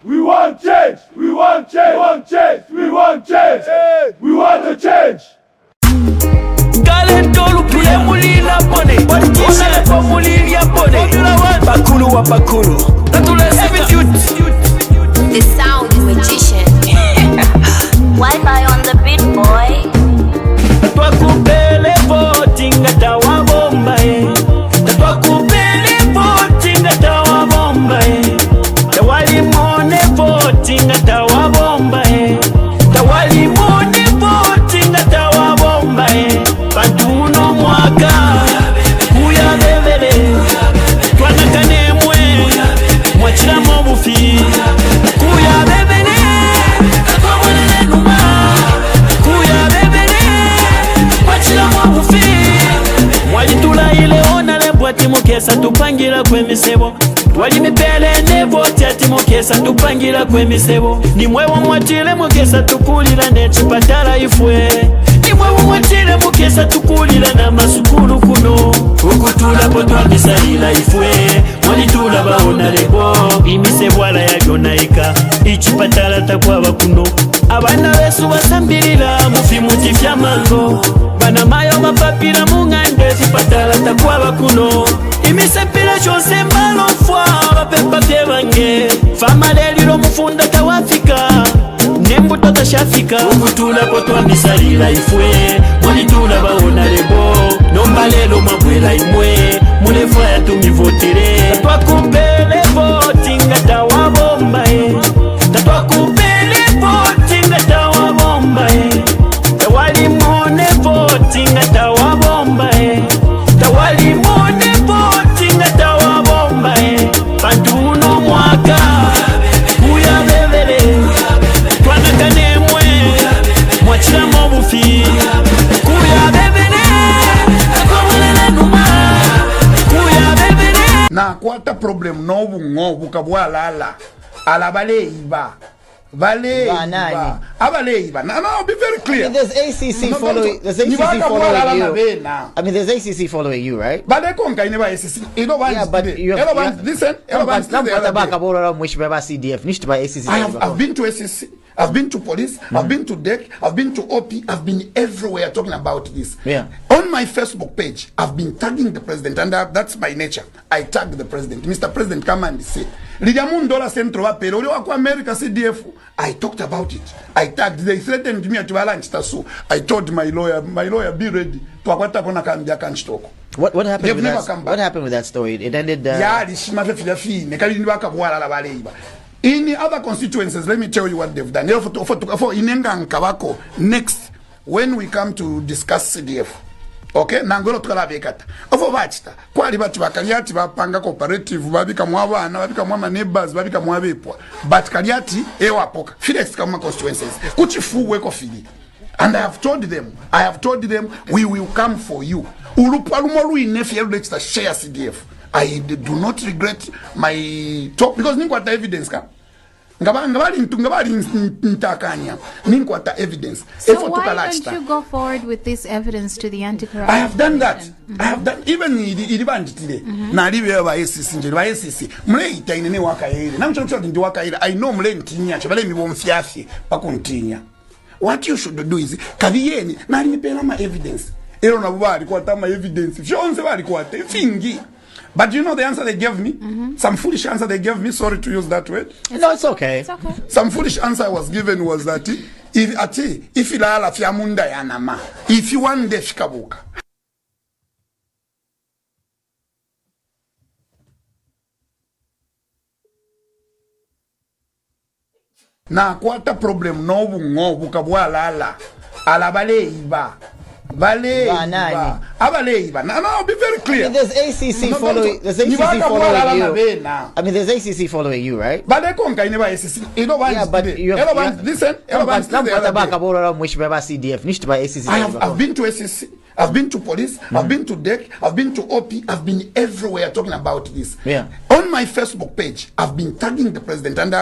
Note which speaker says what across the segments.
Speaker 1: We want change. We want change. We want change. We want change. We want a change.
Speaker 2: Galentolu pule mulila pone. Ona po mulilia pone. Bakulu wa bakulu. Every
Speaker 3: The sound magician. Wi-Fi on the beat, boy.
Speaker 2: Twakupele votinga tawa bomba Twakupele votinga tawa bomba Tawali mone votinga tawa bomba Tawali mone votinga tawa bomba Pantuno mwaka Kuya bebele Twanakane mwe Mwachila mobufi Kuya bebele Twamwelele numa Kuya bebele Mwachila mobufi Mwajitula ile ona lebwati mukesa tupangira kwemisebo Twali mipele nevoti ati mukesa tupangira kwemisebo Nimwewo mwatile mukesa tukulila nechipatala ifwe Nimwewo mwatile mukesa tukulila na masukulu kuno Ukutula potwa misalila ifwe Mwalitula baona lebo Imisebo ala ya gonaika Ichipatala takwaba kuno Abana besu basambilila mufi mutifya mango Bana mayo mapapila mungande Zipatala takwaba kuno Imisepila chose mbalo fwa Bapepa pye bange Fama lelilo mufunda tawafika Nembuto tashafika Ukutula potwa misalila ifwe Mwalitula baona lebo Nomba lelo mabwela imwe Mulefwa ya tumivotere Twakupele votinga tawa bomba Twakupele votinga tawa bomba Tawali mone votinga tawa bomba Tawali mone votinga tawa bomba Pantuno mwaka Kuya bebele Twanakane mwe Mwachila mobufi Kuya bebele Twamwelele numa Kuya bebele
Speaker 4: Na kwata problem nobu ngobu kabwalala ala baleiba baleiba abaleiba. No, be very clear.
Speaker 5: I mean, there's ACC following. There's ACC following you. I mean, there's ACC following you, right?
Speaker 4: But they can't kind of ACC. You don't want.
Speaker 5: Yeah, but you have.
Speaker 4: Listen. I've been to ACC. I've been to police, I've been to DEC, I've been to OP, I've been everywhere talking about this.
Speaker 5: Yeah.
Speaker 4: On my Facebook page, I've been tagging the president, and that's my nature. I tag the president. Mr. President, come and say, $1 centro wa pero wako America CDF. I talked about it. I tagged. They threatened me at lunch. So I told my lawyer, be ready.
Speaker 5: What happened with that? What happened with that story? It ended.
Speaker 4: In the other constituencies, let me tell you what they've done. Next, when we come to discuss CDF, okay, nangolo tukala bekata. Ofo bachita, kwali batu bakaliati bapanga cooperative, babika mwabana, babika mwama neighbors, babika mwabepwa. But kaliati ewa poka. Felix kama constituencies. Kuchifu weko fili. And I have told them, we will come for you. Ulupalumoru inefi eludechita share CDF. I do not regret my talk because ninkwata evidence ka ngabali ntakanya ninkwata evidence.
Speaker 6: So why don't you go forward with this evidence to the anti-corruption?
Speaker 4: I have done that. I have done even ilibandi today. Na libe ba ACC nje ba ACC mule itaine ne wakaire na mcho ndi wakaire. I know mule ntinya chabale mi bomfyafi pakuntinya. What you should do is kabiyeni na limepela ma evidence ero na bubali kwa tama evidence fyonse bali kwa fingi. But you know the answer they gave me? Some foolish answer they gave me. Sorry to use that word.
Speaker 5: No, it's okay.
Speaker 6: It's okay.
Speaker 4: Some foolish answer I was given was that if ilala fiamunda yanama, if you want de fikabuka. Na kwata problem nobu ngobu kabwalala ala baleiba. Baleiba. Abaleiba. No, be very clear.
Speaker 5: I mean, there's ACC following. There's ACC following you. I mean, there's ACC following you, right?
Speaker 4: But they can't kind of ACC. You don't want.
Speaker 5: Yeah, but you have.
Speaker 4: Listen. I've been to ACC. I've been to police. I've been to DEC. I've been to OP. I've been everywhere talking about this.
Speaker 5: Yeah.
Speaker 4: On my Facebook page, I've been tagging the president and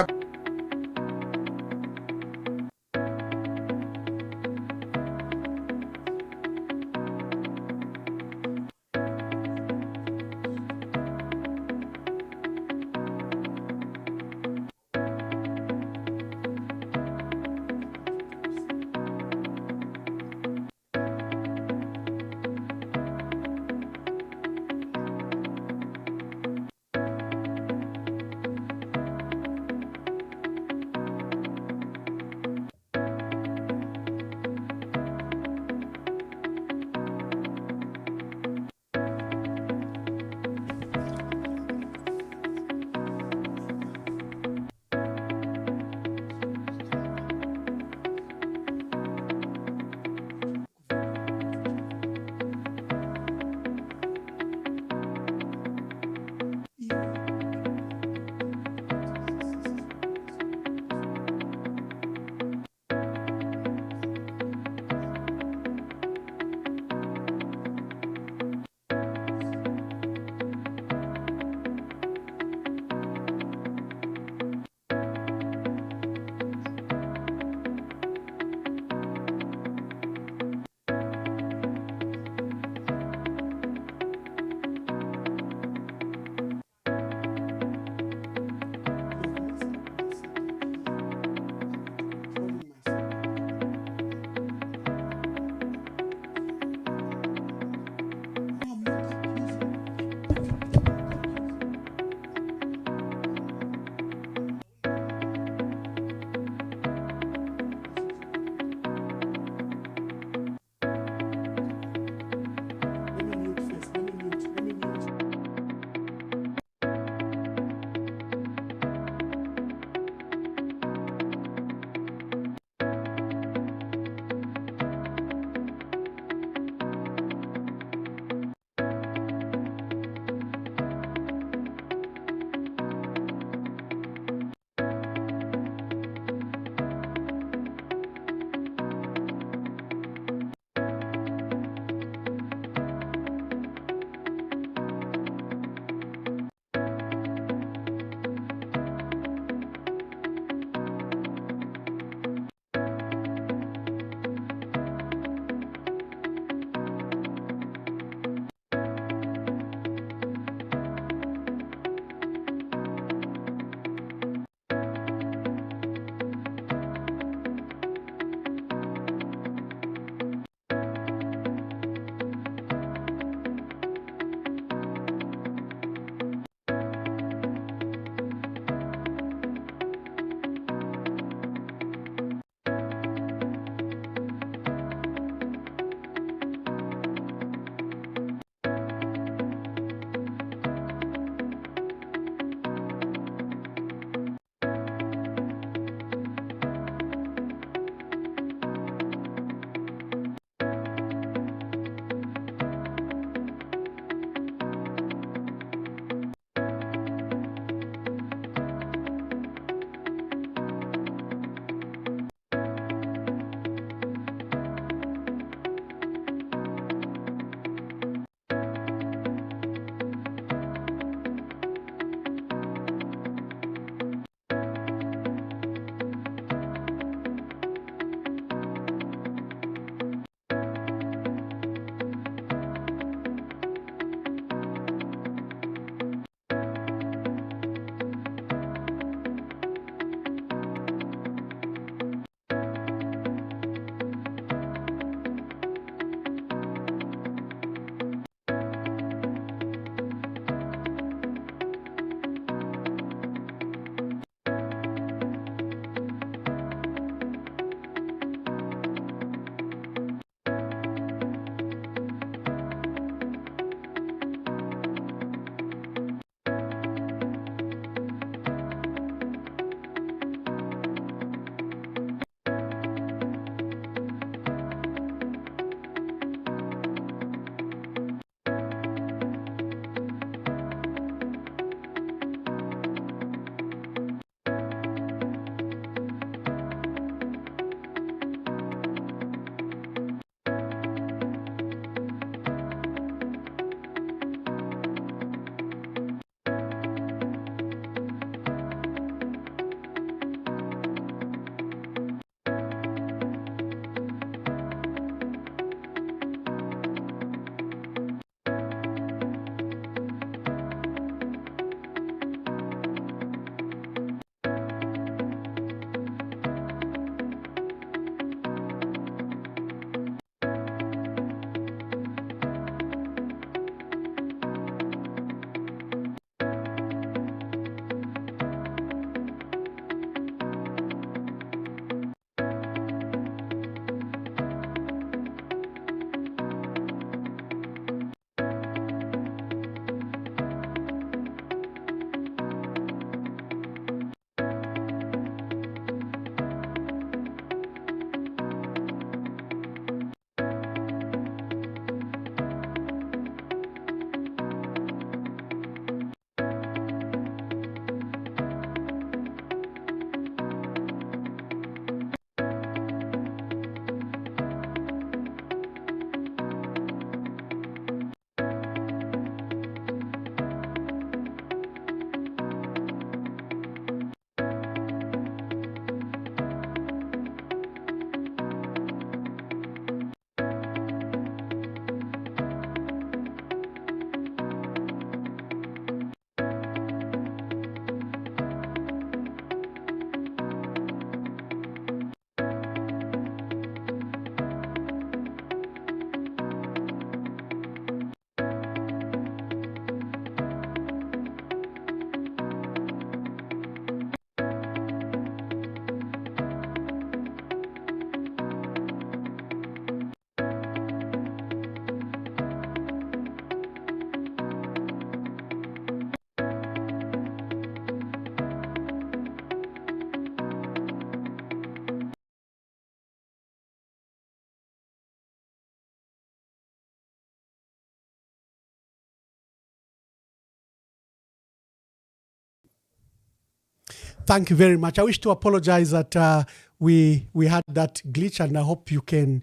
Speaker 7: Thank you very much. I wish to apologize that we had that glitch, and I hope you can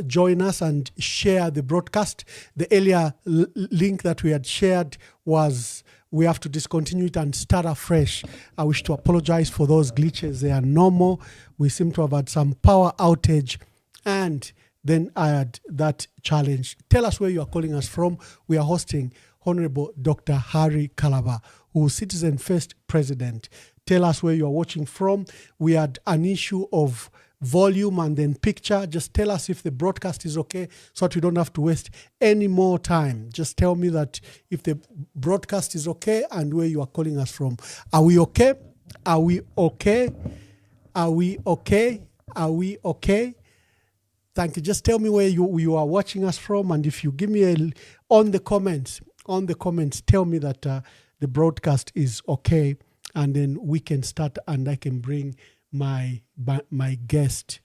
Speaker 7: join us and share the broadcast. The earlier link that we had shared was we have to discontinue it and start afresh. I wish to apologize for those glitches. They are normal. We seem to have had some power outage, and then I had that challenge. Tell us where you are calling us from. We are hosting Honorable Dr. Hari Kalaba, who is Citizen First President. Tell us where you are watching from. We had an issue of volume and then picture. Just tell us if the broadcast is okay so that we don't have to waste any more time. Just tell me that if the broadcast is okay and where you are calling us from. Are we okay? Are we okay? Are we okay? Are we okay? Thank you. Just tell me where you are watching us from, and if you give me on the comments, tell me that the broadcast is okay, and then we can start and I can bring my guest.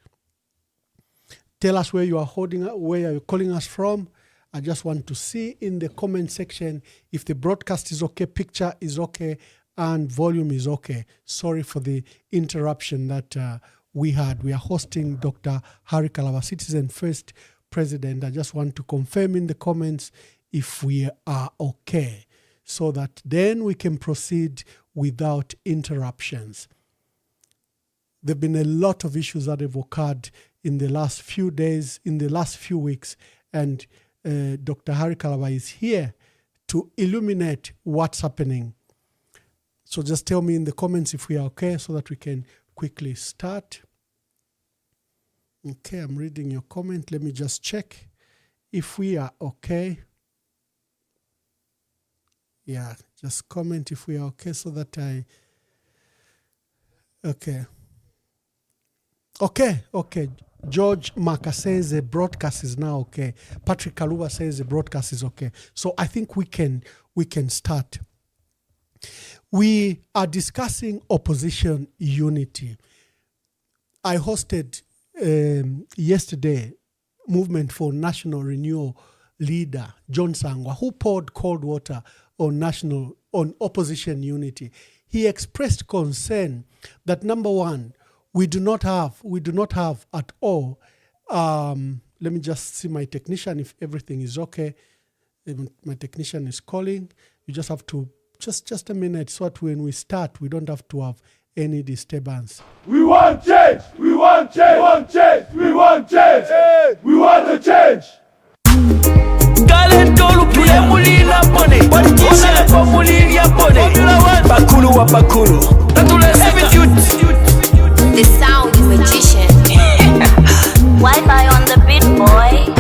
Speaker 7: Tell us where you are where you're calling us from. I just want to see in the comment section if the broadcast is okay, picture is okay, and volume is okay. Sorry for the interruption that we had. We are hosting Dr. Hari Kalaba, Citizen First President. I just want to confirm in the comments if we are okay, so that then we can proceed without interruptions. There have been a lot of issues that have occurred in the last few days, in the last few weeks, and Dr. Hari Kalaba is here to illuminate what's happening. So just tell me in the comments if we are okay so that we can quickly start. Okay, I'm reading your comment. Let me just check if we are okay. Yeah, just comment if we are okay so that okay. Okay. George Maka says the broadcast is now okay. Patrick Kaluba says the broadcast is okay. So I think we can start. We are discussing opposition unity. I hosted yesterday Movement for National Renewal leader John Sangwa, who poured cold water on opposition unity. He expressed concern that, number one, we do not have at all. Let me just see my technician if everything is okay. My technician is calling. You just have to just a minute so that when we start, we don't have to have any disturbance.
Speaker 1: We want change. We want change. We want change. We want change. We want a change.
Speaker 3: The sound magician. Wi-Fi on the beat, boy.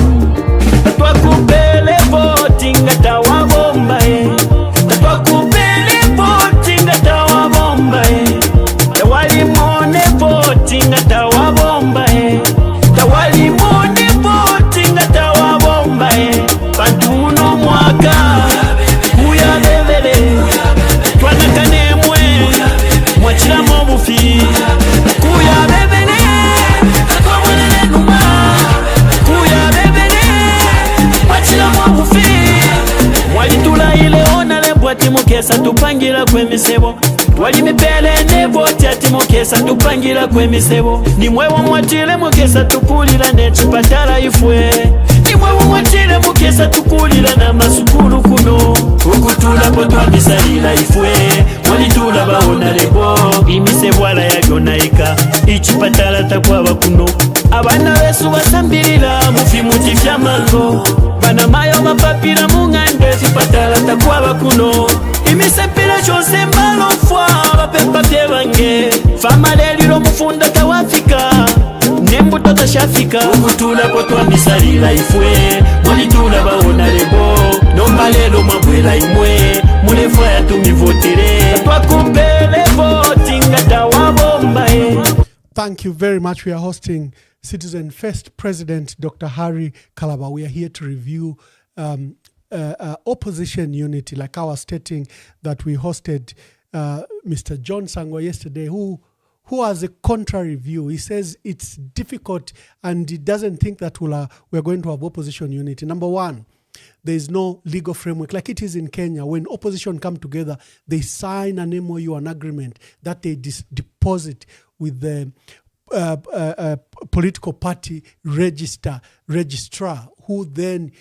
Speaker 2: Mukesa tupangira kwemisebo wali mipele nevoti ati mukesa tupangira kwemisebo nimwe wamwatile mukesa tukulira nechipatala ifwe nimwe wamwatile mukesa tukulira na masukulu kuno ukutula potwamisalila ifwe walitula baona lebo imisebo ala yagonaika ichipatala takwaba kuno abana besu basambilira mufimuti vyamango bana mayo mapapira mungande chipatala takwaba kuno imisepila chose mbalofwa bapepa byebange famalelilo mufunda tawafika nembuto tashafika ukutula potwamisalila ifwe mulitula baona lebo nombalelo mwabwela imwe mulefwa yatumivotile twakupele voting atawabombae.
Speaker 7: Thank you very much. We are hosting Citizen First President Dr. Hari Kalaba. We are here to review opposition unity, like I was stating that we hosted Mr. John Sangwa yesterday, who has a contrary view. He says it's difficult and he doesn't think that we're going to have opposition unity. Number one, there is no legal framework like it is in Kenya. When opposition come together, they sign an MOU, an agreement that they deposit with the political party registrar, who then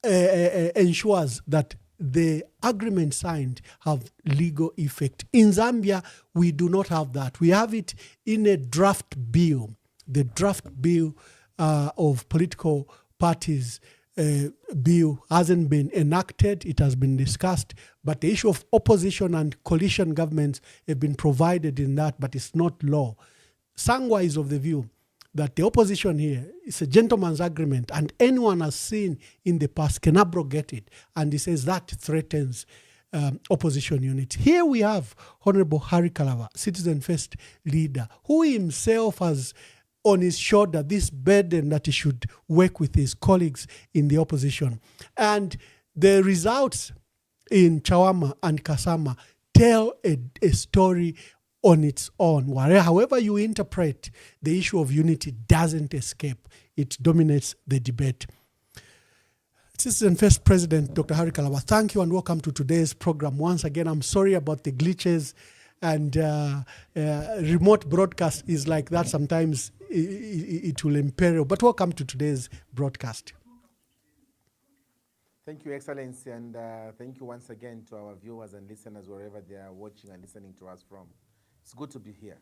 Speaker 7: ensures that the agreement signed have legal effect. In Zambia, we do not have that. We have it in a draft bill. The draft bill of political parties bill hasn't been enacted. It has been discussed, but the issue of opposition and coalition governments have been provided in that, but it's not law. Sangwa is of the view that the opposition here is a gentleman's agreement, and anyone has seen in the past can abrogate it. And he says that threatens opposition unity. Here we have Honorable Harry Kalava, Citizen First leader, who himself has on his shoulder this burden that he should work with his colleagues in the opposition. And the results in Chawama and Kasama tell a story on its own. However you interpret, the issue of unity doesn't escape. It dominates the debate. Citizen First President Dr. Harry Kalava, thank you and welcome to today's program. Once again, I'm sorry about the glitches, and remote broadcast is like that. Sometimes it will imperil, but welcome to today's broadcast.
Speaker 8: Thank you, Excellency, and thank you once again to our viewers and listeners wherever they are watching and listening to us from. It's good to be here.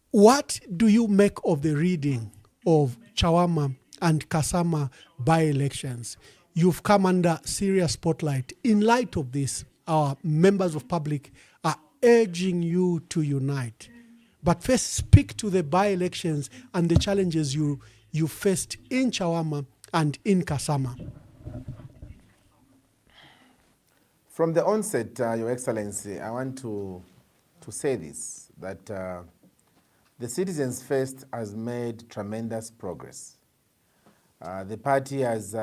Speaker 7: What do you make of the reading of Chawama and Kasama by-elections? You've come under serious spotlight. In light of this, our members of public are urging you to unite. But first, speak to the by-elections and the challenges you faced in Chawama and in Kasama.
Speaker 8: From the onset, Your Excellency, I want to say this, that the Citizens First has made tremendous progress. The party has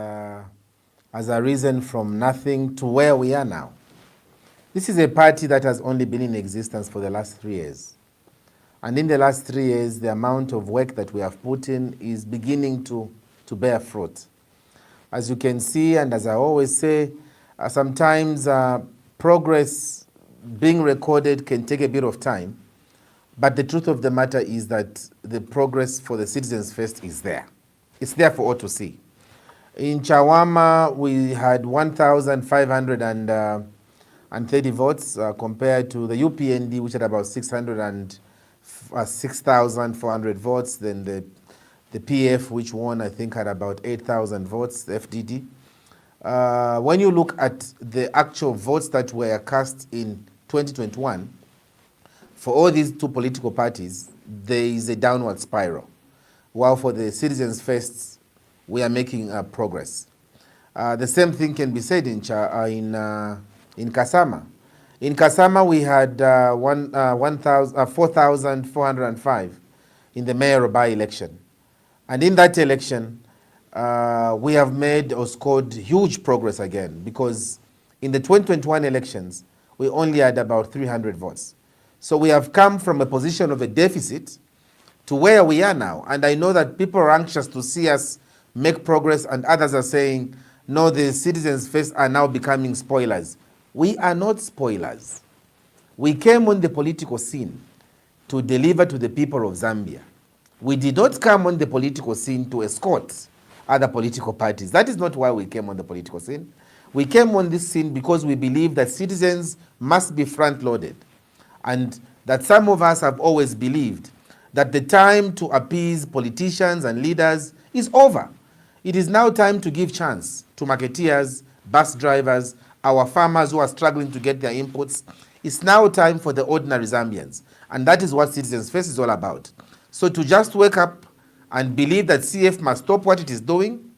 Speaker 8: arisen from nothing to where we are now. This is a party that has only been in existence for the last 3 years. And in the last 3 years, the amount of work that we have put in is beginning to bear fruit. As you can see, and as I always say, sometimes progress being recorded can take a bit of time, but the truth of the matter is that the progress for the Citizens First is there. It's there for all to see. In Chawama, we had 1,530 votes compared to the UPND, which had about 6,400 votes. Then the PF, which won, I think, had about 8,000 votes, the FDD. When you look at the actual votes that were cast in 2021, for all these two political parties, there is a downward spiral. While for the Citizens First, we are making progress. The same thing can be said in Kasama. In Kasama, we had 4,405 in the mayoral by-election. And in that election, we have made or scored huge progress again, because in the 2021 elections, we only had about 300 votes. So we have come from a position of a deficit to where we are now. And I know that people are anxious to see us make progress, and others are saying, no, the Citizens First are now becoming spoilers. We are not spoilers. We came on the political scene to deliver to the people of Zambia. We did not come on the political scene to escort other political parties. That is not why we came on the political scene. We came on this scene because we believe that citizens must be front-loaded, and that some of us have always believed that the time to appease politicians and leaders is over. It is now time to give chance to marketeers, bus drivers, our farmers who are struggling to get their inputs. It's now time for the ordinary Zambians, and that is what Citizens First is all about. So to just wake up and believe that CF must stop what it is doing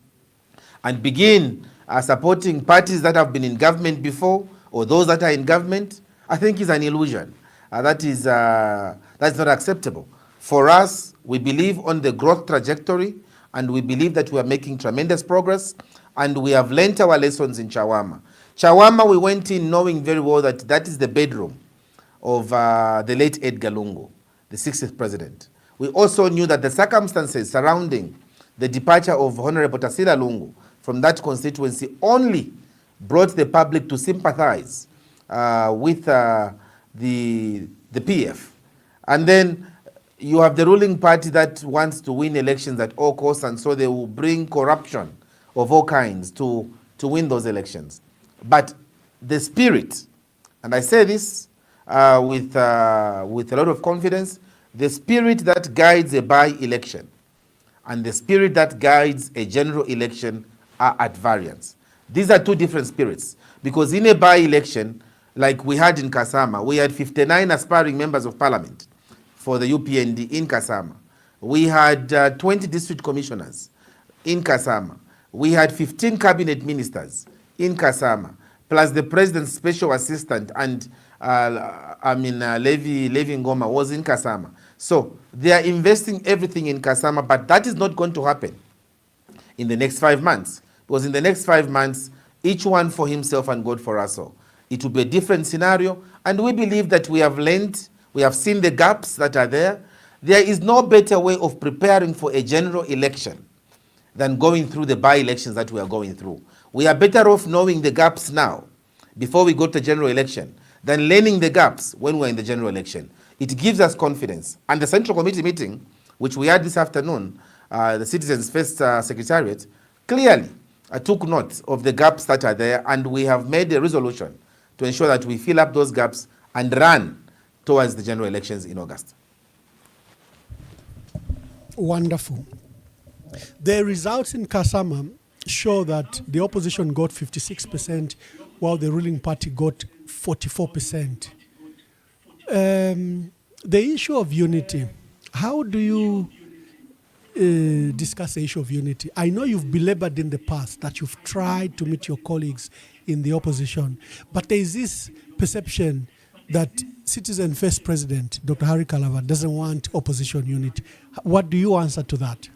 Speaker 8: and begin supporting parties that have been in government before, or those that are in government, I think is an illusion. That's not acceptable. For us, we believe on the growth trajectory, and we believe that we are making tremendous progress, and we have learnt our lessons in Chawama. Chawama, we went in knowing very well that that is the bedroom of the late Edgar Lungu, the 60th president. We also knew that the circumstances surrounding the departure of Honorable Tasila Lungu from that constituency only brought the public to sympathize with the PF. And then you have the ruling party that wants to win elections at all costs, and so they will bring corruption of all kinds to win those elections. But the spirit, and I say this with a lot of confidence, the spirit that guides a by-election and the spirit that guides a general election are at variance. These are two different spirits, because in a by-election, like we had in Kasama, we had 59 aspiring members of parliament for the UPND in Kasama. We had 20 district commissioners in Kasama. We had 15 cabinet ministers in Kasama, plus the president's special assistant, and Levi Ngoma was in Kasama. So they are investing everything in Kasama, but that is not going to happen in the next 5 months, because in the next 5 months, each one for himself and God for us all. It will be a different scenario, and we believe that we have learned, we have seen the gaps that are there. There is no better way of preparing for a general election than going through the by-elections that we are going through. We are better off knowing the gaps now, before we go to general election, than learning the gaps when we're in the general election. It gives us confidence. And the Central Committee meeting, which we had this afternoon, the Citizens First Secretariat, clearly took note of the gaps that are there, and we have made a resolution to ensure that we fill up those gaps and run towards the general elections in August.
Speaker 7: Wonderful. The results in Kasama show that the opposition got 56%, while the ruling party got 44%. The issue of unity, how do you discuss the issue of unity? I know you've belabored in the past that you've tried to meet your colleagues in the opposition, but there is this perception that Citizen First President, Dr. Harry Kalava, doesn't want opposition unity. What do you answer to that?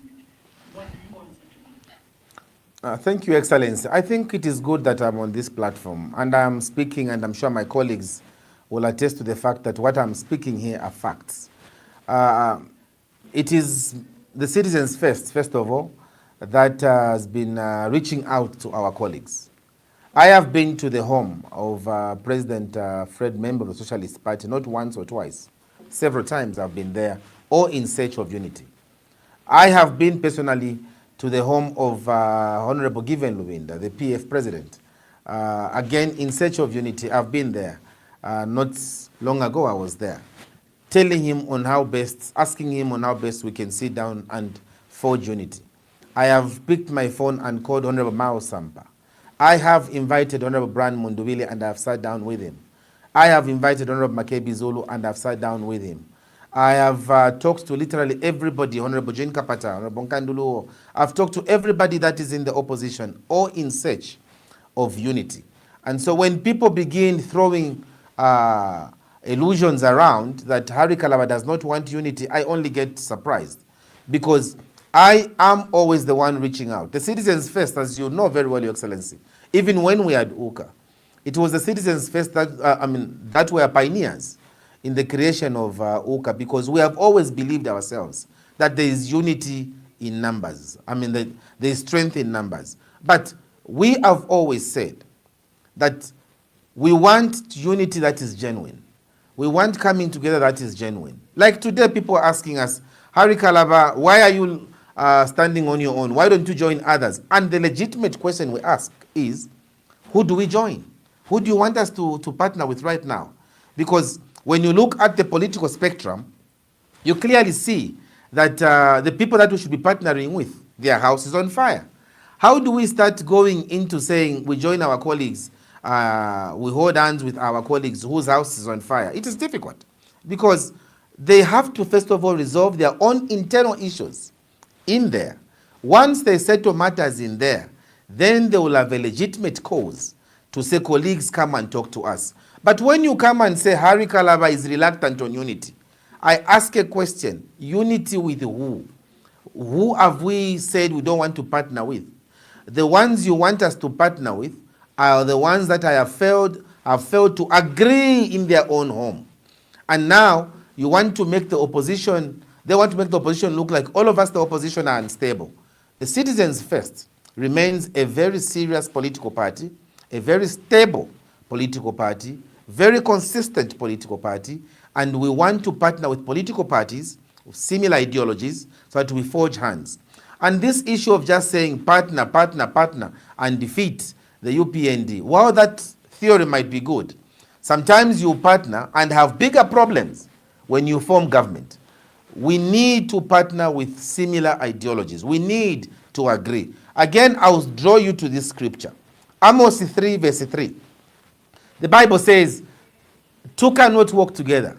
Speaker 8: Thank you, Excellency. I think it is good that I'm on this platform and I'm speaking, and I'm sure my colleagues will attest to the fact that what I'm speaking here are facts. It is the Citizens first of all, that has been reaching out to our colleagues. I have been to the home of President Fred, member of the Socialist Party, not once or twice. Several times I've been there, all in search of unity. I have been personally to the home of Honorable Given Lubinda, the PF president. Again, in search of unity. I've been there. Not long ago I was there, telling him on how best, asking him on how best we can sit down and forge unity. I have picked my phone and called Honorable Mao Sampa. I have invited Honorable Brian Mundubile and I have sat down with him. I have invited Honorable Makebi Zulu and I've sat down with him. I have talked to literally everybody, Honorable Jane Kapata, Honorable Nkanduluo. I've talked to everybody that is in the opposition, all in search of unity. And so when people begin throwing illusions around that Harry Kalava does not want unity, I only get surprised, because I am always the one reaching out. The Citizens First, as you know very well, Your Excellency, even when we had UKA, it was the Citizens First that, that were pioneers in the creation of UKA, because we have always believed ourselves that there is unity in numbers. There is strength in numbers. But we have always said that we want unity that is genuine. We want coming together that is genuine. Like today, people are asking us, Harry Kalava, why are you standing on your own? Why don't you join others? And the legitimate question we ask is, who do we join? Who do you want us to partner with right now? Because when you look at the political spectrum, you clearly see that the people that we should be partnering with, their house is on fire. How do we start going into saying we join our colleagues, we hold hands with our colleagues whose house is on fire? It is difficult, because they have to first of all resolve their own internal issues in there. Once they settle matters in there, then they will have a legitimate cause to say, colleagues, come and talk to us. But when you come and say Harry Kalava is reluctant on unity, I ask a question, unity with who? Who have we said we don't want to partner with? The ones you want us to partner with are the ones that I have failed to agree in their own home. And now you want to make the opposition, they want to make the opposition look like all of us, the opposition, are unstable. The Citizens First remains a very serious political party, a very stable political party, very consistent political party, and we want to partner with political parties with similar ideologies so that we forge hands. And this issue of just saying partner, partner, partner, and defeat the UPND, while that theory might be good, sometimes you partner and have bigger problems when you form government. We need to partner with similar ideologies. We need to agree. Again, I will draw you to this scripture. Amos 3 verse 3. The Bible says, two cannot walk together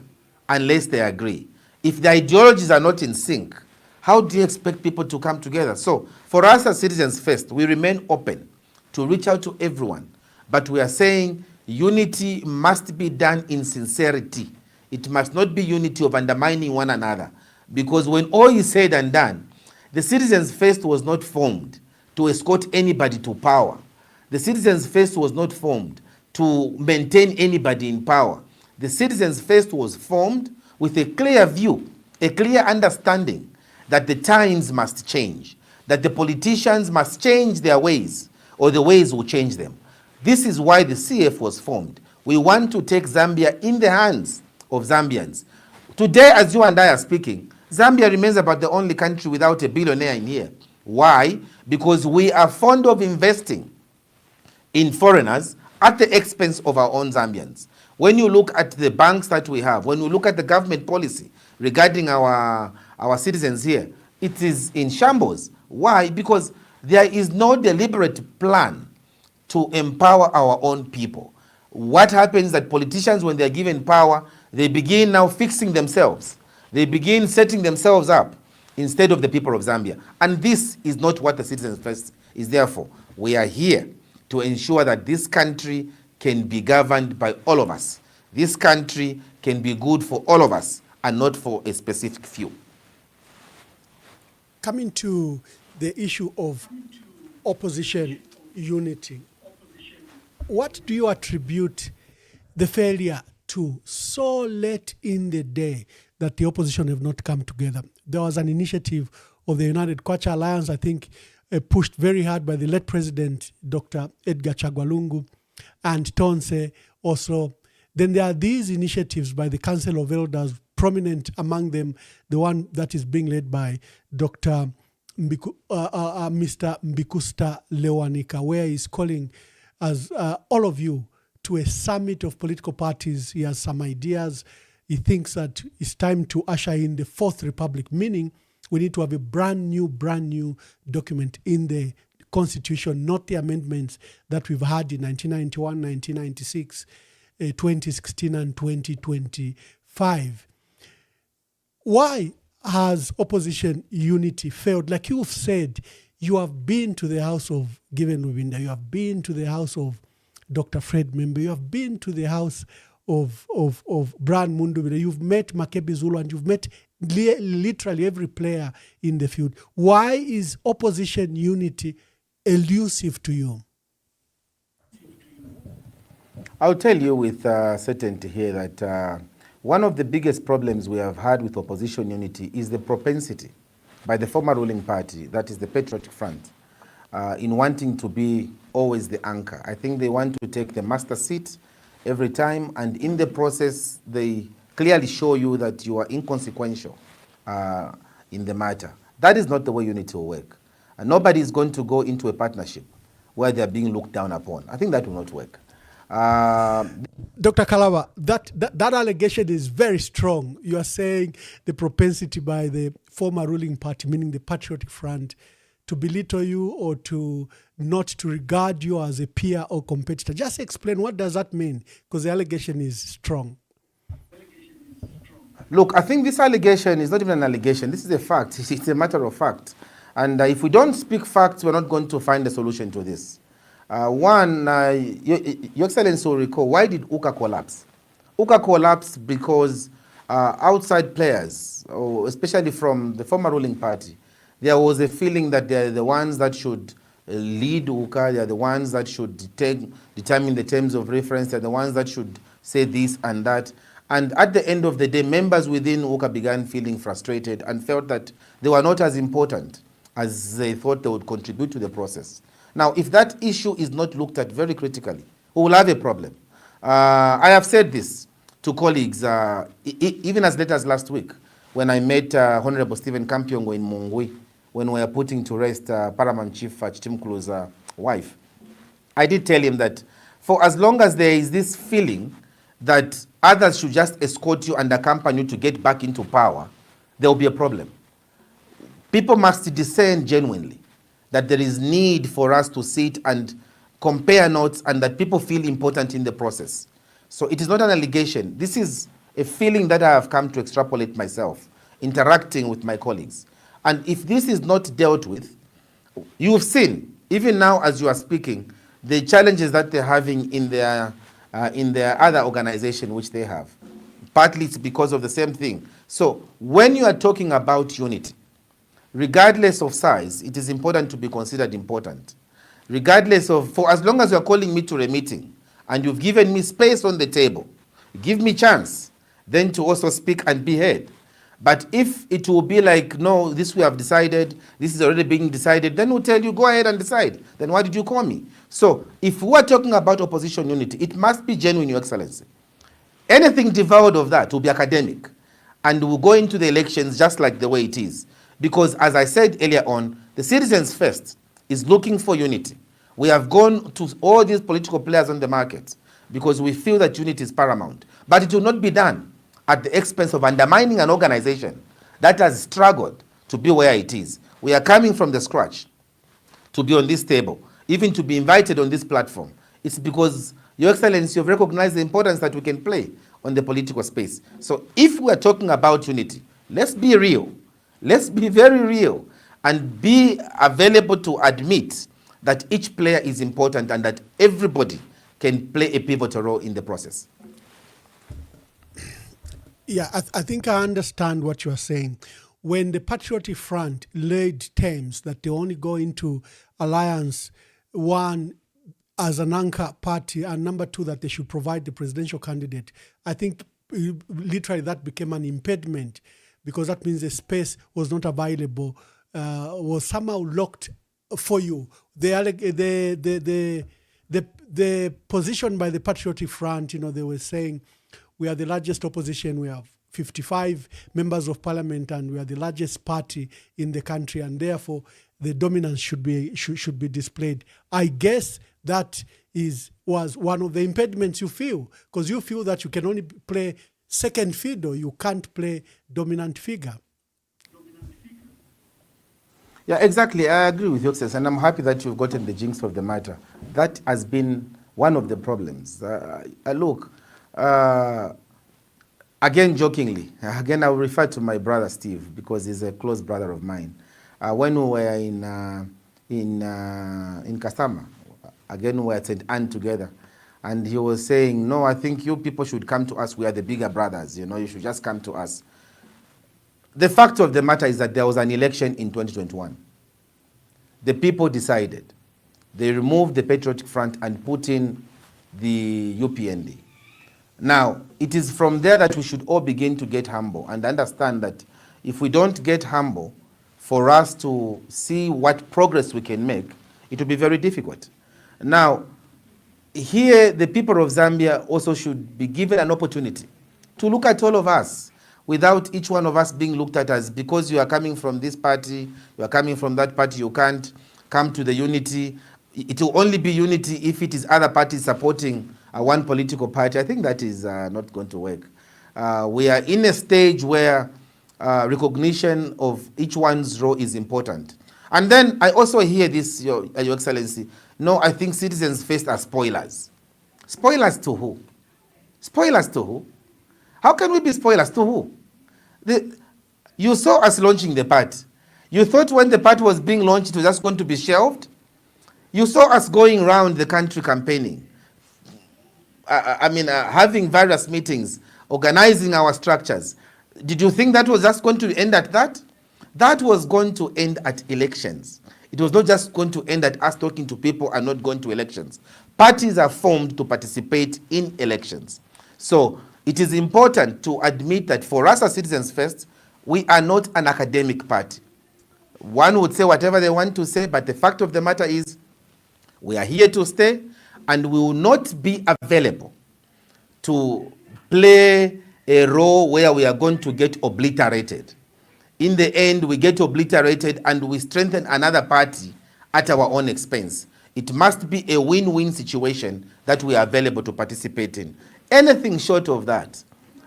Speaker 8: unless they agree. If the ideologies are not in sync, how do you expect people to come together? So, for us as Citizens First, we remain open to reach out to everyone. But we are saying unity must be done in sincerity. It must not be unity of undermining one another. Because when all is said and done, the Citizens First was not formed to escort anybody to power. The Citizens First was not formed to maintain anybody in power. The Citizens First was formed with a clear view, a clear understanding that the times must change, that the politicians must change their ways, or the ways will change them. This is why the CF was formed. We want to take Zambia in the hands of Zambians. Today, as you and I are speaking, Zambia remains about the only country without a billionaire in here. Why? Because we are fond of investing in foreigners at the expense of our own Zambians. When you look at the banks that we have, when you look at the government policy regarding our citizens here, it is in shambles. Why? Because there is no deliberate plan to empower our own people. What happens is that politicians, when they are given power, they begin now fixing themselves. They begin setting themselves up instead of the people of Zambia. And this is not what the Citizens First is there for. We are here to ensure that this country can be governed by all of us. This country can be good for all of us and not for a specific few.
Speaker 7: Coming to the issue of opposition unity, what do you attribute the failure to so late in the day that the opposition have not come together? There was an initiative of the United Kwacha Alliance, I think, pushed very hard by the late President, Dr. Edgar Chagwalungu, and Tonse also. Then there are these initiatives by the Council of Elders, prominent among them, the one that is being led by Dr. Mr. Mbikusta Lewanika, where he's calling as all of you to a summit of political parties. He has some ideas. He thinks that it's time to usher in the Fourth Republic, meaning we need to have a brand new document in the Constitution, not the amendments that we've had in 1991, 1996, 2016, and 2025. Why has opposition unity failed? Like you've said, you have been to the house of Given Lubinda, you have been to the house of Dr. Fred Membe, you have been to the house of Brian Mundubile, you've met Makebi Zulu, and you've met literally every player in the field. Why is opposition unity elusive to you?
Speaker 8: I'll tell you with certainty here that one of the biggest problems we have had with opposition unity is the propensity by the former ruling party, that is the Patriotic Front, in wanting to be always the anchor. I think they want to take the master seat every time, and in the process, they clearly show you that you are inconsequential in the matter. That is not the way unity will work. And nobody is going to go into a partnership where they are being looked down upon. I think that will not work.
Speaker 7: Dr. Kalawa, that allegation is very strong. You are saying the propensity by the former ruling party, meaning the Patriotic Front, to belittle you or to not to regard you as a peer or competitor. Just explain, what does that mean? Because the allegation is strong.
Speaker 8: Look, I think this allegation is not even an allegation. This is a fact. It's a matter of fact. And if we don't speak facts, we're not going to find a solution to this. Your Excellency will recall, why did UKA collapse? UKA collapsed because outside players, especially from the former ruling party, there was a feeling that they're the ones that should lead UKA, they're the ones that should determine the terms of reference, they're the ones that should say this and that. And at the end of the day, members within UKA began feeling frustrated and felt that they were not as important as they thought they would contribute to the process. Now, if that issue is not looked at very critically, we will have a problem. I have said this to colleagues, even as late as last week, when I met Honorable Stephen Kampiongo in Mungwi, when we were putting to rest Paramount Chief Chitimkulu's wife. I did tell him that for as long as there is this feeling that others should just escort you and accompany you to get back into power, there will be a problem. People must discern genuinely that there is need for us to sit and compare notes and that people feel important in the process. So it is not an allegation. This is a feeling that I have come to extrapolate myself, interacting with my colleagues. And if this is not dealt with, you've seen, even now as you are speaking, the challenges that they're having in their other organization which they have. Partly it's because of the same thing. So when you are talking about unity, regardless of size, it is important to be considered important. Regardless of, for as long as you are calling me to a meeting and you've given me space on the table, give me chance then to also speak and be heard. But if it will be like, no, this we have decided, this is already being decided, then we'll tell you, go ahead and decide. Then why did you call me? So if we are talking about opposition unity, it must be genuine, Your Excellency. Anything devoid of that will be academic. And we'll go into the elections just like the way it is. Because as I said earlier on, the Citizens First is looking for unity. We have gone to all these political players on the market because we feel that unity is paramount. But it will not be done at the expense of undermining an organization that has struggled to be where it is. We are coming from the scratch to be on this table, even to be invited on this platform. It's because, Your Excellency, you've recognized the importance that we can play on the political space. So if we are talking about unity, let's be real. Let's be very real and be available to admit that each player is important and that everybody can play a pivotal role in the process.
Speaker 7: Yeah, I think I understand what you are saying. When the Patriotic Front laid terms that they only go into alliance, one, as an anchor party, and number two, that they should provide the presidential candidate, I think literally that became an impediment because that means the space was not available, was somehow locked for you. The position by the Patriotic Front, they were saying, we are the largest opposition. We have 55 members of parliament, and we are the largest party in the country, and therefore the dominance should be displayed. I guess that was one of the impediments you feel, because you feel that you can only play second fiddle, you can't play dominant figure.
Speaker 8: Yeah, exactly. I agree with you, Excellency, and I'm happy that you've gotten the jinx of the matter. That has been one of the problems. Look. Again, jokingly, I will refer to my brother Steve because he's a close brother of mine. When we were in Kasama, again we were at St. Anne together, and he was saying, no, I think you people should come to us. We are the bigger brothers. You should just come to us. The fact of the matter is that there was an election in 2021. The people decided. They removed the Patriotic Front and put in the UPND. Now, it is from there that we should all begin to get humble and understand that if we don't get humble for us to see what progress we can make, it will be very difficult. Now, here the people of Zambia also should be given an opportunity to look at all of us without each one of us being looked at as because you are coming from this party, you are coming from that party, you can't come to the unity. It will only be unity if it is other parties supporting one political party. I think that is not going to work. We are in a stage where recognition of each one's role is important. And then I also hear this, Your Excellency. No, I think Citizens First are spoilers. Spoilers to who? Spoilers to who? How can we be spoilers to who? You saw us launching the party. You thought when the party was being launched, it was just going to be shelved? You saw us going around the country campaigning. Having various meetings, organizing our structures. Did you think that was just going to end at that? That was going to end at elections. It was not just going to end at us talking to people and not going to elections. Parties are formed to participate in elections. So it is important to admit that for us as Citizens First, we are not an academic party. one would say whatever they want to say, but the fact of the matter is we are here to stay, and we will not be available to play a role where we are going to get obliterated. In the end, we get obliterated and we strengthen another party at our own expense. It must be a win-win situation that we are available to participate in. Anything short of that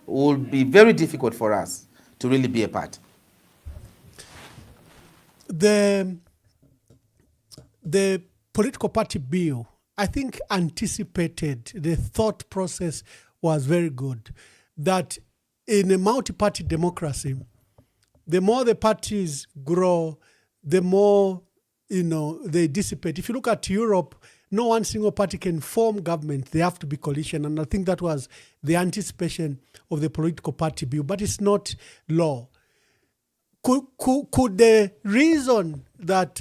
Speaker 8: will be very difficult for us to really be a part.
Speaker 7: The political party bill, I think, anticipated, the thought process was very good, that in a multi-party democracy, the more the parties grow, the more, they dissipate. If you look at Europe, no one single party can form government. They have to be coalition. And I think that was the anticipation of the political party bill, but it's not law. Could the reason that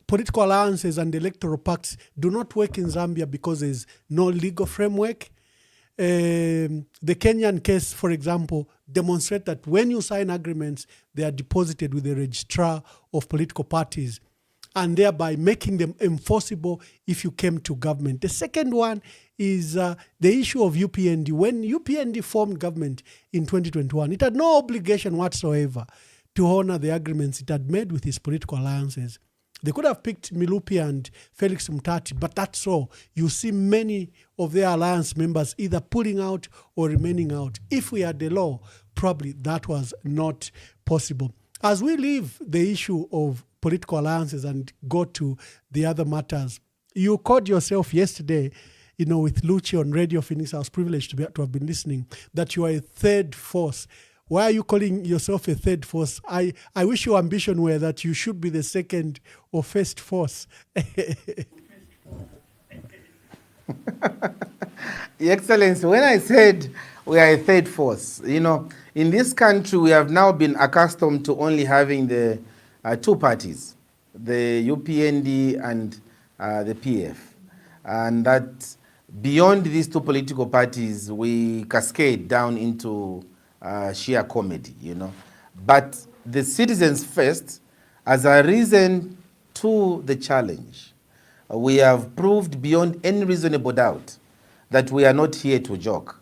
Speaker 7: political alliances and electoral pacts do not work in Zambia because there's no legal framework? The Kenyan case, for example, demonstrate that when you sign agreements, they are deposited with the registrar of political parties, and thereby making them enforceable if you came to government. The second one is the issue of UPND. When UPND formed government in 2021, it had no obligation whatsoever to honor the agreements it had made with its political alliances. They could have picked Milupi and Felix Mutati, but that's all. You see many of their alliance members either pulling out or remaining out. If we had the law, probably that was not possible. As we leave the issue of political alliances and go to the other matters, you called yourself yesterday, with Luchi on Radio Phoenix. I was privileged to have been listening, that you are a third force. Why are you calling yourself a third force? I wish your ambition were that you should be the second or first force.
Speaker 8: Your Excellency, when I said we are a third force, in this country we have now been accustomed to only having the two parties, the UPND and the PF. And that beyond these two political parties, we cascade down into sheer comedy, But the citizens first, as a reason to the challenge, we have proved beyond any reasonable doubt that we are not here to joke,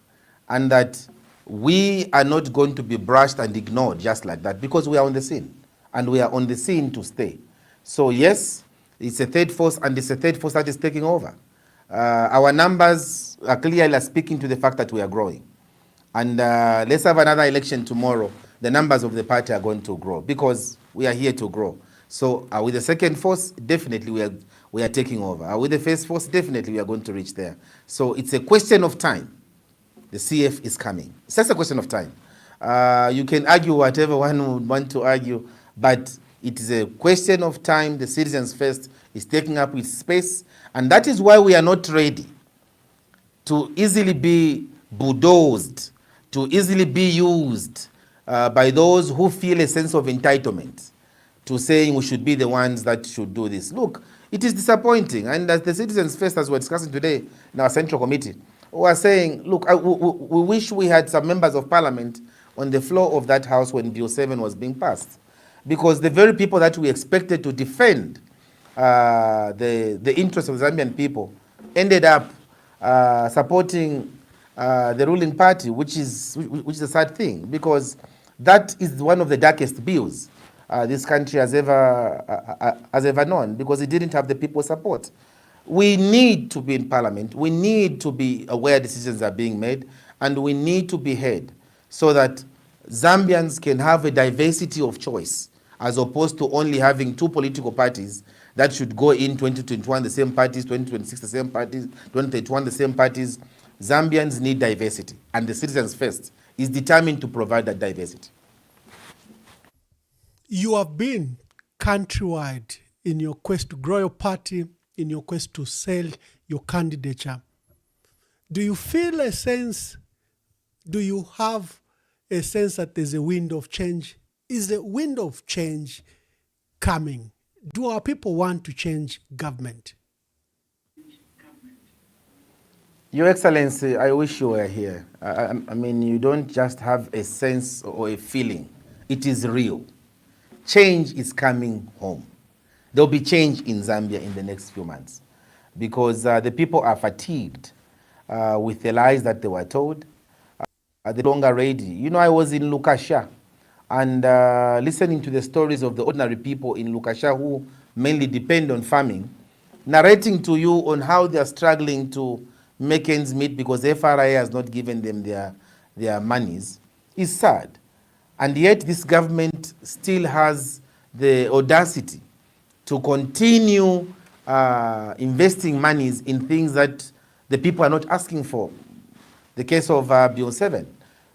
Speaker 8: and that we are not going to be brushed and ignored just like that, because we are on the scene, and we are on the scene to stay. So yes, it's a third force, and it's a third force that is taking over. Our numbers are clearly speaking to the fact that we are growing. And let's have another election tomorrow. The numbers of the party are going to grow because we are here to grow. So with the second force, definitely we are taking over. With the first force, definitely we are going to reach there. So it's a question of time. The CF is coming. It's just a question of time. You can argue whatever one would want to argue, but it is a question of time. The citizens first is taking up its space, and that is why we are not ready to easily be bulldozed, to easily be used by those who feel a sense of entitlement to saying we should be the ones that should do this. Look, it is disappointing. And as the citizens first, as we're discussing today in our central committee, we are saying, look, we wish we had some members of parliament on the floor of that house when Bill 7 was being passed. Because the very people that we expected to defend the interests of the Zambian people ended up supporting the ruling party, which is a sad thing, because that is one of the darkest bills this country has ever known, because it didn't have the people's support. We need to be in parliament. We need to be aware decisions are being made, and we need to be heard so that Zambians can have a diversity of choice, as opposed to only having two political parties that should go in 2021 the same parties, 2026 the same parties, 2031 the same parties. Zambians need diversity, and the citizens first is determined to provide that diversity.
Speaker 7: You have been countrywide in your quest to grow your party, in your quest to sell your candidature. Do you feel a sense, do you have a sense that there's a wind of change? Is the wind of change coming? Do our people want to change government?
Speaker 8: Your Excellency, I wish you were here. I mean, you don't just have a sense or a feeling. It is real. change is coming home. There will be change in Zambia in the next few months because the people are fatigued with the lies that they were told. They're no longer ready. You know, I was in Lukasha and listening to the stories of the ordinary people in Lukasha who mainly depend on farming, narrating to you on how they are struggling to make ends meet because the FRA has not given them their monies, is sad. And yet this government still has the audacity to continue investing monies in things that the people are not asking for. The case of Bill 7.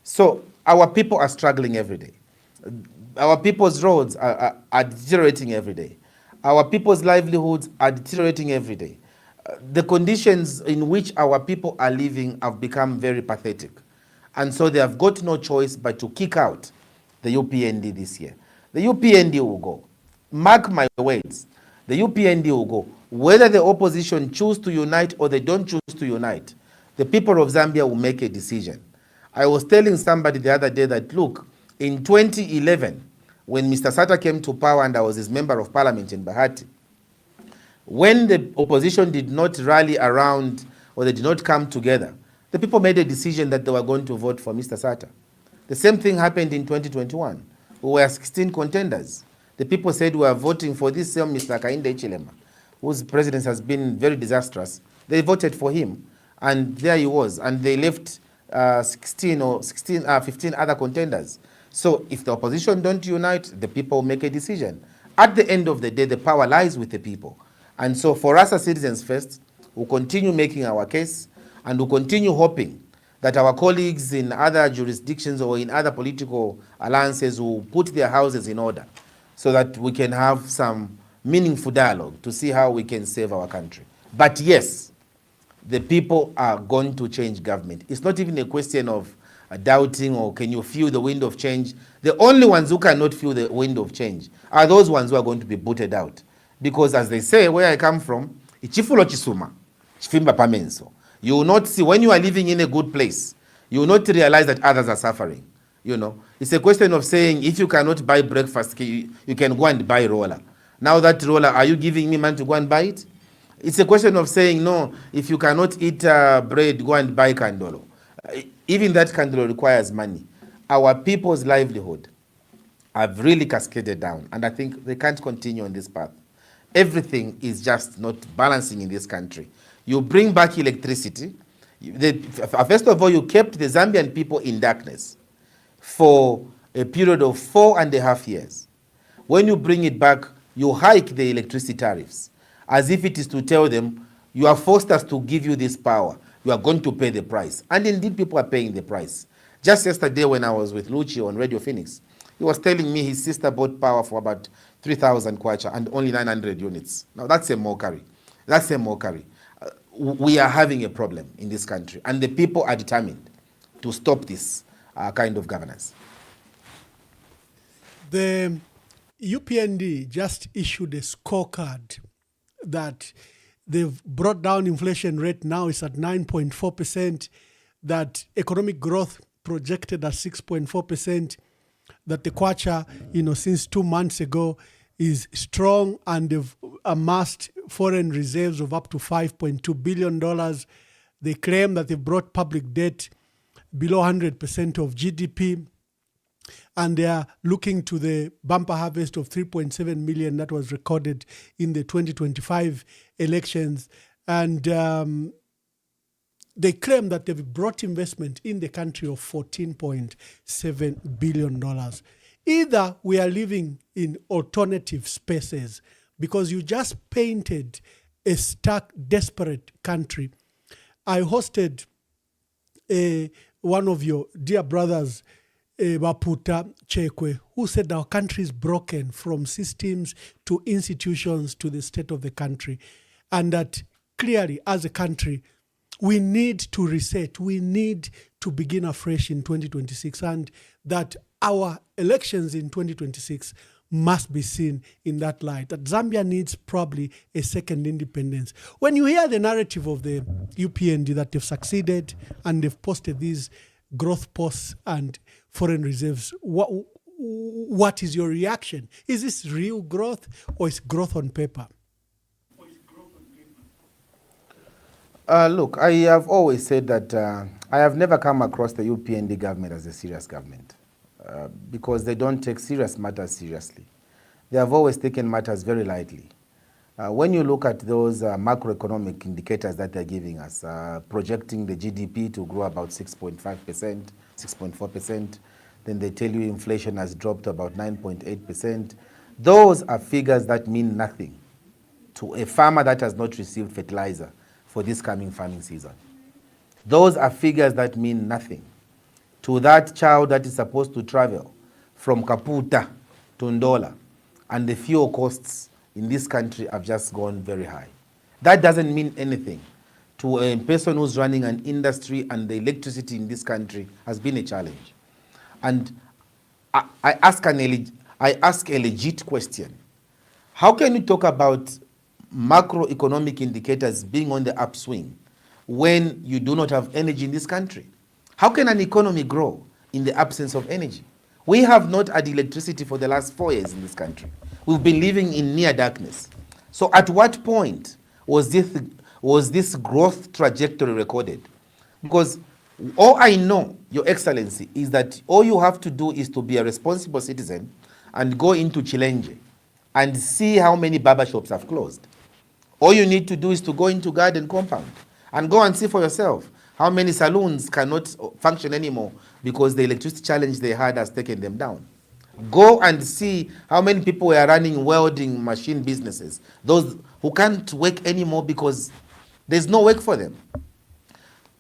Speaker 8: So our people are struggling every day. Our people's roads are deteriorating every day. Our people's livelihoods are deteriorating every day. The conditions in which our people are living have become very pathetic. And so they have got no choice but to kick out the UPND this year. The UPND will go. Mark my words, the UPND will go. Whether the opposition choose to unite or they don't choose to unite, the people of Zambia will make a decision. I was telling somebody the other day that, look, in 2011, when Mr. Sata came to power and I was his member of parliament in Bahati, when the opposition did not rally around or they did not come together, the people made a decision that they were going to vote for Mr. Sata. The same thing happened in 2021. We were 16 contenders. The people said we are voting for this same Mr. Kainde Hichilema, whose presidency has been very disastrous. They voted for him, and there he was, and they left 15 other contenders. So if the opposition don't unite, the people make a decision. At the end of the day, the power lies with the people. And so for us as Citizens First, we'll continue making our case, and we'll continue hoping that our colleagues in other jurisdictions or in other political alliances will put their houses in order so that we can have some meaningful dialogue to see how we can save our country. But yes, the people are going to change government. It's not even a question of doubting or can you feel the wind of change. The only ones who cannot feel the wind of change are those ones who are going to be booted out. Because as they say, where I come from, ichifulo chisuma, chifimba pamenso. You will not see, when you are living in a good place, you will not realize that others are suffering. You know, it's a question of saying, if you cannot buy breakfast, you can go and buy roller. Now that roller, are you giving me money to go and buy it? It's a question of saying, no, if you cannot eat bread, go and buy kandolo. Even that kandolo requires money. Our people's livelihood have really cascaded down, and I think they can't continue on this path. Everything is just not balancing in this country. You bring back electricity. First of all, you kept the Zambian people in darkness for a period of 4.5 years. When you bring it back, you hike the electricity tariffs, as if it is to tell them, you have forced us to give you this power. You are going to pay the price. And indeed, people are paying the price. Just yesterday when I was with Luchi on Radio Phoenix, he was telling me his sister bought power for about 3,000 kwacha and only 900 units. Now that's a mockery. That's a mockery. We are having a problem in this country, and the people are determined to stop this kind of governance.
Speaker 7: The UPND just issued a scorecard that they've brought down inflation rate. Now it's at 9.4%, that economic growth projected at 6.4%, that the kwacha, since 2 months ago is strong, and they've amassed foreign reserves of up to $5.2 billion. They claim that they've brought public debt below 100% of GDP, and they are looking to the bumper harvest of 3.7 million that was recorded in the 2025 elections. And they claim that they've brought investment in the country of $14.7 billion. Either we are living in alternative spaces, because you just painted a stark, desperate country. I hosted one of your dear brothers, Baputa Chekwe, who said our country is broken from systems to institutions to the state of the country, and that clearly as a country we need to reset, we need to begin afresh in 2026, and that our elections in 2026 must be seen in that light, that Zambia needs probably a second independence. When you hear the narrative of the UPND that they've succeeded and they've posted these growth posts and foreign reserves, what is your reaction? Is this real growth or is growth on paper?
Speaker 8: Look, I have always said that I have never come across the UPND government as a serious government because they don't take serious matters seriously. They have always taken matters very lightly. When you look at those macroeconomic indicators that they're giving us, projecting the GDP to grow about 6.5%, 6.4%, then they tell you inflation has dropped to about 9.8%. Those are figures that mean nothing to a farmer that has not received fertilizer for this coming farming season. Those are figures that mean nothing to that child that is supposed to travel from Kaputa to Ndola, and the fuel costs in this country have just gone very high. That doesn't mean anything to a person who's running an industry, and the electricity in this country has been a challenge. And I ask a legit question. How can you talk about macroeconomic indicators being on the upswing when you do not have energy in this country? How can an economy grow in the absence of energy? We have not had electricity for the last 4 years in this country. We've been living in near darkness. So at what point was this growth trajectory recorded? Because all I know, Your Excellency, is that all you have to do is to be a responsible citizen and go into Chilenge and see how many barber shops have closed. All you need to do is to go into Garden Compound and go and see for yourself how many saloons cannot function anymore because the electricity challenge they had has taken them down. Go and see how many people were running welding machine businesses, those who can't work anymore because there's no work for them.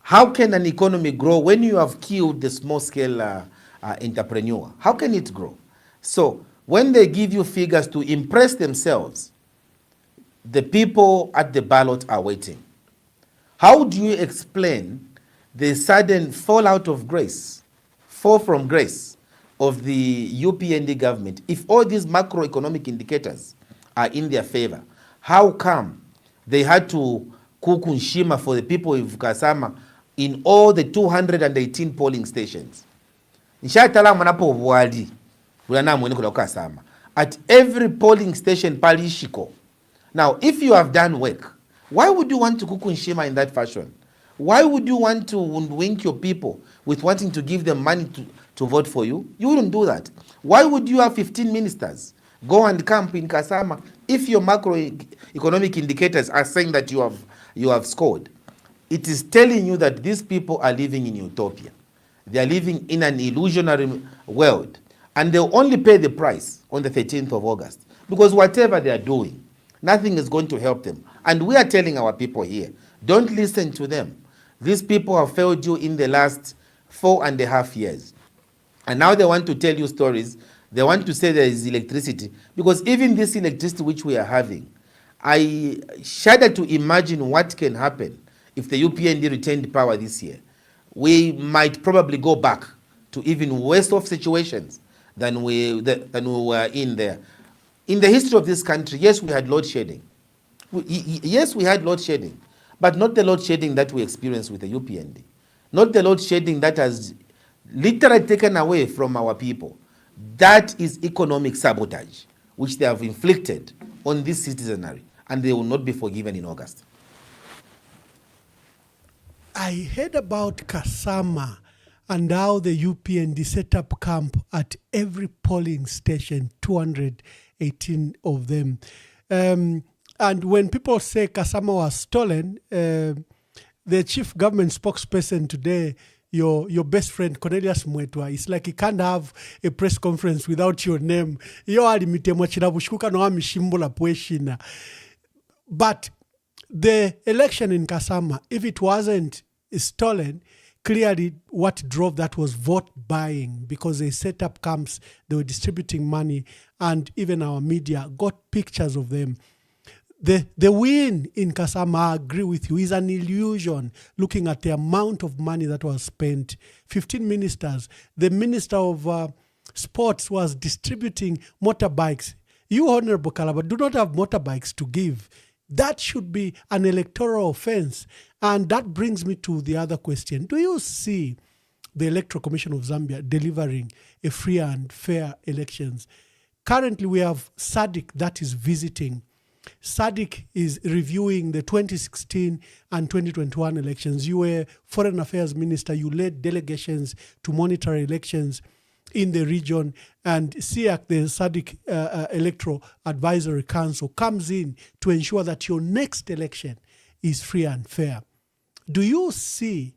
Speaker 8: How can an economy grow when you have killed the small-scale entrepreneur? How can it grow? So when they give you figures to impress themselves, the people at the ballot are waiting. How do you explain the sudden fall from grace of the UPND government if all these macroeconomic indicators are in their favor? How come they had to kukunshima for the people of Kasama in all the 218 polling stations? At every polling station, palishiko. Now, if you have done work, why would you want to kukunshima in that fashion? Why would you want to wink your people with wanting to give them money to vote for you? You wouldn't do that. Why would you have 15 ministers go and camp in Kasama if your macroeconomic indicators are saying that you have scored? It is telling you that these people are living in utopia. They are living in an illusionary world, and they'll only pay the price on the 13th of August because whatever they are doing, nothing is going to help them. And we are telling our people here, don't listen to them. These people have failed you in the last 4.5 years. And now they want to tell you stories. They want to say there is electricity. Because even this electricity which we are having, I shudder to imagine what can happen if the UPND retained power this year. We might probably go back to even worse off situations than we were in there. In the history of this country, yes, we had load shedding. Yes, we had load shedding, but not the load shedding that we experienced with the UPND. Not the load shedding that has literally taken away from our people. That is economic sabotage, which they have inflicted on this citizenry, and they will not be forgiven in August.
Speaker 7: I heard about Kasama and how the UPND set up camp at every polling station, 218 of them. And when people say Kasama was stolen, the chief government spokesperson today, your best friend Cornelius Mwetwa, it's like he can't have a press conference without your name. But the election in Kasama, if it wasn't stolen, clearly what drove that was vote buying, because they set up camps, they were distributing money, and even our media got pictures of them. The win in Kasama, I agree with you, is an illusion looking at the amount of money that was spent. 15 ministers. The Minister of Sports was distributing motorbikes. You, Honorable Kalaba, do not have motorbikes to give. That should be an electoral offense. And that brings me to the other question. Do you see the Electoral Commission of Zambia delivering a free and fair elections. Currently, we have SADC that is visiting. SADC is reviewing the 2016 and 2021 elections. You were Foreign Affairs Minister. You led delegations to monitor elections in the region. And SIAC, the SADC Electoral Advisory Council, comes in to ensure that your next election is free and fair. Do you see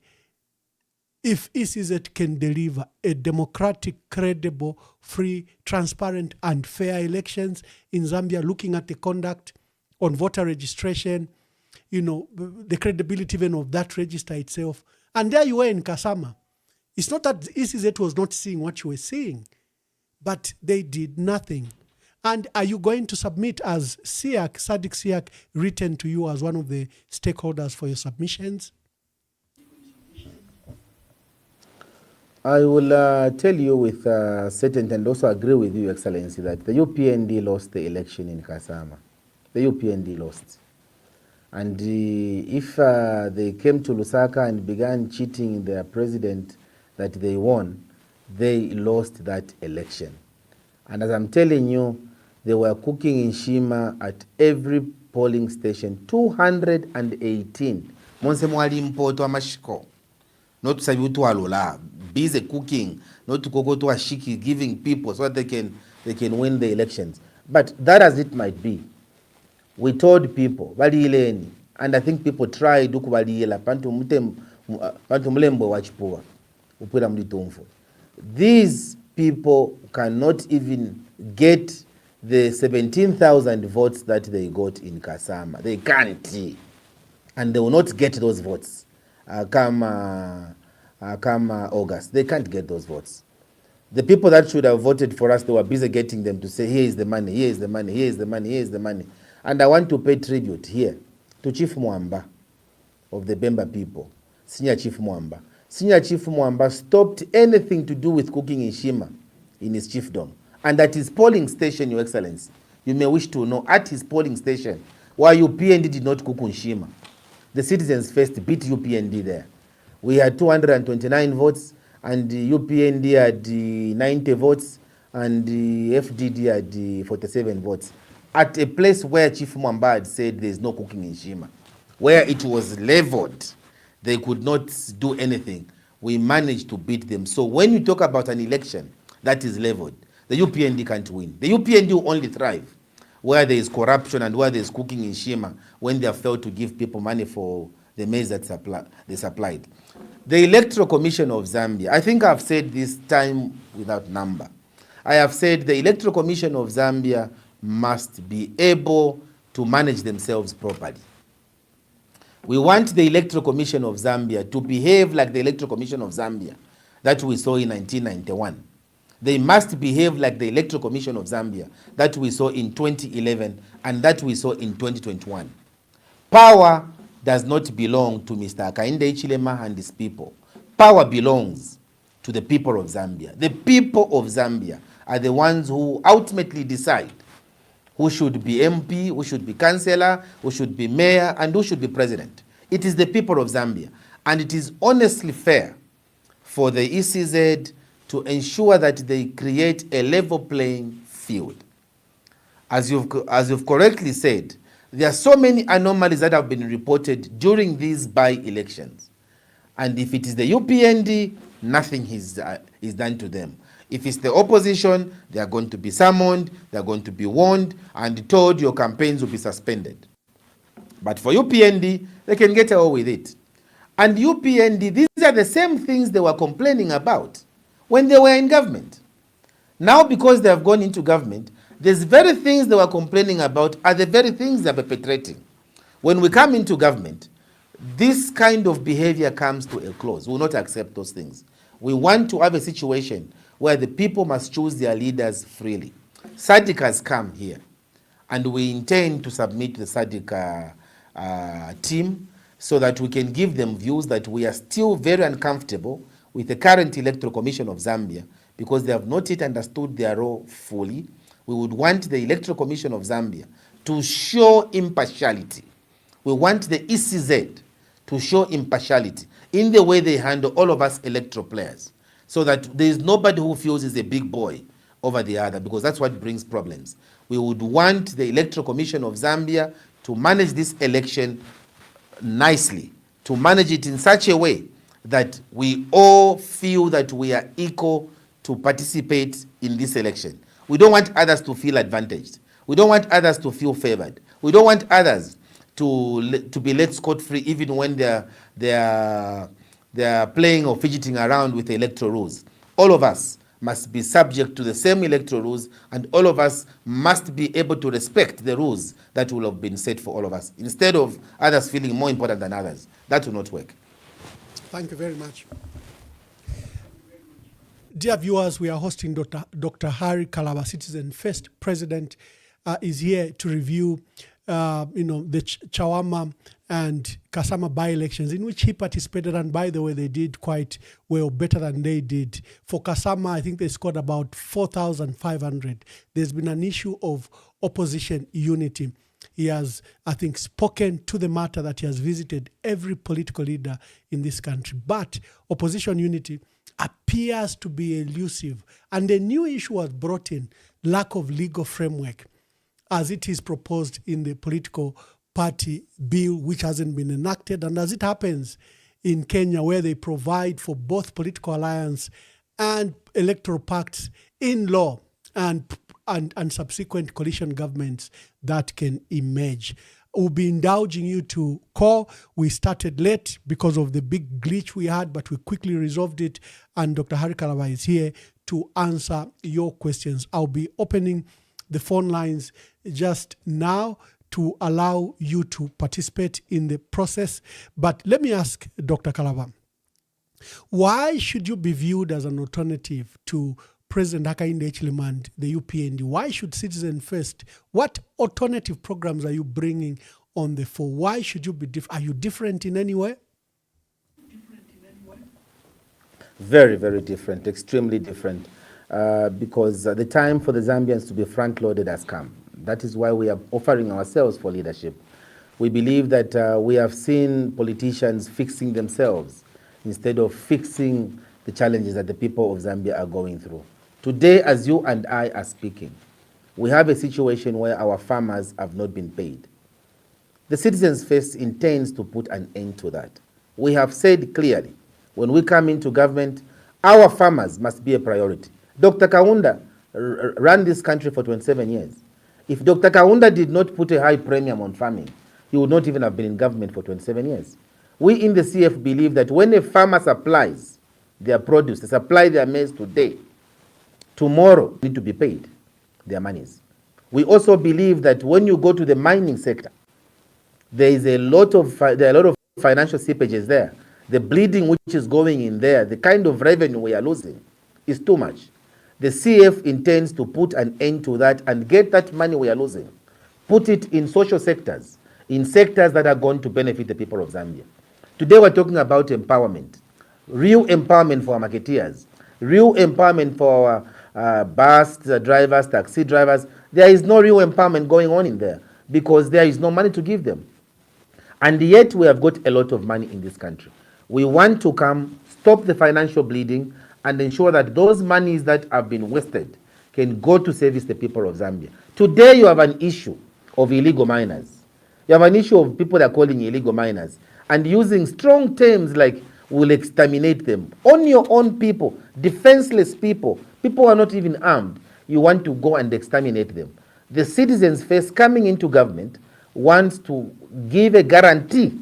Speaker 7: if ECZ can deliver a democratic, credible, free, transparent, and fair elections in Zambia, looking at the conduct on voter registration, the credibility even of that register itself? And there you were in Kasama. It's not that ECZ was not seeing what you were seeing, but they did nothing. And are you going to submit as SIAC, SADC SIAC, written to you as one of the stakeholders for your submissions?
Speaker 8: I will tell you with certainty and also agree with you, Excellency, that the UPND lost the election in Kasama. The UPND lost. And if they came to Lusaka and began cheating their president that they won, they lost that election. And as I'm telling you, they were cooking in Shima at every polling station, 218. Monse mwali mpoto amashiko. Not to say you to alola, busy cooking, not to go to ashiki, giving people so that they can win the elections. But that as it might be, we told people, and I think people tried to these people cannot even get the 17,000 votes that they got in Kasama. They can't. And they will not get those votes come August. They can't get those votes. The people that should have voted for us, they were busy getting them to say, here is the money, here is the money, here is the money, here is the money. And I want to pay tribute here to Chief Mwamba of the Bemba people, Senior Chief Mwamba. Senior Chief Mwamba stopped anything to do with cooking in Shima in his chiefdom. And at his polling station, Your Excellency, you may wish to know, at his polling station, why UPND did not cook in Shima, the Citizens First beat UPND there. We had 229 votes, and UPND had 90 votes, and the FDD had 47 votes. At a place where Chief Mwamba had said there is no cooking in Shima, where it was leveled, they could not do anything. We managed to beat them. So when you talk about an election that is leveled, the UPND can't win. The UPND will only thrive where there is corruption and where there is cooking in Shima, when they have failed to give people money for the maize that they supplied. The Electoral Commission of Zambia, I think I've said this time without number. I have said the Electoral Commission of Zambia must be able to manage themselves properly. We want the Electoral Commission of Zambia to behave like the Electoral Commission of Zambia that we saw in 1991. They must behave like the Electoral Commission of Zambia that we saw in 2011 and that we saw in 2021. Power does not belong to Mr. Hakainde Hichilema and his people. Power belongs to the people of Zambia. The people of Zambia are the ones who ultimately decide who should be MP, who should be councillor, who should be mayor, and who should be president. It is the people of Zambia. And it is honestly fair for the ECZ to ensure that they create a level playing field. As you've correctly said, there are so many anomalies that have been reported during these by-elections. And if it is the UPND, nothing is done to them. If it's the opposition, they are going to be summoned, they are going to be warned, and told your campaigns will be suspended. But for UPND, they can get away with it. And UPND, these are the same things they were complaining about when they were in government. Now, because they have gone into government, these very things they were complaining about are the very things they are perpetrating. When we come into government, this kind of behavior comes to a close. We will not accept those things. We want to have a situation where the people must choose their leaders freely. SADC has come here, and we intend to submit the SADC team so that we can give them views that we are still very uncomfortable with the current Electoral Commission of Zambia because they have not yet understood their role fully. We would want the Electoral Commission of Zambia to show impartiality. We want the ECZ to show impartiality. in the way they handle all of us electoral players, so that there is nobody who feels is a big boy over the other, because that's what brings problems. We would want the Electoral Commission of Zambia to manage this election nicely, to manage it in such a way that we all feel that we are equal to participate in this election. We don't want others to feel advantaged. We don't want others to feel favored. We don't want others to be let scot-free even when they're playing or fidgeting around with the electoral rules. All of us must be subject to the same electoral rules, and all of us must be able to respect the rules that will have been set for all of us, instead of others feeling more important than others. That will not work.
Speaker 7: Thank you very much. Dear viewers, we are hosting Dr. Harry Kalaba, Citizen First President, is here to review the Chawama and Kasama by-elections in which he participated, and by the way, they did quite well, better than they did. For Kasama, I think they scored about 4,500. There's been an issue of opposition unity. He has, I think, spoken to the matter that he has visited every political leader in this country. But opposition unity appears to be elusive. And a new issue was brought in, lack of legal framework, as it is proposed in the political party bill, which hasn't been enacted. And as it happens in Kenya, where they provide for both political alliance and electoral pacts in law and subsequent coalition governments that can emerge. We'll be indulging you to call. We started late because of the big glitch we had, but we quickly resolved it. And Dr. Harry Kalaba is here to answer your questions. I'll be opening the phone lines just now to allow you to participate in the process. But let me ask Dr. Kalaba, why should you be viewed as an alternative to President Hakainde Hichilema and the UPND? Why should Citizen First? What alternative programs are you bringing on the floor? Why should you be different? Are you different in any way?
Speaker 8: Very, very different, extremely different, because the time for the Zambians to be front-loaded has come. That is why we are offering ourselves for leadership. We believe that we have seen politicians fixing themselves instead of fixing the challenges that the people of Zambia are going through. Today, as you and I are speaking, we have a situation where our farmers have not been paid. The Citizens First intends to put an end to that. We have said clearly, when we come into government, our farmers must be a priority. Dr. Kaunda ran this country for 27 years. If Dr. Kaunda did not put a high premium on farming, he would not even have been in government for 27 years. We in the CF believe that when a farmer supplies their produce, they supply their maize today, tomorrow need to be paid their monies. We also believe that when you go to the mining sector, there are a lot of financial seepages there. The bleeding which is going in there, the kind of revenue we are losing is too much. The CF intends to put an end to that and get that money we are losing, put it in social sectors, in sectors that are going to benefit the people of Zambia. Today we're talking about empowerment, real empowerment for our marketeers, real empowerment for our bus drivers, taxi drivers. There is no real empowerment going on in there because there is no money to give them. And yet we have got a lot of money in this country. We want to come, stop the financial bleeding, and ensure that those monies that have been wasted can go to service the people of Zambia. Today you have an issue of illegal miners. You have an issue of people that are calling illegal miners and using strong terms like we'll exterminate them. On your own people, defenseless people, people who are not even armed, you want to go and exterminate them. The Citizens First coming into government wants to give a guarantee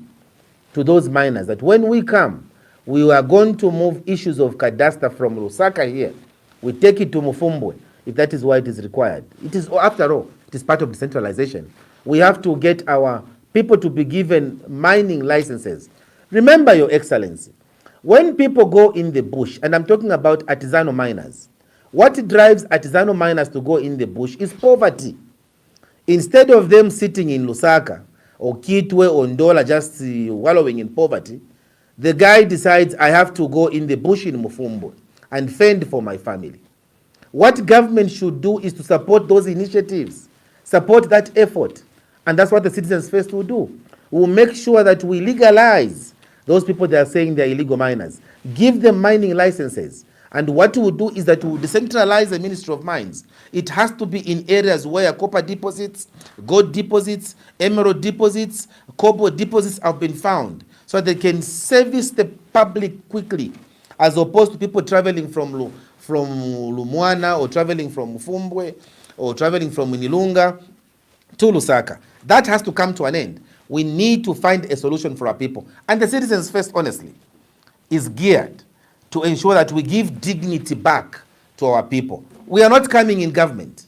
Speaker 8: to those miners that when we come, we are going to move issues of cadastre from Lusaka here. We take it to Mufumbwe, if that is why it is required. It is, after all, it is part of decentralization. We have to get our people to be given mining licenses. Remember, Your Excellency, when people go in the bush, and I'm talking about artisanal miners, what drives artisanal miners to go in the bush is poverty. Instead of them sitting in Lusaka or Kitwe or Ndola just wallowing in poverty, the guy decides, I have to go in the bush in Mufumbo and fend for my family. What government should do is to support those initiatives, support that effort. And that's what the Citizens First will do. We'll make sure that we legalize Those people they are saying they are illegal miners, give them mining licenses. And what we will do is that we will decentralize the Ministry of Mines. It has to be in areas where copper deposits, gold deposits, emerald deposits, cobalt deposits have been found, so they can service the public quickly, as opposed to people traveling from Lumwana or traveling from Fumbwe or traveling from Nilunga to Lusaka. That has to come to an end. We need to find a solution for our people. And the Citizens First, honestly, is geared to ensure that we give dignity back to our people. We are not coming in government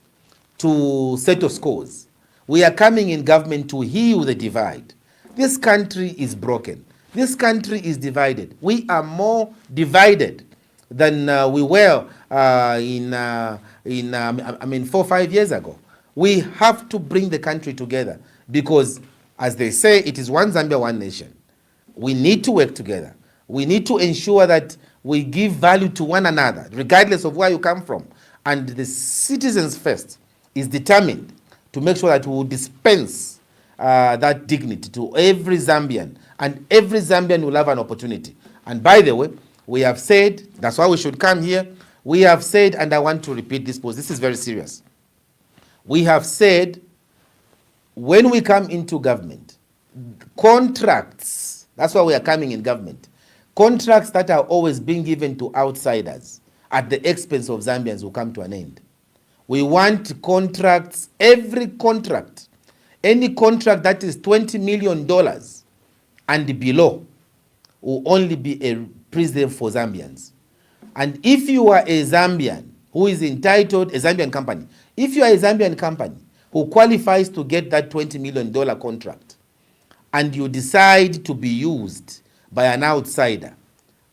Speaker 8: to settle scores. We are coming in government to heal the divide. This country is broken. This country is divided. We are more divided than we were 4 or 5 years ago. We have to bring the country together because, as they say, it is one Zambia, one nation. We need to work together. We need to ensure that we give value to one another, regardless of where you come from. And the Citizens First is determined to make sure that we will dispense that dignity to every Zambian, and every Zambian will have an opportunity. And by the way, we have said, that's why we should come here, we have said, and I want to repeat this because this is very serious. We have said, when we come into government, contracts, that's why we are coming in government, contracts that are always being given to outsiders at the expense of Zambians will come to an end. We want contracts, every contract, any contract that is $20 million and below will only be a prison for Zambians. And if you are a Zambian who is entitled, a Zambian company, if you are a Zambian company who qualifies to get that $20 million contract and you decide to be used by an outsider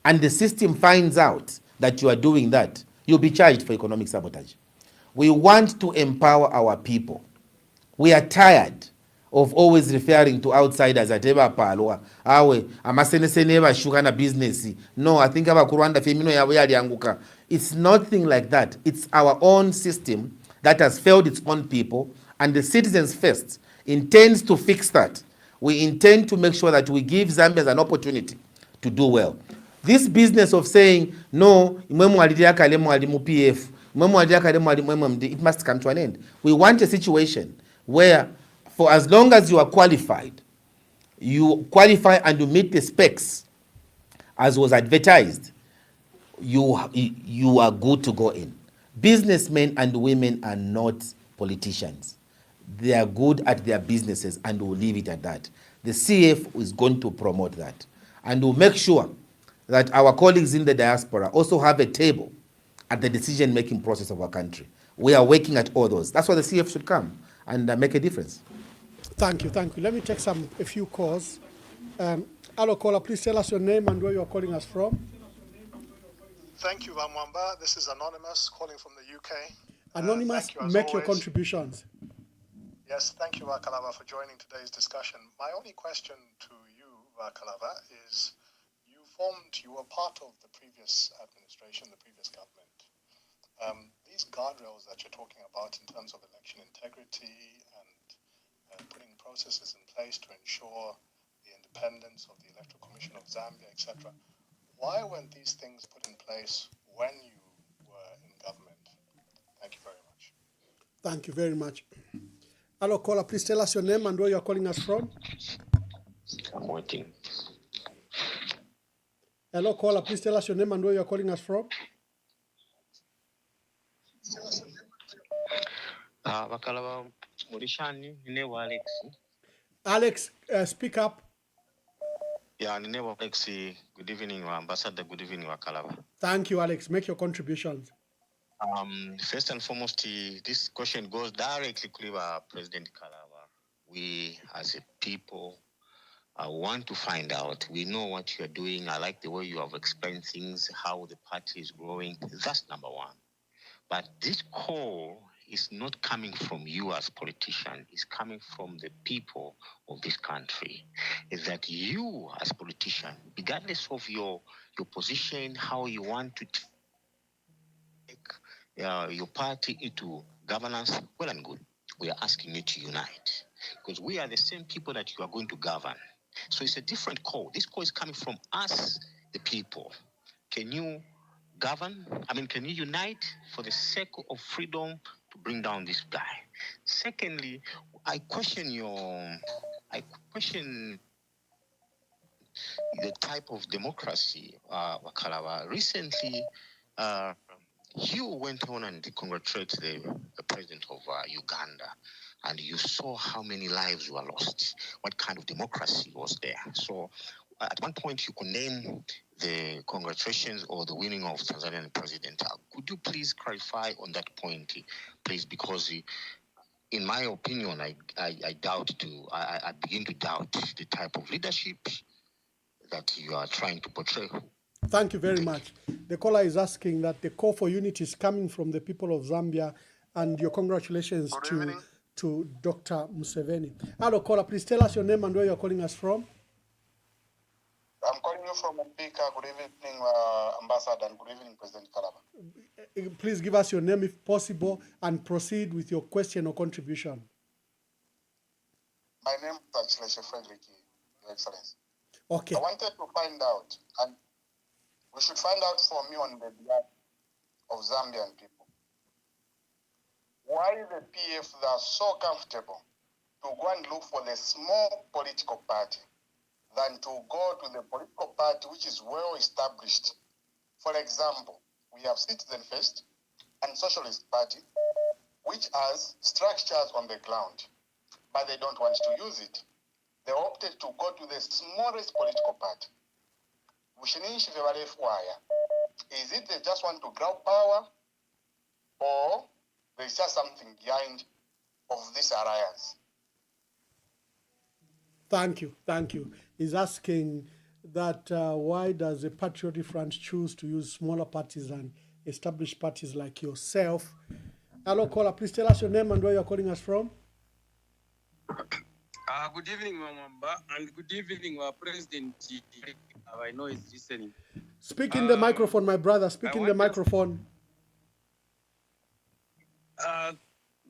Speaker 8: and the system finds out that you are doing that, you'll be charged for economic sabotage. We want to empower our people. We are tired of always referring to outsiders at eba palwa awe amasenesene bashuka na business. No, I think aba Rwanda femino yawe yalianguka. It's nothing like that. It's our own system that has failed its own people, and the Citizens First intends to fix that. We intend to make sure that we give Zambians an opportunity to do well. This business of saying no, PF, it must come to an end. We want a situation where, for as long as you are qualified, you qualify and you meet the specs as was advertised, you are good to go in. Businessmen and women are not politicians. They are good at their businesses, and we'll leave it at that. The CF is going to promote that, and we'll make sure that our colleagues in the diaspora also have a table at the decision-making process of our country. We are working at all those. That's why the CF should come and make a difference.
Speaker 7: Thank you, thank you. Let me take a few calls. Hello, caller, please tell us your name and where you are calling us from.
Speaker 9: Thank you, Mwamba. This is Anonymous calling from the UK.
Speaker 7: Anonymous, make your contributions.
Speaker 9: Yes, thank you, Vakalava, for joining today's discussion. My only question to you, Vakalava, is you were part of the previous administration, the previous government. These guardrails that you're talking about in terms of election integrity and putting processes in place to ensure the independence of the Electoral Commission of Zambia, etc. Why weren't these things put in place when you were in government? Thank you very much.
Speaker 7: Thank you very much. Hello, caller, please tell us your name and where you're calling us from.
Speaker 10: I'm waiting.
Speaker 7: Hello, caller, please tell us your name and where you're calling us from.
Speaker 10: Bakalaba Murishani, Ninewa Alex.
Speaker 7: Alex, speak up.
Speaker 10: Yeah, Ninewa Alex, good evening, Ambassador, good evening, Bakalaba.
Speaker 7: Thank you, Alex. Make your contributions.
Speaker 10: First and foremost, this question goes directly to President Kalaba. We, as a people, want to find out. We know what you are doing. I like the way you have explained things, how the party is growing. That's number one. But this call is not coming from you as politician. It's coming from the people of this country. Is that you as politician, regardless of your position, how you want to take your party into governance, well and good. We are asking you to unite, because we are the same people that you are going to govern. So it's a different call. This call is coming from us, the people. Can you govern? Can you unite for the sake of freedom to bring down this guy? Secondly, I question the type of democracy, Wakalawa. Recently, you went on and congratulated the president of Uganda, and you saw how many lives were lost. What kind of democracy was there? So, at one point, you condemned the congratulations or the winning of Tanzanian president. Could you please clarify on that point, please? Because in my opinion, I begin to doubt the type of leadership that you are trying to portray.
Speaker 7: Thank you very much. The caller is asking that the call for unity is coming from the people of Zambia, and your congratulations to Dr. Museveni. Hello, caller, please tell us your name and where you're calling us from.
Speaker 9: I'm calling you from Mbika. Good evening, Ambassador, and good evening, President Kalaba.
Speaker 7: Please give us your name if possible and proceed with your question or contribution.
Speaker 9: My name is Achileshe Frederick, Your Excellency.
Speaker 7: Okay.
Speaker 9: I wanted to find out, and we should find out from you on the behalf of Zambian people, why the PF are so comfortable to go and look for the small political party than to go to the political party which is well established. For example, we have Citizen First and Socialist Party, which has structures on the ground, but they don't want to use it. They opted to go to the smallest political party. Is it they just want to grab power, or there's just something behind of this alliance?
Speaker 7: Thank you. He's asking that why does the Patriotic Front choose to use smaller parties than established parties like yourself? Hello, caller, please tell us your name and where you're calling us from.
Speaker 11: Good evening, Mwamba, and good evening, President. I know he's listening.
Speaker 7: Speak in the microphone, my brother. Speak in the microphone.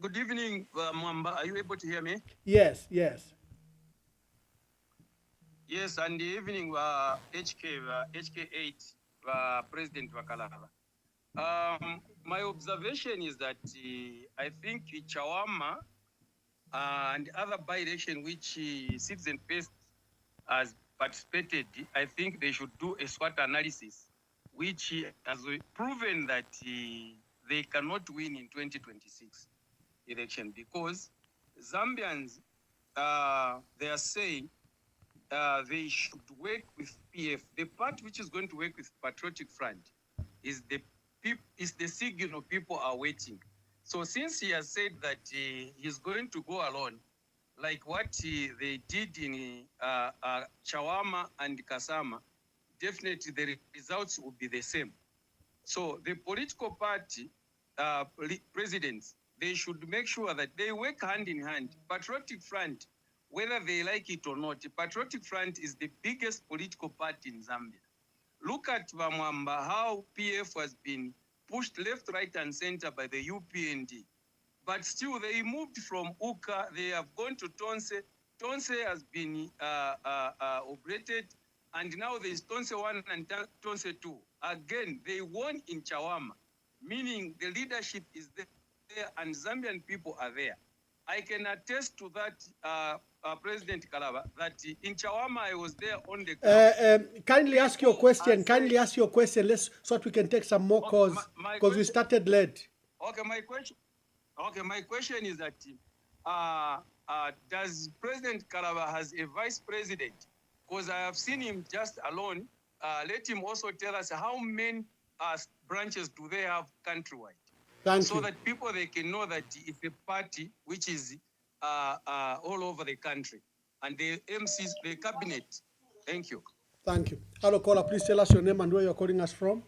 Speaker 11: Good evening, Mwamba. Are you able to hear me?
Speaker 7: Yes.
Speaker 11: Yes, and the evening, HK8, President Wakalava. My observation is that I think Chawama and other by-election which Citizen First has participated, I think they should do a SWOT analysis, which has proven that they cannot win in 2026 election, because Zambians, they are saying they should work with PF. The part which is going to work with Patriotic Front is the signal people are waiting. So since he has said that he's going to go alone, like what they did in Chawama and Kasama, definitely the results will be the same. So the political party presidents, they should make sure that they work hand in hand. Patriotic Front, whether they like it or not, Patriotic Front is the biggest political party in Zambia. Look at Mwamba, how PF has been pushed left, right, and center by the UPND. But still, they moved from Uka, they have gone to Tonse. Tonse has been operated, and now there is Tonse 1 and Tonse 2. Again, they won in Chawama, meaning the leadership is there and Zambian people are there. I can attest to that, President Kalaba, that in Chawama I was there on the ground.
Speaker 7: Kindly ask your question. So that we can take some more calls, because we started late.
Speaker 11: Okay, my question is that does President Kalaba has a vice president? Because I have seen him just alone. Let him also tell us how many branches do they have countrywide. So that people, they can know that it's a party which is all over the country. And the MCs, the cabinet. Thank you.
Speaker 7: Thank you. Hello, caller. Please tell us your name and where you're calling us from.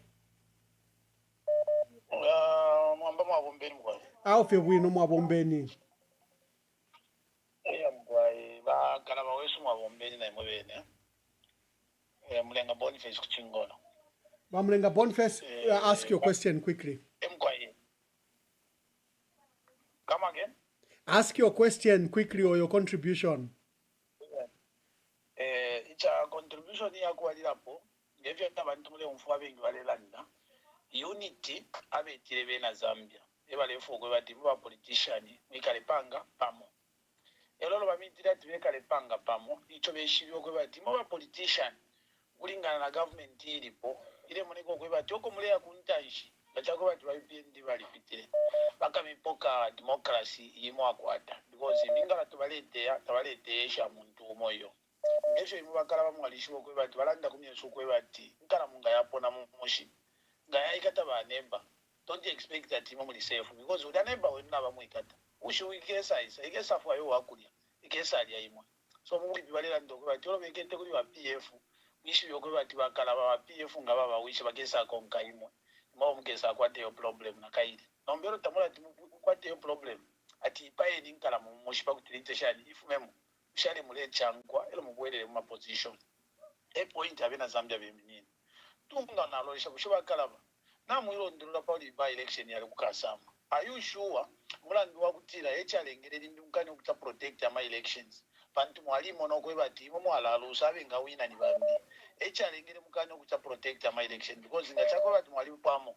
Speaker 7: How feel we know Mwabombeni? Mlenga Boniface, ask your question quickly.
Speaker 9: Come again?
Speaker 7: Ask your question quickly or your contribution.
Speaker 12: Thompson yakuwalirapo ngevyo abantu mule mfu abengi balelanda unity abetire bena Zambia ebalefu kwe bati ba politician mikale panga pamo elolo bamitira tibekale panga pamo icho beshibyo kwe bati ba politician kulingana na government ilipo ile muneko kwe bati oko mule yakuntanshi bachako bati baipindi balipitire bakamipoka democracy yimo akwata because mingala tubalete sha muntu umoyo ngesho imubakala bamwalishiwo kwe bati balanda kumyeso kwe bati nkala munga yapona mushi ngaya ikata ba neighbor don't expect that imu muli safe because uda neighbor wena bamwikata ushu ikesa ikesa fwa yo wakulya ikesa ali imwe so muli bibalela ndo kwe bati olobekete kuli ba PF wishu yo kwe bati bakala ba PF ngaba bawishi bagesa konka imwe mwa mugesa kwate yo problem na kaili nombero tamula kwate yo problem ati paye ninkala mu mushipa kutilite shani ifumemo shali mule changwa elo mubwelele mu position point abena Zambia beminini tunga nalolisha kushuba kalaba na mwiro ndurula pali by election yali kukasama are you sure mulandu wakutira echalengere ndungani ukuta protect ama elections bantu mwalimo nokwe bati mo mwalalo sabe nga wina ni bambi echalengere mukani ukuta protect ama election because ngachako bati mwalimo pamo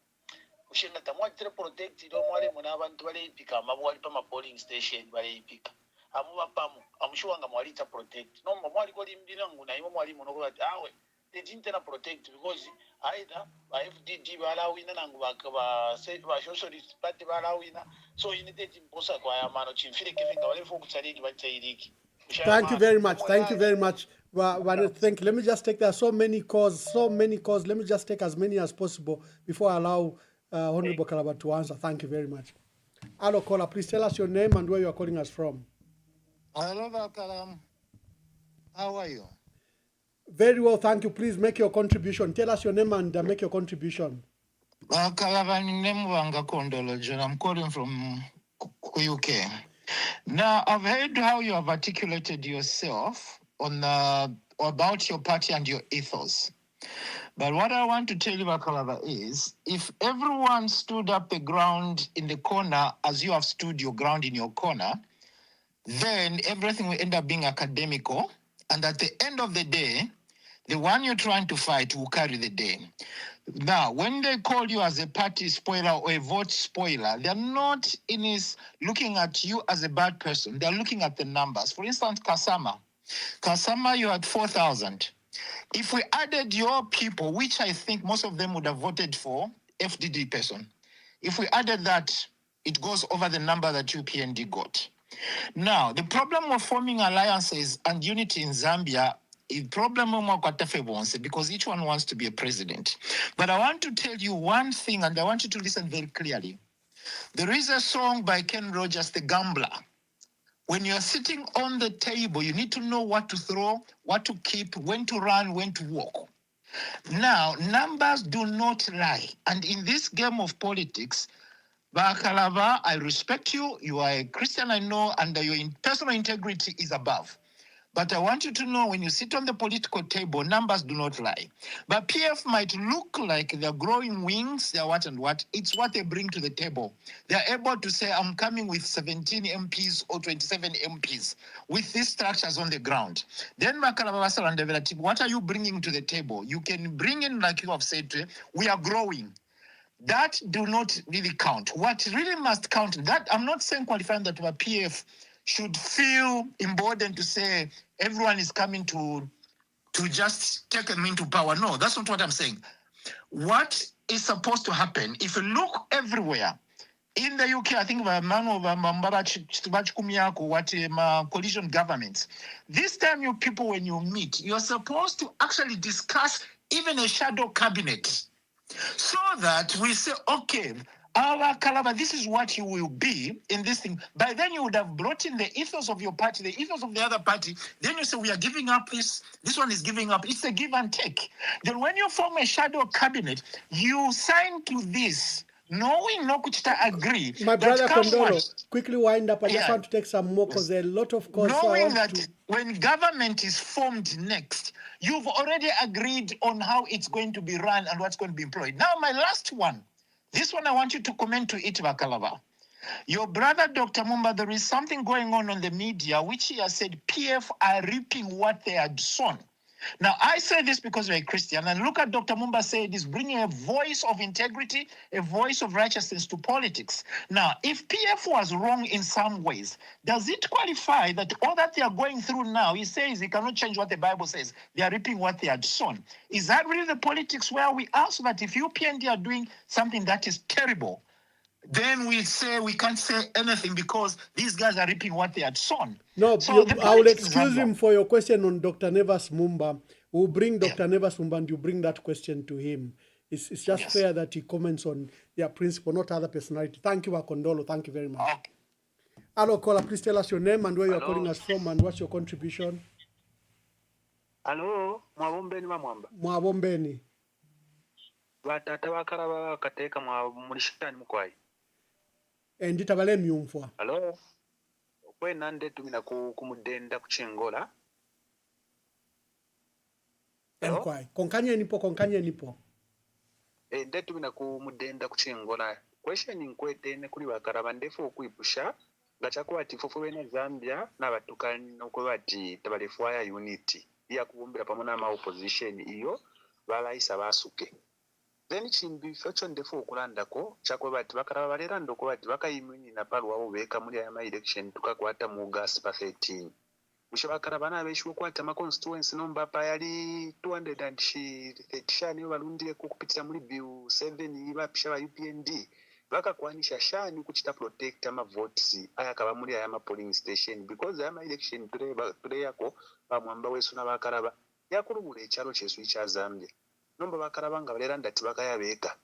Speaker 12: ushinga tamwa tire protect ilo mwalimo na abantu bale ipika mabwali pa polling station bale ipika amuba pamo amushuwanga mwalita protect no mwali ko limbina nguna imo mwalimo nokwe bati awe they didn't protect because either by FDD balawina nangu ba socialist party balawina so you need to imposa kwa yamano chimfire kivinga wale foku tsariki bachairiki.
Speaker 7: Thank you very much. Thank you very much. Thank you. Let me just take there so many calls. Let me just take as many as possible before I allow Honorable Kalaba to answer. Thank you very much. Hello, caller. Please tell us your name and where you are calling us from.
Speaker 13: Hello, Kalam. How are you?
Speaker 7: Very well, thank you. Please make your contribution. Tell us your name and make your contribution.
Speaker 13: I'm calling from UK. Now, I've heard how you have articulated yourself on about your party and your ethos. But what I want to tell you, Bakalava, is if everyone stood up the ground in the corner as you have stood your ground in your corner, then everything will end up being academical. And at the end of the day, the one you're trying to fight will carry the day. Now, when they call you as a party spoiler or a vote spoiler, they're not looking at you as a bad person. They're looking at the numbers. For instance, Kasama, you had 4,000. If we added your people, which I think most of them would have voted for FDD person, if we added that, it goes over the number that UPND got. Now, the problem of forming alliances and unity in Zambia is problem because each one wants to be a president. But I want to tell you one thing, and I want you to listen very clearly. There is a song by Ken Rogers, The Gambler. When you're sitting on the table, you need to know what to throw, what to keep, when to run, when to walk. Now, numbers do not lie. And in this game of politics, Bakalava, I respect you. You are a Christian, I know, and your personal integrity is above. But I want you to know when you sit on the political table, numbers do not lie. But PF might look like they're growing wings, they're what and what. It's what they bring to the table. They're able to say, I'm coming with 17 MPs or 27 MPs with these structures on the ground. Then, what are you bringing to the table? You can bring in, like you have said, we are growing. That do not really count. What really must count, that I'm not saying qualifying that our PF should feel emboldened to say everyone is coming to just take them into power. No, that's not what I'm saying. What is supposed to happen, if you look everywhere, in the UK, I think Emmanuel Mwamba Verified, coalition governments, this time you people, when you meet, you're supposed to actually discuss even a shadow cabinet so that we say, okay, our Kalaba, this is what you will be in this thing. By then you would have brought in the ethos of your party, the ethos of the other party. Then you say, we are giving up this one is giving up. It's a give and take. Then when you form a shadow cabinet, you sign to this, knowing no kuchita agree.
Speaker 7: My brother Kondolo, quickly wind up. I just want to take some more because there are a lot of calls.
Speaker 13: Knowing that when government is formed next, you've already agreed on how it's going to be run and what's going to be employed. Now, my last one. This one I want you to comment to it, Bakalava. Your brother, Dr. Mwamba, there is something going on the media, which he has said PF are reaping what they had sown. Now, I say this because you're a Christian, and look at Dr. Mwamba said is bringing a voice of integrity, a voice of righteousness to politics. Now, if PF was wrong in some ways, does it qualify that all that they are going through now, he says he cannot change what the Bible says, they are reaping what they had sown. Is that really the politics where we are, so that if you PND are doing something that is terrible, then we say we can't say anything because these guys are reaping what they had sown?
Speaker 7: No,
Speaker 13: So
Speaker 7: I will excuse him for your question on Dr. Nevas Mwamba. We'll bring Dr. Nevas Mwamba and you bring that question to him. It's just fair that he comments on their principle, not other personality. Thank you, Akondolo. Thank you very much.
Speaker 13: Okay.
Speaker 7: Hello, caller. Please tell us your name and where you're calling us from and what's your contribution.
Speaker 14: Hello, Mwabombeni Mwamba.
Speaker 7: Mwabombeni.
Speaker 14: Batata bakalaba kateeka mulishani mukwai.
Speaker 7: Ndita bale myumfwa.
Speaker 14: Hello. Okwena nde tumina kumudenda kuchengola.
Speaker 7: Enkwai. Konkanye nipo.
Speaker 14: Nde tumina kumudenda kuchengola. Question nkwete ne kuli bakalaba ndefu okuipusha gachakuba tifofu bene Zambia n'abatukani n'okubati tabalefuaya unity. Ya kubumbira pamona ma opposition iyo balayisa basuke. Then chimbi fecho ndefu okulandako chakwe bati bakalaba balera ndoko bati bakayimuni na palu wabo beka muri ya election tukakwata mu August 13. Mushe bakalaba nabeshiwe kwata ma constituency nomba pa yali 230 niyo balundire kupitira muri bill 7 bapisha ba UPND bakakwanisha shani kuchita protect ama votes aya kaba muri ya ma polling station because ya ma election today yako bamwamba wesu na bakalaba yakurubule echaro chesu cha Zambia nomba bakalaba nga balera ndati bakayabeka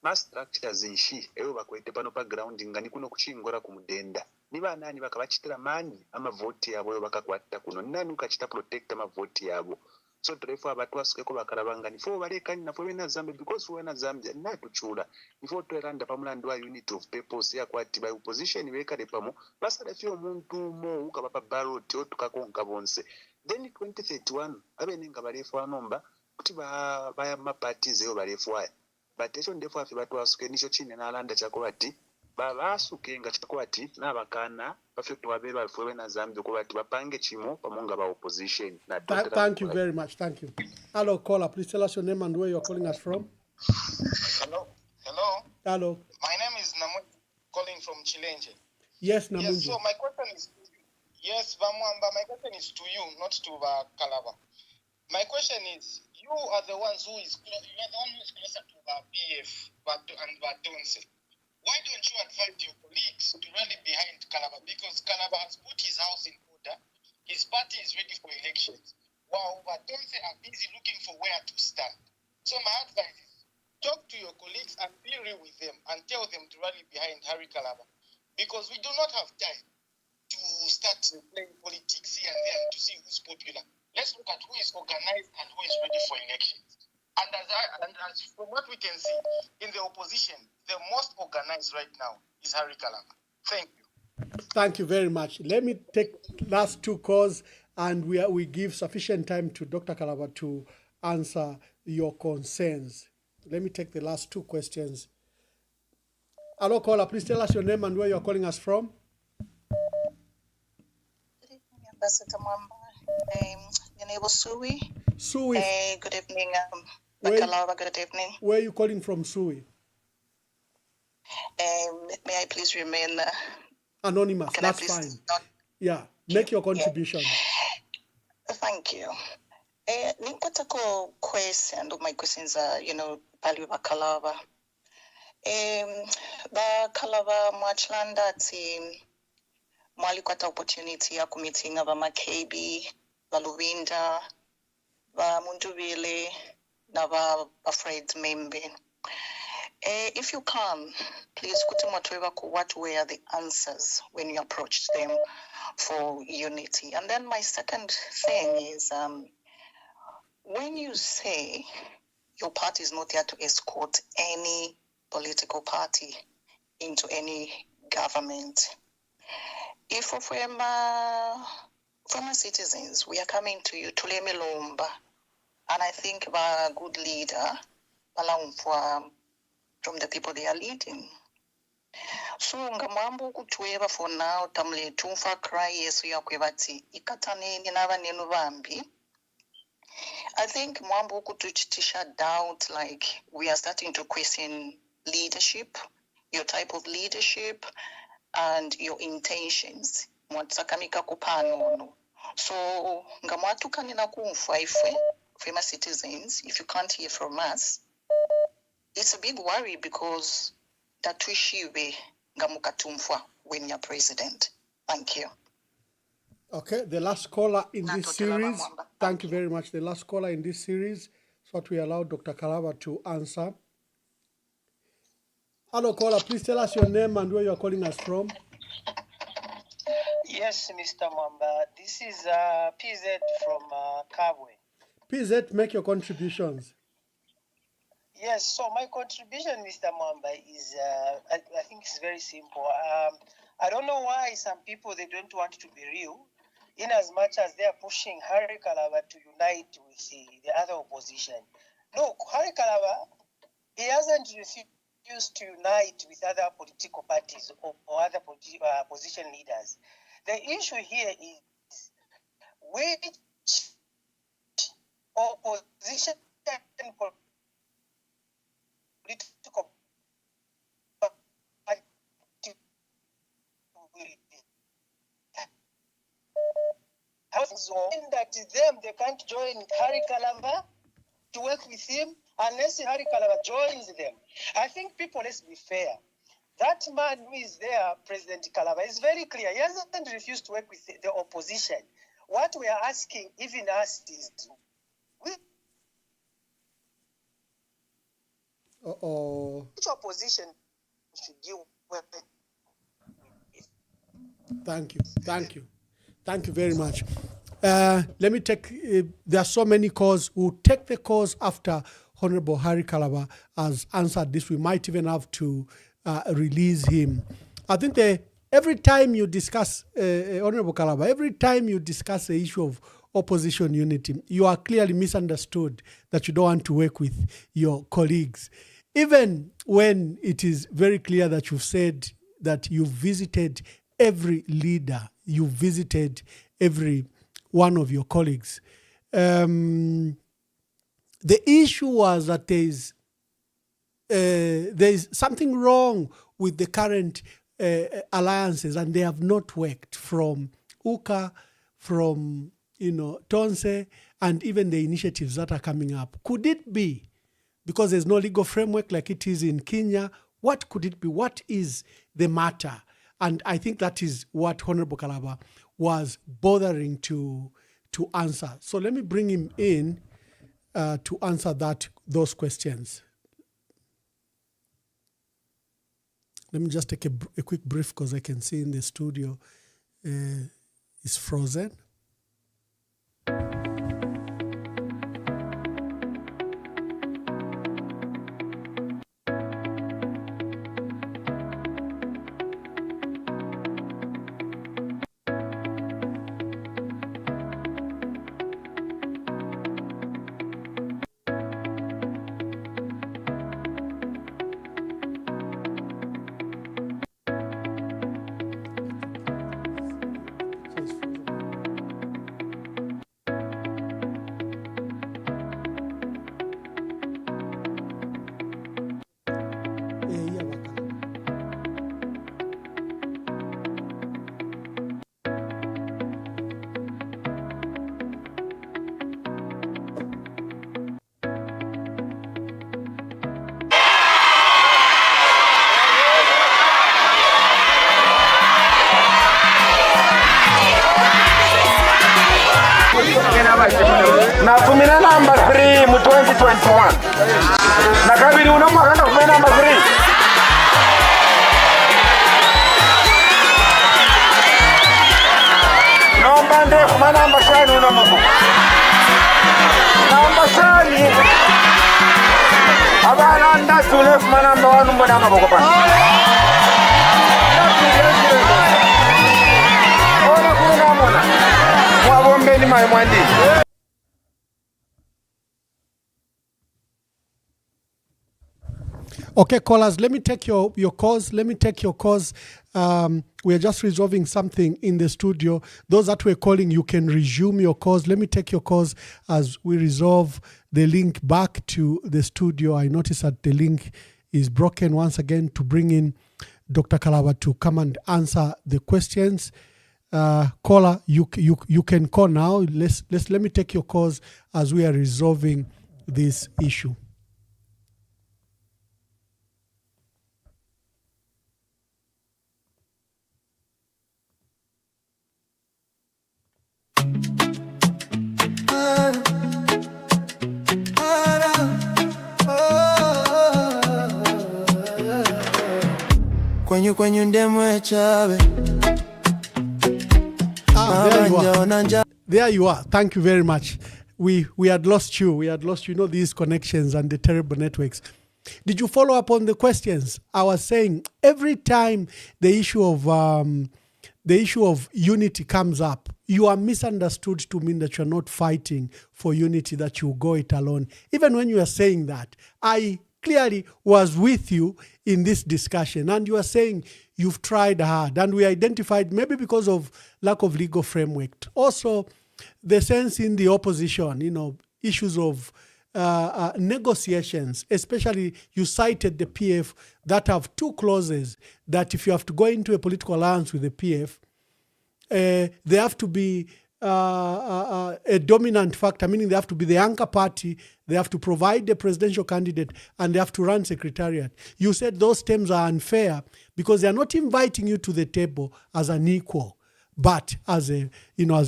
Speaker 14: mass structures nshi eyo bakwete pano pa ground ngani kuno kuchingora kumudenda niba nani bakabachitira mani ama vote yabo bakakwata kuno nani ukachita protect ama vote yabo so trefu abatu asukeko bakalaba ngani fo balekani na fo bena Zambia because wena Zambia natuchula ifo tweranda pamulandi wa unity of purpose ya kwati by opposition bekale pamo basala fyo omuntu mo ukabapa ballot otukakonka bonse then 2031 abenenga balefu anomba kuti baya maparties eyo balefuaya but ekyo ndefu afi batu asuke nicho chine nalanda chako bati babasuke nga chako bati nabakana bafekto babere balifuwe na Zambia ko bati bapange chimo pamonga ba opposition na
Speaker 7: Thank you very much. Thank you. Hello, caller. Please tell us your name and where you're calling us from. Hello.
Speaker 15: My name is Namunji, calling from Chilenje.
Speaker 7: Yes, Namunji.
Speaker 15: Yes, so my question is, yes, Mwamba, my question is to you, not to Kalaba. My question is, you are the ones who is closer to PF and Batonse. Why don't you advise your colleagues to rally behind Kalaba? Because Kalaba has put his house in order, his party is ready for elections, while Batonse are busy looking for where to stand. So my advice is, talk to your colleagues and be real with them and tell them to rally behind Harry Kalaba. Because we do not have time to start playing politics here and there to see who's popular. Let's look at who is organized and who is ready for elections. And as from what we can see, in the opposition, the most organized right now is Harry Kalaba. Thank you.
Speaker 7: Thank you very much. Let me take last two calls and we give sufficient time to Dr. Kalaba to answer your concerns. Let me take the last two questions. Hello, caller. Please tell us your name and where you're calling us from.
Speaker 16: Good evening, Ambassador Mwamba. Your neighbor Sui.
Speaker 7: Sui.
Speaker 16: Good evening, Kalaba. Good evening.
Speaker 7: Where are you calling from, Sui?
Speaker 16: May I please remain
Speaker 7: anonymous? That's fine. Yeah, make your contribution.
Speaker 16: Yeah. Thank you. Ninkatako question, my questions are, value Bakalava. Bakalava Mwachlanda team mwali kwata opportunity ya kumeeting aba makebi, baluwinda, ba mundubile, na ba Fred Membe. If you can, please what were the answers when you approached them for unity? And then my second thing is, when you say your party is not there to escort any political party into any government, if from citizens we are coming to you, Tuleme Lomba, and I think about a good leader, from the people they are leading. So ngamambo kutweba for now tamle tumfa cry yesu ya kwebati ikataneni naba nenu bambi I think Mwamba kutuchitisha doubt, like we are starting to question leadership, your type of leadership, and your intentions. Mwatsakamika kupano. So ngamwatukanina kumfa ifwe, famous citizens, if you can't hear from us, it's a big worry because tatuishiwe ngamukatumfwa when you're president. Thank you.
Speaker 7: Okay, the last caller in this series. Thank you very much. The last caller in this series. So what we allow Dr. Kalaba to answer. Hello, caller. Please tell us your name and where you are calling us from.
Speaker 17: Yes, Mr. Mwamba. This is PZ from Kabwe.
Speaker 7: PZ, make your contributions.
Speaker 17: Yes, so my contribution, Mr. Mwamba, is I think it's very simple. I don't know why some people, they don't want to be real, in as much as they are pushing Harry Kalaba to unite with the other opposition. No, Harry Kalaba, he hasn't refused to unite with other political parties or other opposition leaders. The issue here is which opposition political party will that them they can't join Harry Kalaba to work with him unless Harry Kalaba joins them. I think people, let's be fair. That man who is there, President Kalaba, is very clear. He hasn't refused to work with the opposition. What we are asking, even us, is which opposition should you work with?
Speaker 7: Thank you. Thank you. Thank you very much. Let me take, there are so many calls. We'll take the calls after Honorable Harry Kalaba has answered this. We might even have to release him. I think every time you discuss, Honorable Kalaba, every time you discuss the issue of opposition unity, you are clearly misunderstood that you don't want to work with your colleagues. Even when it is very clear that you've said that you visited every leader, you visited every one of your colleagues. The issue was that there is something wrong with the current alliances, and they have not worked, from UKA, from Tonse, and even the initiatives that are coming up. Could it be because there's no legal framework like it is in Kenya? What could it be? What is the matter? And I think that is what Honorable Kalaba was bothering to answer. So let me bring him in to answer those questions. Let me just take a quick brief because I can see in the studio it's frozen.
Speaker 1: Natumina number 3 mu 2021 na kabiri uno mwaka kumena number 3 nomba nde kuma number 5 uno mwaka number 5 abana ndasule kuma number 1 mbona maboko pa ona kuna mona mwabombe ni mai mwandi.
Speaker 7: Okay, callers, let me take your calls. Let me take your calls. We are just resolving something in the studio. Those that were calling, you can resume your calls. Let me take your calls as we resolve the link back to the studio. I notice that the link is broken once again to bring in Dr. Kalaba to come and answer the questions. Caller, you can call now. Let me take your calls as we are resolving this issue.
Speaker 2: There you
Speaker 7: are. There you are. Thank you very much. We had lost you. We had lost, these connections and the terrible networks. Did you follow up on the questions? I was saying every time the issue of unity comes up, you are misunderstood to mean that you're not fighting for unity, that you go it alone. Even when you are saying that, I clearly was with you in this discussion, and you are saying you've tried hard, and we identified maybe because of lack of legal framework. Also, the sense in the opposition, issues of negotiations, especially you cited the PF that have two clauses that if you have to go into a political alliance with the PF, they have to be a dominant factor, meaning they have to be the anchor party, they have to provide the presidential candidate, and they have to run secretariat. You said those terms are unfair because they are not inviting you to the table as an equal, but as a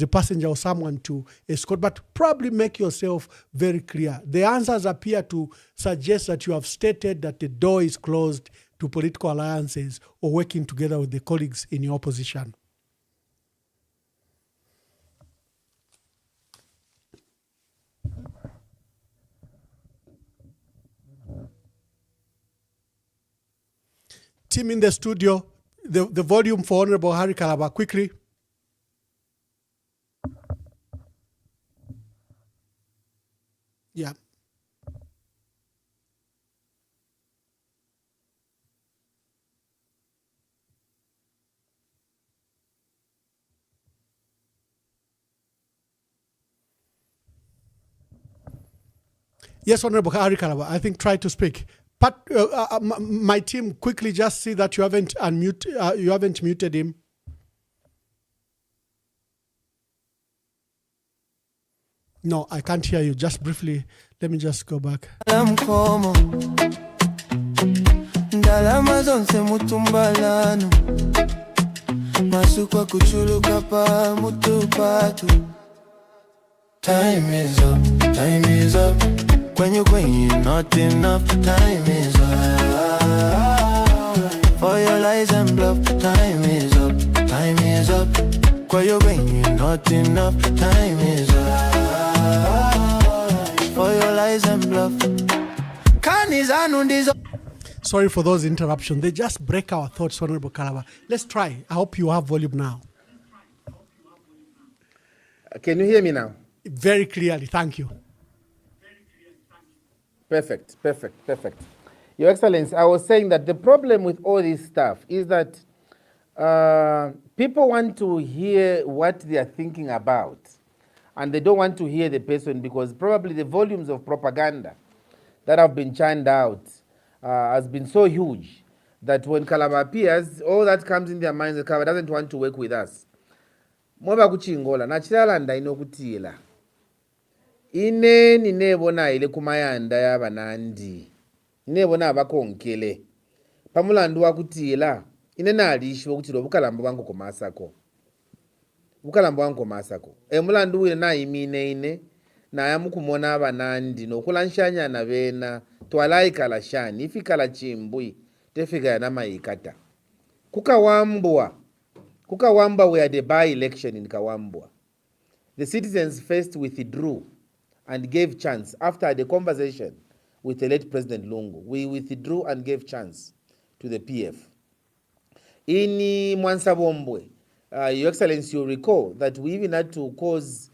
Speaker 7: passenger or someone to escort. But probably make yourself very clear. The answers appear to suggest that you have stated that the door is closed to political alliances or working together with the colleagues in your opposition. Team in the studio, the volume for Honorable Harry Kalaba, quickly. Yeah. Yes, Honorable Harry Kalaba, I think try to speak. But my team, quickly just see that you haven't muted him. No, I can't hear you. Just briefly, let me just go back.
Speaker 2: Time is up, time is up. When you're not enough, time is up. For your lies and bluff, time is up, time is up. When you're not enough, time is up. For your lies and bluff.
Speaker 7: Sorry for those interruptions. They just break our thoughts, Honorable Kalaba. Let's try. I hope you have volume now.
Speaker 8: Can you hear me now?
Speaker 7: Very clearly, thank you.
Speaker 8: Perfect. Your Excellency, I was saying that the problem with all this stuff is that people want to hear what they are thinking about, and they don't want to hear the person because probably the volumes of propaganda that have been churned out has been so huge that when Kalaba appears, all that comes in their minds, the Kalaba doesn't want to work with us. Mwaba kuchingola, nachiralanda inokutila. Ine ninebona ile kumayanda y'abanandi ninebona abakonkele pamulandu wakutila ine nalishiwa kutila obukalambo bwangu komasako emulandu wile nayimine ine nayamukumona abanandi nokulanshanyana bena twalaikala shani ifikala chimbwi tefika yanamayikata kukawambwa we had a by-election in Kawambwa. The citizens first withdrew and gave chance. After the conversation with the late President Lungu, we withdrew and gave chance to the PF. In Mwansabombwe, Your Excellency, you recall that we even had to cause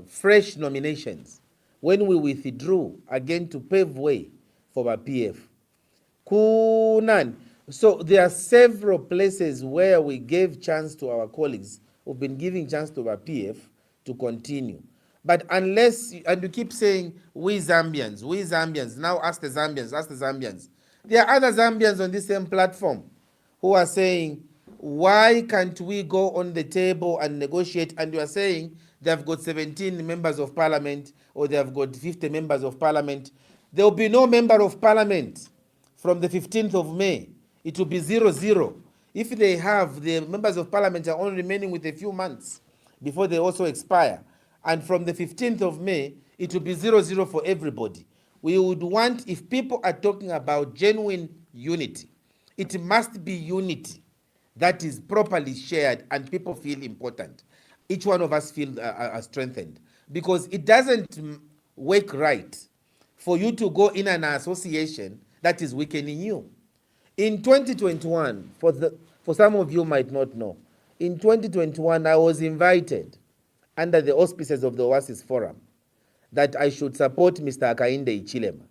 Speaker 8: fresh nominations when we withdrew again to pave way for our PF. Kunan. So there are several places where we gave chance to our colleagues who've been giving chance to our PF to continue. But unless, and you keep saying, we Zambians, now ask the Zambians, ask the Zambians. There are other Zambians on this same platform who are saying, why can't we go on the table and negotiate? And you are saying they've got 17 members of parliament or they have got 50 members of parliament. There will be no member of parliament from the 15th of May. It will be 0-0. If they have, the members of parliament are only remaining with a few months before they also expire. And from the 15th of May, it will be 0-0 for everybody. We would want, if people are talking about genuine unity, it must be unity that is properly shared and people feel important. Each one of us feel strengthened, because it doesn't work right for you to go in an association that is weakening you. In 2021, for some of you might not know, in 2021 I was invited under the auspices of the Oasis Forum that I should support Mr. Hakainde Hichilema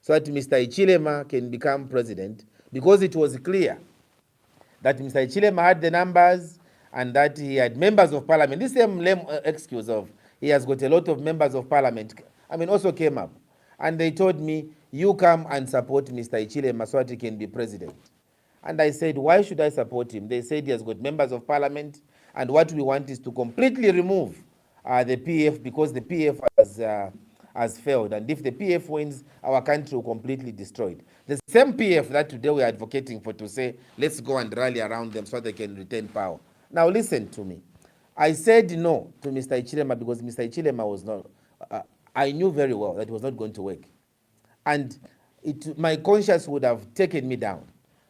Speaker 8: so that Mr. Hichilema can become president, because it was clear that Mr. Hichilema had the numbers and that he had members of parliament. This same lame excuse of he has got a lot of members of parliament, also came up. And they told me, you come and support Mr. Hichilema so that he can be president. And I said, why should I support him? They said he has got members of parliament, and what we want is to completely remove the PF, because the PF has failed. And if the PF wins, our country will completely destroyed. The same PF that today we are advocating for, to say, let's go and rally around them so they can retain power. Now listen to me. I said no to Mr. Hichilema because Mr. Hichilema was not, I knew very well that it was not going to work. And my conscience would have taken me down.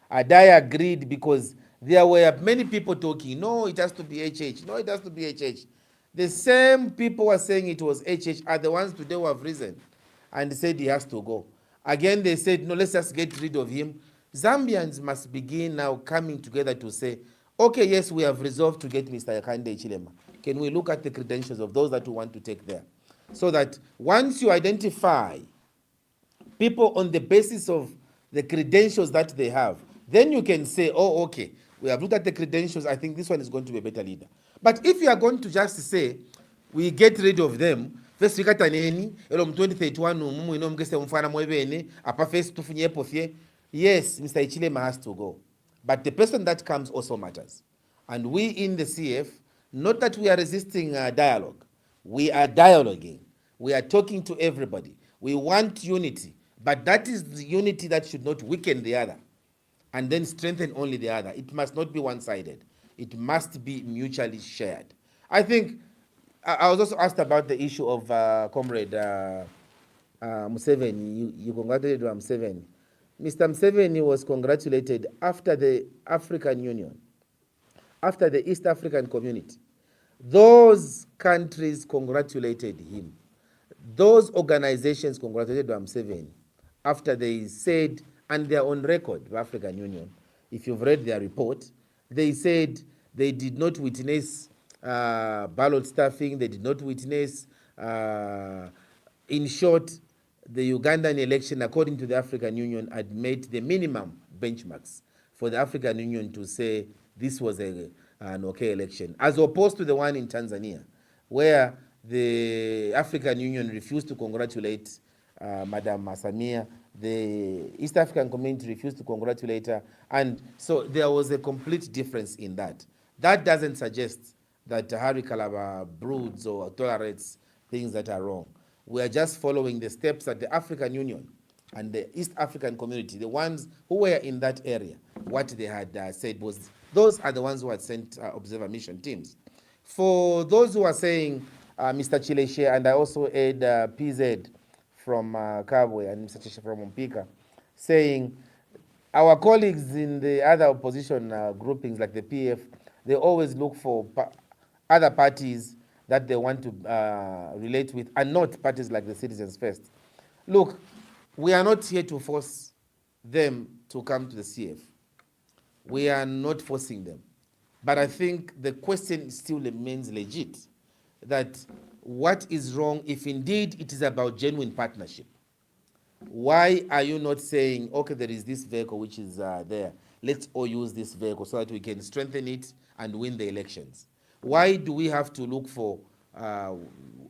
Speaker 8: And I agreed because there were many people talking, no, it has to be HH, no, it has to be HH. The same people were saying it was HH are the ones today who have risen and said he has to go. Again, they said, no, let's just get rid of him. Zambians must begin now coming together to say, okay, yes, we have resolved to get Mr. Hakainde Hichilema. Can we look at the credentials of those that we want to take there? So that once you identify people on the basis of the credentials that they have, then you can say, oh, okay, we have looked at the credentials, I think this one is going to be a better leader. But if you are going to just say, we get rid of them, first we kata neni, elo 2031 mumu ino mkese mfana mwebene, apa first tufunye pofye, yes, Mr. Hichilema has to go. But the person that comes also matters. And we in the CF, not that we are resisting dialogue, we are dialoguing. We are talking to everybody. We want unity, but that is the unity that should not weaken the other and then strengthen only the other. It must not be one-sided. It must be mutually shared. I think I was also asked about the issue of Comrade Museveni. You congratulated Museveni. Mr. Museveni was congratulated after the African Union, after the East African Community. Those countries congratulated him. Those organizations congratulated Museveni after they said, and they're on record, the African Union, if you've read their report, they said they did not witness ballot stuffing, they did not witness, in short, the Ugandan election, according to the African Union, had met the minimum benchmarks for the African Union to say this was an okay election, as opposed to the one in Tanzania, where the African Union refused to congratulate Madam Samia, the East African community refused to congratulate her, and so there was a complete difference in that. That doesn't suggest that Harry Kalaba broods or tolerates things that are wrong. We are just following the steps that the African Union and the East African community, the ones who were in that area, what they had said was, those are the ones who had sent observer mission teams. For those who are saying, Mr. Chileshe, and I also add PZ from Kabwe and Mr. Chileshe from Mpika, saying our colleagues in the other opposition groupings like the PF, they always look for other parties that they want to relate with, and not parties like the Citizens First. Look, we are not here to force them to come to the CF. We are not forcing them. But I think the question still remains legit, that what is wrong if indeed it is about genuine partnership? Why are you not saying, okay, there is this vehicle which is there, let's all use this vehicle so that we can strengthen it and win the elections? Why do we have to look for,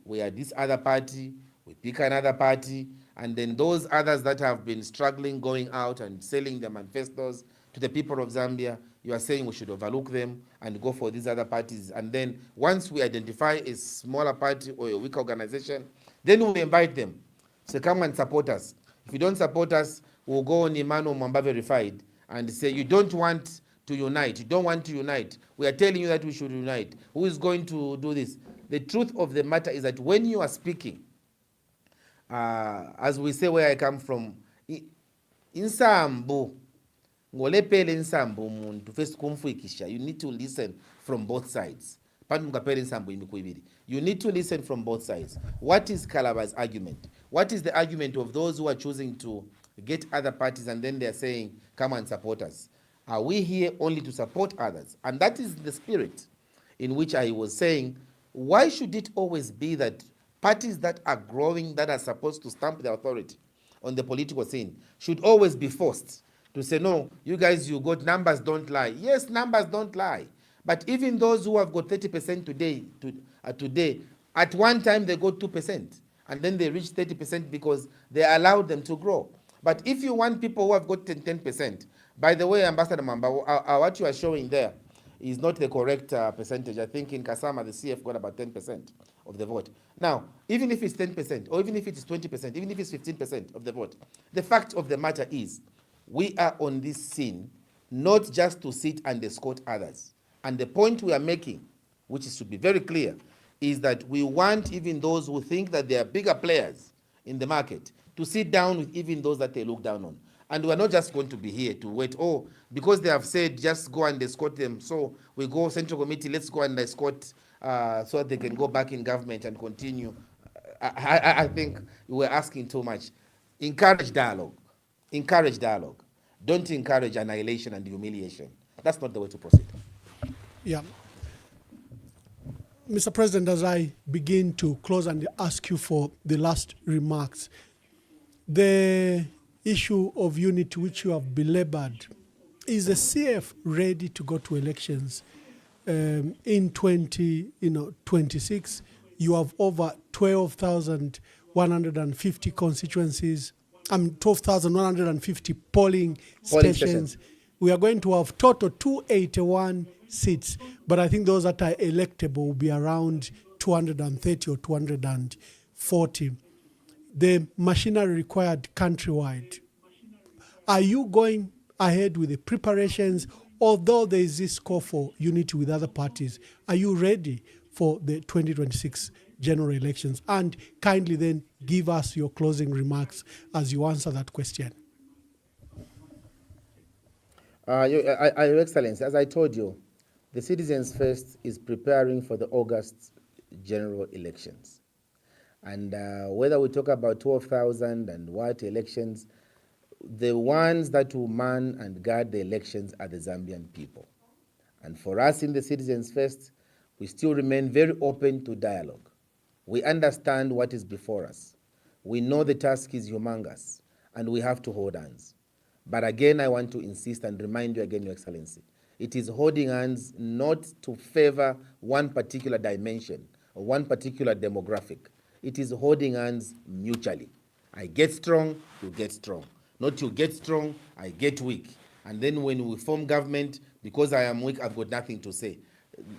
Speaker 8: we are this other party, we pick another party, and then those others that have been struggling, going out and selling their manifestos to the people of Zambia, you are saying we should overlook them and go for these other parties. And then once we identify a smaller party or a weak organization, then we invite them. So come and support us. If you don't support us, we'll go on Emmanuel Mwamba Verified and say, you don't want to unite. You don't want to unite. We are telling you that we should unite. Who is going to do this? The truth of the matter is that when you are speaking, as we say where I come from, insambu, ngolepele insambu muntu first kumfuikisha. You need to listen from both sides. You need to listen from both sides. What is Calabar's argument? What is the argument of those who are choosing to get other parties and then they're saying, come and support us? Are we here only to support others? And that is the spirit in which I was saying, why should it always be that parties that are growing, that are supposed to stamp the authority on the political scene, should always be forced to say, no, you guys, you got numbers don't lie. Yes, numbers don't lie. But even those who have got 30% today, today, at one time they got 2%, and then they reached 30% because they allowed them to grow. But if you want people who have got 10%, by the way, Ambassador Mwamba, what you are showing there is not the correct percentage. I think in Kasama, the CF got about 10% of the vote. Now, even if it's 10%, or even if it's 20%, even if it's 15% of the vote, the fact of the matter is, we are on this scene not just to sit and escort others. And the point we are making, which is to be very clear, is that we want even those who think that they are bigger players in the market to sit down with even those that they look down on. And we're not just going to be here to wait, oh, because they have said just go and escort them, so we go Central Committee, let's go and escort so that they can go back in government and continue. I think we're asking too much. Encourage dialogue. Encourage dialogue. Don't encourage annihilation and humiliation. That's not the way to proceed.
Speaker 7: Yeah. Mr. President, as I begin to close and ask you for the last remarks, the issue of unity which you have belabored, is the CF ready to go to elections in 2026? You have over 12,150 constituencies, 12,150 polling stations. We are going to have total 281 seats, but I think those that are electable will be around 230 or 240. The machinery required countrywide. Are you going ahead with the preparations, although there is this call for unity with other parties? Are you ready for the 2026 general elections? And kindly then give us your closing remarks as you answer that question.
Speaker 8: Your Excellency, as I told you, the Citizens First is preparing for the August general elections. And whether we talk about 12,000 and what elections, the ones that will man and guard the elections are the Zambian people. And for us in the Citizens First, we still remain very open to dialogue. We understand what is before us. We know the task is humongous, and we have to hold hands. But again, I want to insist and remind you again, Your Excellency, it is holding hands not to favor one particular dimension or one particular demographic. It is holding hands mutually. I get strong, you get strong. Not you get strong, I get weak. And then when we form government, because I am weak, I've got nothing to say.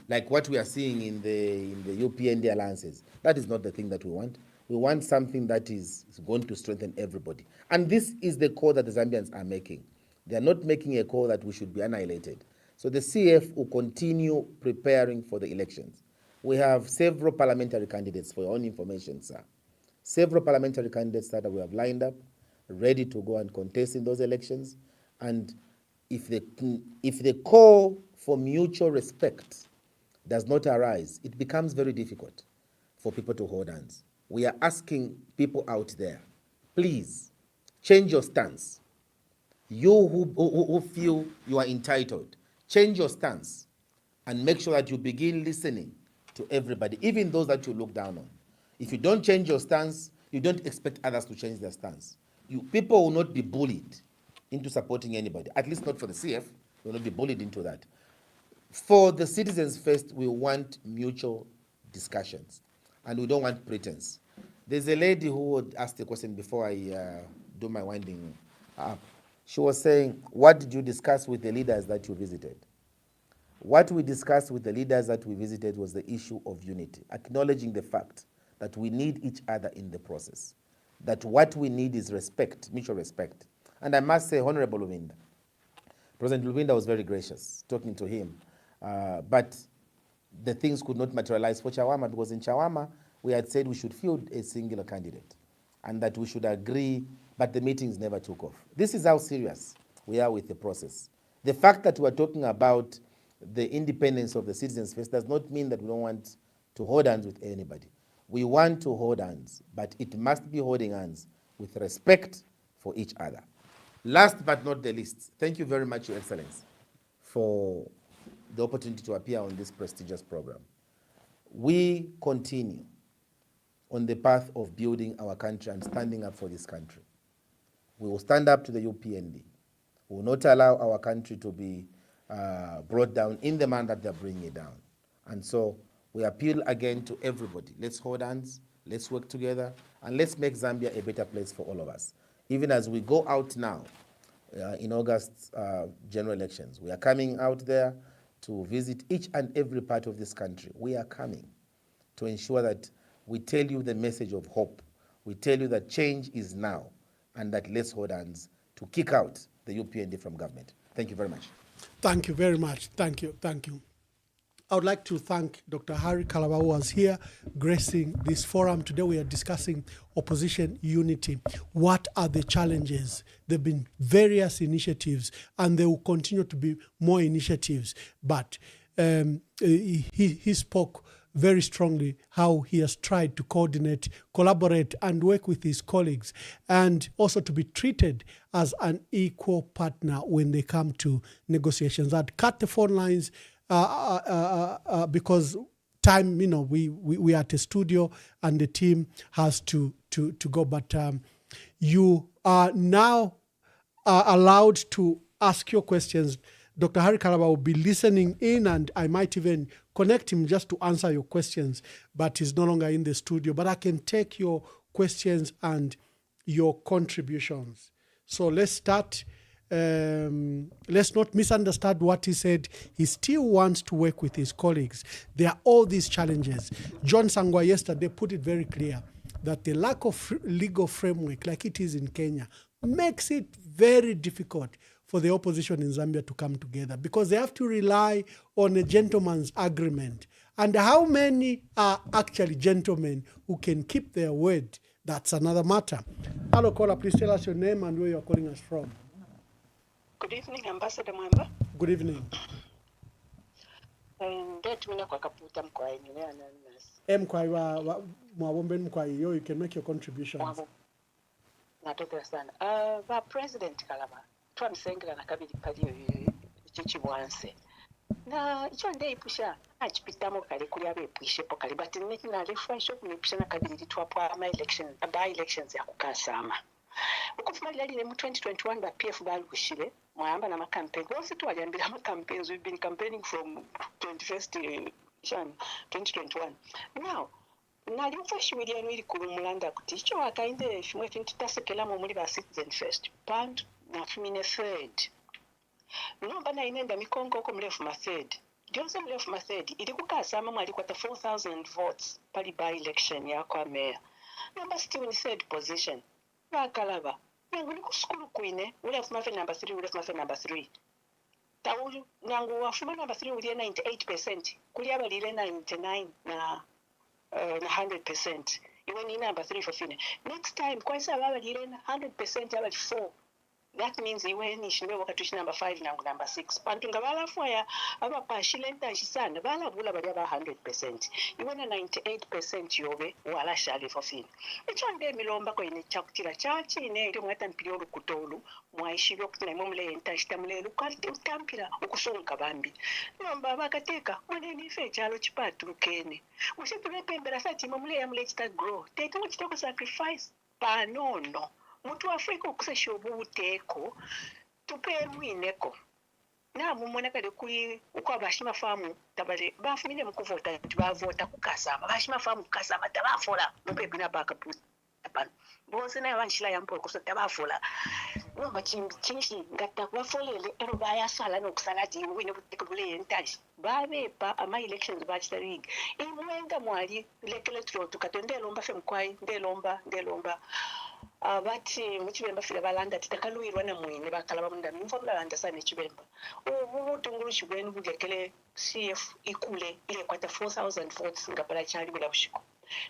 Speaker 8: Like what we are seeing in the UPND alliances. That is not the thing that we want. We want something that is going to strengthen everybody. And this is the call that the Zambians are making. They are not making a call that we should be annihilated. So the CF will continue preparing for the elections. We have several parliamentary candidates, for your own information, sir. Several parliamentary candidates that we have lined up, ready to go and contest in those elections. And if the call for mutual respect does not arise, it becomes very difficult for people to hold hands. We are asking people out there, please change your stance. You who feel you are entitled, change your stance and make sure that you begin listening to everybody, even those that you look down on. If you don't change your stance, you don't expect others to change their stance. People will not be bullied into supporting anybody, at least not for the CF. They will not be bullied into that. For the citizens first, we want mutual discussions, and we don't want pretense. There's a lady who would ask the question before I do my winding up. She was saying, what did you discuss with the leaders that you visited? What we discussed with the leaders that we visited was the issue of unity, acknowledging the fact that we need each other in the process, that what we need is respect, mutual respect. And I must say, Honorable Luvinda, President Luvinda was very gracious talking to him, but the things could not materialize for Chawama, because in Chawama, we had said we should field a singular candidate and that we should agree, but the meetings never took off. This is how serious we are with the process. The fact that we're talking about the independence of the citizens first does not mean that we don't want to hold hands with anybody. We want to hold hands, but it must be holding hands with respect for each other. Last but not the least, thank you very much, Your Excellency, for the opportunity to appear on this prestigious program. We continue on the path of building our country and standing up for this country. We will stand up to the UPND. We will not allow our country to be brought down in the manner that they're bringing it down. And so we appeal again to everybody. Let's hold hands, let's work together, and let's make Zambia a better place for all of us. Even as we go out now in August general elections, we are coming out there to visit each and every part of this country. We are coming to ensure that we tell you the message of hope. We tell you that change is now, and that let's hold hands to kick out the UPND from government. Thank you very much.
Speaker 7: Thank you very much. Thank you. Thank you. I would like to thank Dr. Harry Kalaba, who was here gracing this forum. Today we are discussing opposition unity. What are the challenges? There have been various initiatives, and there will continue to be more initiatives. But he spoke very strongly how he has tried to coordinate, collaborate, and work with his colleagues, and also to be treated as an equal partner when they come to negotiations. I'd cut the phone lines because time, we are at a studio and the team has to go. But you are now allowed to ask your questions. Dr. Harry Kalaba will be listening in, and I might even connect him just to answer your questions, but he's no longer in the studio. But I can take your questions and your contributions. So let's start. Let's not misunderstand what he said. He still wants to work with his colleagues. There are all these challenges. John Sangwa yesterday put it very clear that the lack of legal framework, like it is in Kenya, makes it very difficult for the opposition in Zambia to come together, because they have to rely on a gentleman's agreement. And how many are actually gentlemen who can keep their word? That's another matter. Hello, caller, please tell us your name and where you're calling us from.
Speaker 18: Good evening, Ambassador Mwamba.
Speaker 7: Good evening. You can make your contributions.
Speaker 18: President Kalaba, twamsengera na kabiri pali chichibwanse na icho ndeipusha achipitamo kale kuli abepwishepo kale, but nekina refresh okunipusha na kabiri litwapwa by elections ya kukasama ukufumali lali mu 2021 ba PF balushire mwamba na campaign wose twaliambira ama campaigns. We've been campaigning from 21st Jan 2021 now. Nali ufashimili iri kulumulanda kuti icho wakainde shimwe tutasekela mu muri ba citizen first band na fumine third nomba na inenda mikongo ko mrefu ma third ndionse mrefu ma third ili kukasama mwali kwata 4,000 votes pali by election ya kwa mayor nomba still in third position Kalaba yangu ni kuskulu kwine ule fuma fe number 3 ule fuma fe number 3 taulu nangu wafuma number 3 ule 98% kuli abalile 99 na 100%. Even in number 3 for fine. Next time, kwa sababu lile 100% abali 4. That means iwe ni shimbe wakatushi number 5 na number 6. Pantunga bala fwaya aba pashile ntashi sana bala bula bali aba 100%. Iwe na 98% yobe wala shali for fine. Icho nde milomba kwa ine chakutira chachi ine ili mwata mpilioro kutolu mwaishibyo kutina mumle ntashi tamule lukati utampira ukusonga bambi. Nomba bakateka mweneni fe chalo chipatu ukene. Usitule pembera sati mumle ya mle chita grow. Teka mchitoko sacrifice panono. Mutu Afrika okusesha obuteeko tupeerwineko. Nabo mwona kale kuli uko bashima famu tabale bafumine mukuvota nti bavota kukasama bashima famu kukasama tabafola mupepe na backup apana bonse na banshila yampo kusota bafola ngomba chinshi ngata bafolele ero bayasala nokusalati wine butekubule entashi babepa ama elections bachita league imwenga mwali electoral tukatende lomba femkwai ndelomba bati muchibemba fira balanda titakalwirwa na mwine bakalaba munda mumva bulanda sana chibemba ubu tunguru shibwenu bugekele CF ikule ile kwata 4000 votes ngapala chali bula bushiko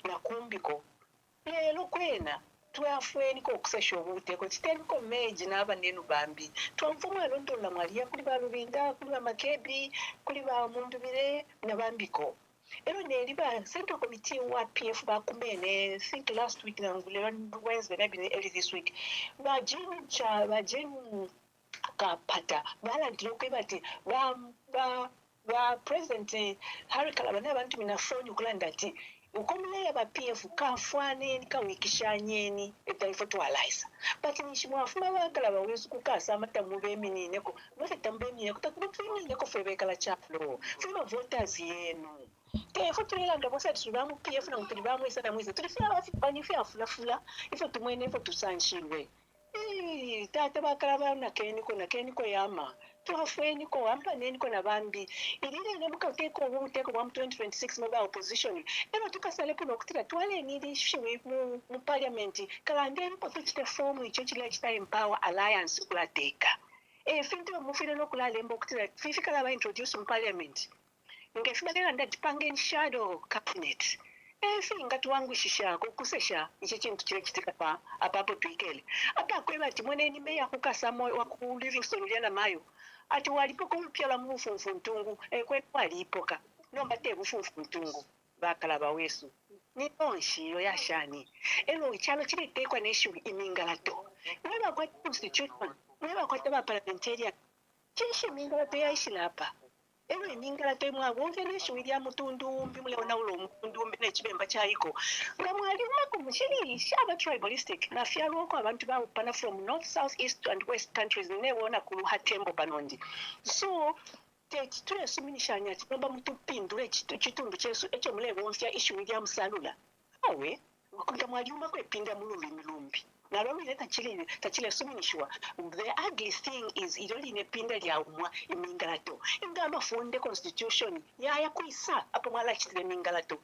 Speaker 18: na kumbiko lelo kwena twafweni ko kusesha obuteko kiteni ko meji naba nenu bambi twamfumwa londo la Maria kuli ba Lubinga kuli ba Makebi kuli ba Mundubire na bambiko ero neli ba central committee wa PF ba kumene think last week na ngulelo Wednesday maybe early this week ba jenu kapata bala ndiloke bati ba president Harry Kalabane abantu mina phone ukulanda ati ukomleya ba PF kafwane nikawikishanyeni etaifa twalaisa but nishimwafuma bakalaba wesu kukasa amatamu beminine ko bose tambemine kutakubumine ko febekala chaplo fema voters yenu tefo tulilanga bose tubamu PF na mutilibamu isa na mwiza tulifia bafipani fia fulafula ifo tumwene ifo tusanshirwe tata bakalaba na keniko yama twafweni ko ampa neni ko nabambi ilile nemuka uteko wa 2026 maba opposition eno tukasale kuno kutira twale nili shiwe mu parliament kala ndeni ko tukite form ichochi lifestyle empower alliance kulateka finto mufile no kula lembo kutira fifika la ba introduce mu parliament ngefika kala ndatipange shadow cabinet finga tuwangwishisha kukusesha ichi chintu chile chitika pa apapo tuikele apa kweba timwene ni meya kukasamo wa ku Livingstone liana mayo ati walipo kumpyala mufunfu ntungu kwetu walipoka nomba te bufunfu ntungu bakalaba wesu ni onshiro yashani elo ichalo chile tekwa neshu imingalato mweba kwa constitution mweba kwa taba parliamentarian chishi mingalato ya ishilapa elo imingalato mwa wonke neshu ya mutundu mbimule ona ulo mutundu mbine chibemba chaiko ngamwali wako mushiri shaba tribalistic na fiaro ko abantu ba upana from north south east and west countries ne wona kuluha tembo panondi so tule suminishanya tinomba mutupindule chitundu chesu echo mule wonfya issue ya msalula awe wakonda mwali umako epinda mulumbi na lolo ile tachile suminishwa the ugly thing is idoli nepinda lya umwa imingalato ingamba fonde constitution ya kuisa apo mwala chitile mingalato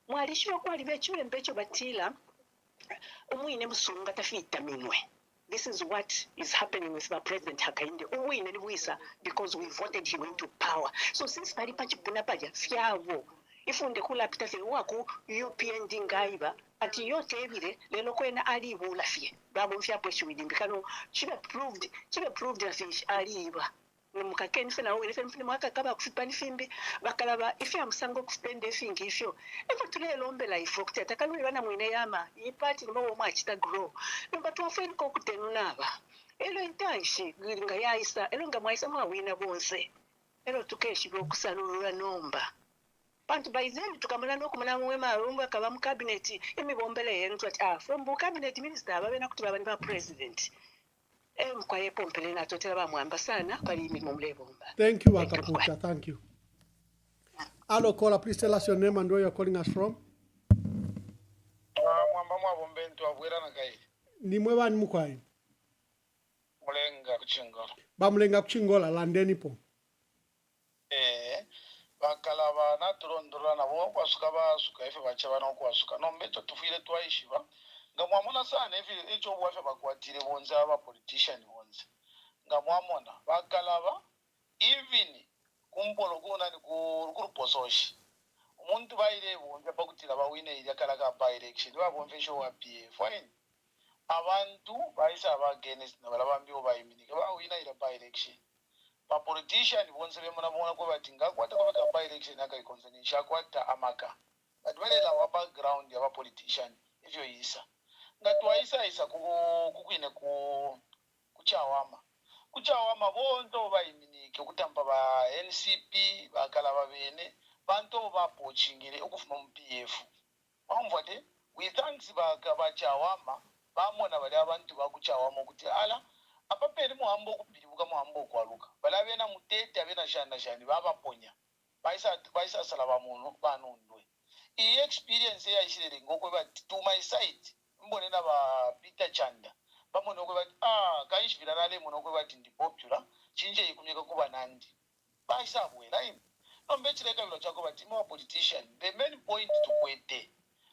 Speaker 18: mwalishwa kwa libechule mbecho batila umwine musunga tafita minwe. This is what is happening with the President Hakainde. Uwine liwisa because we voted him into power. So since pali pachi punapaja fiawo ifunde kula pita fe waku UPND ngaiba ati yote evile lelo kwena alibu lafie babu mfia pweshi widimbikano chibe proved la fish aliba mukakeni fena uwe fena mwaka kaba kufipani fimbi bakalaba ifi amsango kufipende fingi ifyo evo tule lombe la ifo kuteta kaluri wana mwine yama ipati nimo woma achita grow numba tuwafeni kwa kutenu naba elo intanshi nga yaisa elo nga mwaisa mwa wina bonse elo tukeshi bro kusalulula nomba pantu baizeni tukamana no kumana mwema rumba kaba mu cabinet emibombele yenu twati from bu cabinet minister babena kuti babani ba president mkwaye pompele na totela ba mwamba sana pali imi mumlebomba.
Speaker 7: Thank you Akaputa, thank you. Hello caller, please tell us your name and where you're calling us from.
Speaker 15: Mwamba mwabombe ntu abwera na kai.
Speaker 7: Ni mwebani mukwaye?
Speaker 15: Mulenga kuchingola.
Speaker 7: Ba mulenga kuchingola landeni po.
Speaker 15: Bakalaba na turondora na bo kwasuka basuka ife bacha bana kwasuka no mbeto tufire twaishiba ngamwamona sana ife echo bwafe bakwatire bonza aba politician bonza ngamwamona bakalaba even kumpolo kuna ni ku pososhi umuntu bayire bonza bakutira bawine ile kala ka by election babomve show wa PF fine abantu bayisa against na balabambi obayiminike bawina ile by election pa politician bonse bemona bona ko batinga kwata ko ka by election aka ikonzenisha kwata amaka badwalela wa background ya ba politician ivyo yisa ngatwaisa isa kukwine kuchawama bonto bayiminike kutamba ba NCP bakala babene banto bapochingire okufuma mu PF amvate we thanks bachawama
Speaker 12: bamona bali abantu bakuchawamu kuti ala apaperi muhambo okubiribuka muhambo okwaluka balabena mutete abena shani babaponya baisa sala bamuno banundwe iyi experience yayishirere ngokwe bati to my side mbonena ba Peter Chanda bamona okwe bati kaishivira nale muno okwe bati ndi popular chinje ikumyeka kuba nandi baisa bwera imi nombechireka bilo chako bati mo politician the main point tukwete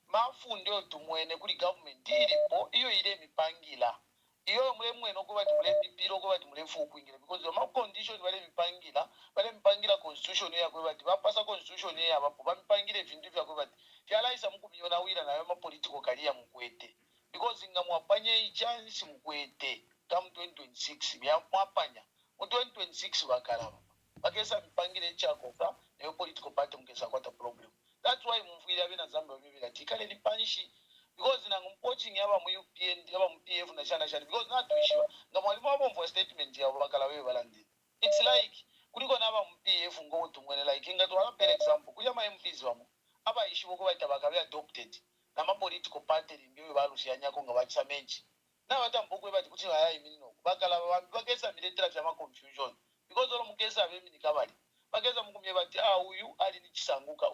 Speaker 12: mafunde otumwene kuli government ilipo iyo ile mipangila iyo mule mwene okuba ti mule pipiro okuba ti mule fu kuingira because the condition bale mipangila constitution ya kwa bati bapasa constitution ya bapo bamipangile vindu vya kwa bati fyalaisa mukubiyona wira nayo ma political career mukwete because inga mwapanye chance mukwete kam 2026 bya mwapanya mu 2026 bakalaba bakesa mipangile chako nayo political party mukesa kwata problem. That's why mufwira bena Zambia bibira tikale ni punish because na ngumpoaching yaba mu UPN yaba mu PF na shana because not to issue ngamwalimu abo mfwa statement ya bakala wewe balandi. It's like kuliko na aba mu PF ngo tumwene like ingatu wala per example kuja ma MPs wamo aba issue ko baita bakabe adopted na ma political party ngiwe balushanya ko ngabachisa menchi na wata mbokwe bati kuti hayi minino bakala bakesa military vya ma confusion because olo mukesa abe mini kabali bageza mukumye bati uyu ali nichisanguka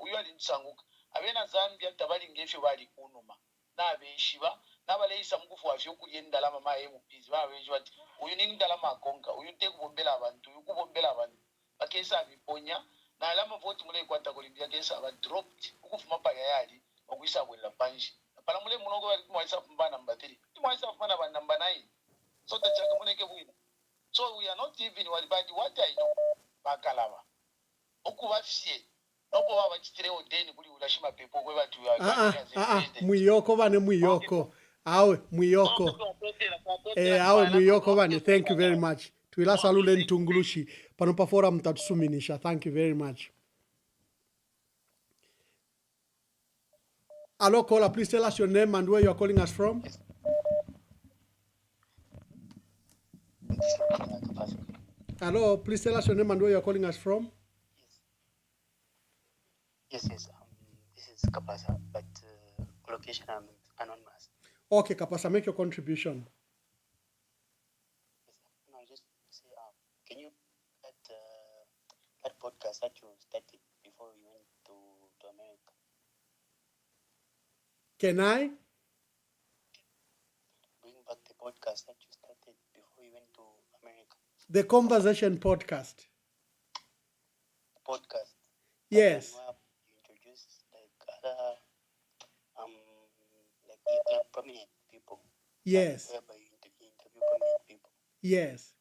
Speaker 12: abena Zambia tabali ngefyo bali kunuma nabeshiba nabaleisa mukufu wafyo kulye ndalama ma MPs babeje bati uyu ni ndalama akonka uyu tekubombela abantu uyu kubombela abantu bakesa biponya na alama vote mule kwata kulimbia kesa ba dropped ukufuma pa yali okuisa kwela panji pala mule munoko bali kumwaisa fumba number 3 timwaisa fumba na number 9 so tachaka muneke bwina so we are not even what I know bakalaba okubafye nokuba bachitire odeni kuli ulashima pepo kwe batu
Speaker 7: mwiyoko bane mwiyoko awe mwiyoko awe mwiyoko bane thank you very much twila salule ntungulushi pano pa forum tatusuminisha thank you very much. Hello caller, please tell us your name and where you are calling us from. Hello, please tell us your name and where you are calling us from.
Speaker 19: Yes. This is Kapasa, but location I'm anonymous.
Speaker 7: Okay, Kapasa, make your contribution.
Speaker 19: Yes, no, just say, can you that podcast that you started before you went to America?
Speaker 7: Can I
Speaker 19: bring back the podcast that you started before you went to America?
Speaker 7: The conversation podcast.
Speaker 19: Podcast.
Speaker 7: Yes.
Speaker 19: Like prominent people.
Speaker 7: Yes.
Speaker 19: Whereby you interview prominent people.
Speaker 7: Yes.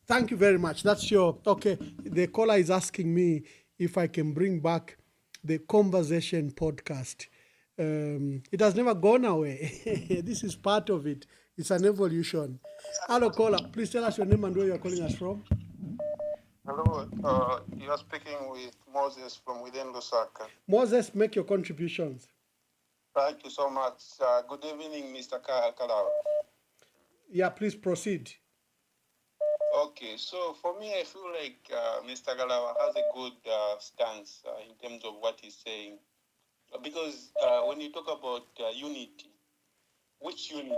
Speaker 7: Thank you very much. That's your okay. The caller is asking me if I can bring back the conversation podcast. It has never gone away. This is part of it. It's an evolution. Hello, caller. Please tell us your name and where you are calling us from.
Speaker 20: Hello, you are speaking with Moses from within Lusaka.
Speaker 7: Moses, make your contributions.
Speaker 20: Thank you so much. Good evening, Mr. Kalawa.
Speaker 7: Yeah, please proceed.
Speaker 20: Okay, so for me, I feel like Mr. Kalawa has a good stance in terms of what he's saying. Because when you talk about unity, which unity?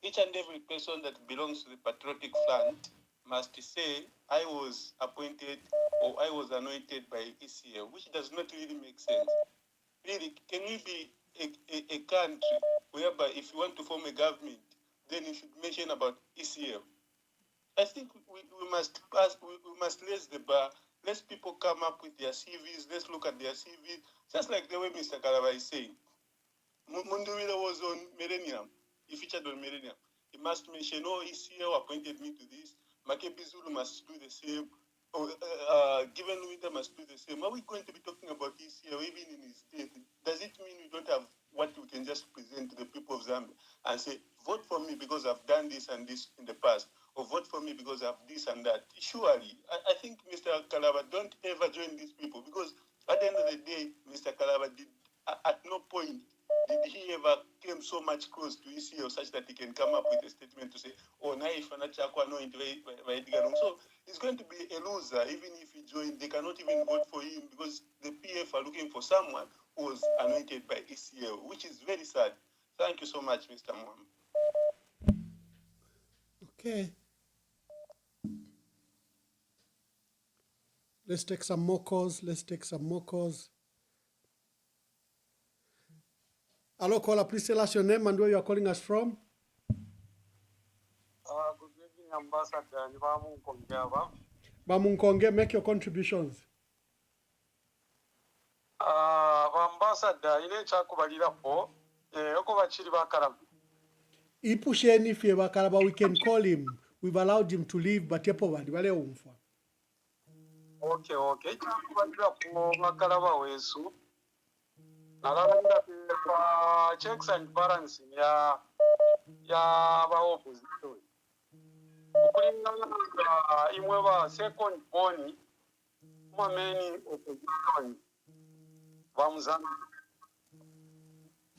Speaker 20: Each and every person that belongs to the Patriotic Front must say, I was appointed or I was anointed by ECL, which does not really make sense. Really, can we be a country whereby if you want to form a government, then you should mention about ECL? I think we must raise the bar. Let people come up with their CVs. Let's look at their CVs. Just like the way Mr. Kalaba is saying. Munduwila was on Millennium. He featured on Millennium. He must mention, ECL appointed me to this. Makebi Zulu must do the same. Given Winter must do the same. Are we going to be talking about ECL even in his state? Does it mean we don't have what we can just present to the people of Zambia and say, vote for me because I've done this and this in the past, or vote for me because I've this and that? Surely, I think Mr. Kalaba, don't ever join these people, because at the end of the day, Mr. Kalaba did at no point did he ever came so much close to ECL such that he can come up with a statement to say, so he's going to be a loser even if he joined. They cannot even vote for him because the PF PF are looking for someone who was anointed by ECL, which is very sad. Thank you so much, Mr. Mwamba.
Speaker 7: Okay. Let's take some more calls. Hello, caller. Please tell us your name and where you are calling us from.
Speaker 21: Good evening, Ambassador.
Speaker 7: Bamunkonge, make your contributions.
Speaker 21: Ambassador, ine chakubalirapo oko bachiri bakalaba.
Speaker 7: Ipusheni fye bakalaba, we can call him. We've allowed him to leave, but yepo bali wale umfa.
Speaker 21: Okay. Chakubalirapo bakalaba wesu. Nalanda kwa checks and balance ya ba opposition. Ukulingana imwe ba second born main opposition. Vamuzana.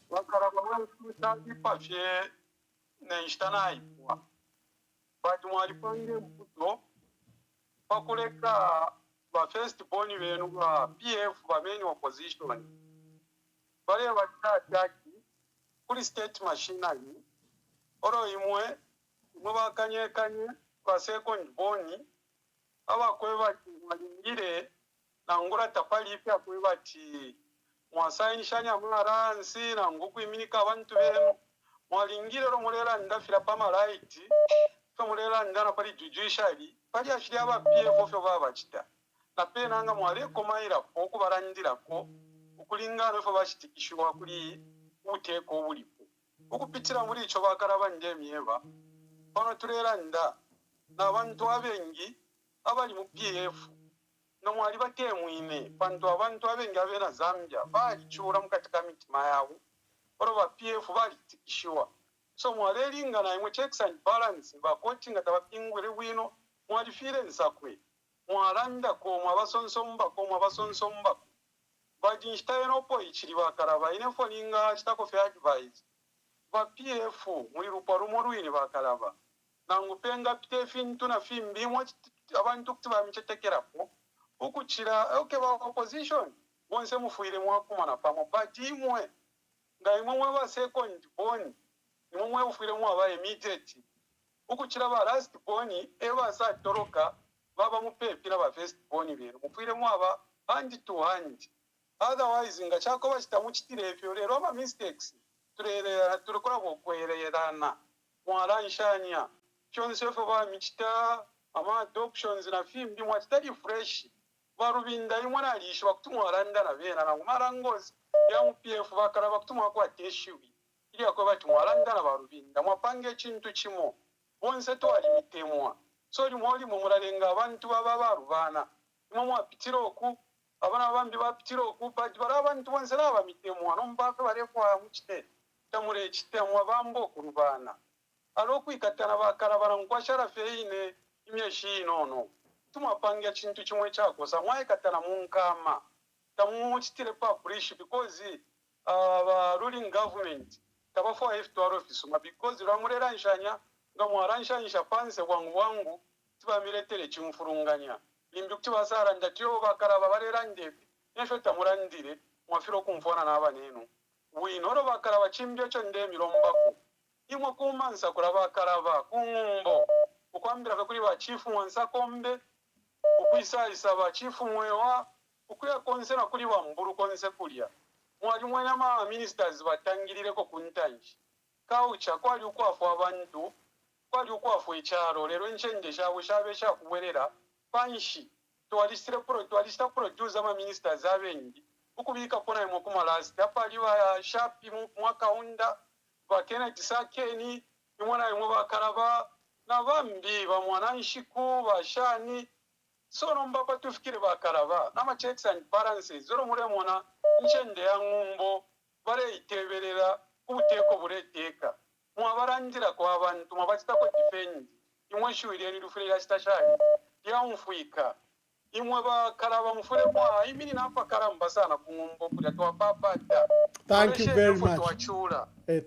Speaker 21: Bakalaba wesu tadipafye neishtanai kwa. But mwalipange mputo pakuleka ba first born benu ba PF ba main opposition. Bale bataki kuri state machinery oro imwe bakanye kwa second born abakwe bati mwalingire na ngura tapali pya kwe bati mwasayinshanya mwaransi na ngukwiminika abantu benu mwalingire ro mulera ndafira pama right to mulera ndana pali judiciary pali ashiri aba PF ofyo babachita na pena nga mwale komaira okubarandira ko ukulingana fo bashitikishwa kuri uteko bulipo ukupitira muri ico bakaraba ndemyeba bano turera nda nabantu abengi abali mu PF no mwali batemwine abantu abengi abena Zambia bali chura mukatika mitima yawo oroba PF bali tikishwa so mwalelinga na imwe checks and balance ba coaching atabapingwere wino mwali fire nsakwe mwalanda ko mwabasonsomba Badi nshitayeno po ichiri bakalaba inefo ninga chitako fe advise ba PF muri ruparo moruini bakalaba nangupenga PF ntuna fimbi mwa abantu kutiba michetekerapo ukuchira okay ba opposition bonse mufuire mwakumana pamo badi imwe ngaimwe ba second born imwe ufuire mwa ba immediate ukuchira ba last born eba sa toroka baba mupepira ba first born bero mufuire mwa ba hand to hand. Otherwise, nga chako chitamuchitire efyo rero ama mistakes turikora bokwererana mwaranshanya kyonse fo ba michita ama adoptions na fimbi mwatari fresh barubinda imwe nalishwa kutumwaranda na bena na marangozi ya MPF bakaraba kutumwa kwa teshiwi ili akwa bati mwaranda na barubinda mwapange chintu chimo bonse to ali mitemwa so limoli mumuralenga abantu baba barubana mwa pitiroku abana bambi bapitiro kubati barabantu bonse laba mitemwa no mbaka barefwa muchite tamure chitemwa bambo kurubana alokwikatana bakarabara nkwashara feine imyeshi nono tumapangia chintu chimwe chako samwaye katana munkama tamuchitire publish because ruling government tabafwa F2 office because ramurera nshanya ngamwaranshanyisha panse wangu tibamiretere chimfurunganya limbi kuti basara ndatyo bakaraba barera ndebe nesho tamurandire mwafiro kumfona n'abanenu winoro bakaraba chimbyo cyo ndemirombako imwe kumansa kuraba bakaraba kumbo ukwambira kuri ba chief wansa kombe ukwisayisa ba chief mwewa ukuya konsera kuri wa mburu konse kulya mwali mwanya ma ministers batangirire ko kuntanji kaucha kwali ukwafu abantu kwali ukwafu echaro lero nchende shawe shabe shakuwerera panshi twalista producer ma ministers abengi ukubika pona imwe kuma last apali wa shapi mwakaunda ba Kennedy Sakeni imwana imwe bakaraba na bambi ba mwananshiku bashani sono mbapa tufikire bakaraba nama checks and balances zoro muremona nchende ya ngumbo bare iteberera kubuteko bureteka mwabarandira kwa abantu mabachita ko defend imwe shwiri ni rufire ya stashani ya umfuika imwe bakaraba mufure mwa imini napa karamba sana kungumbo kuja to papa.
Speaker 7: Thank you very much.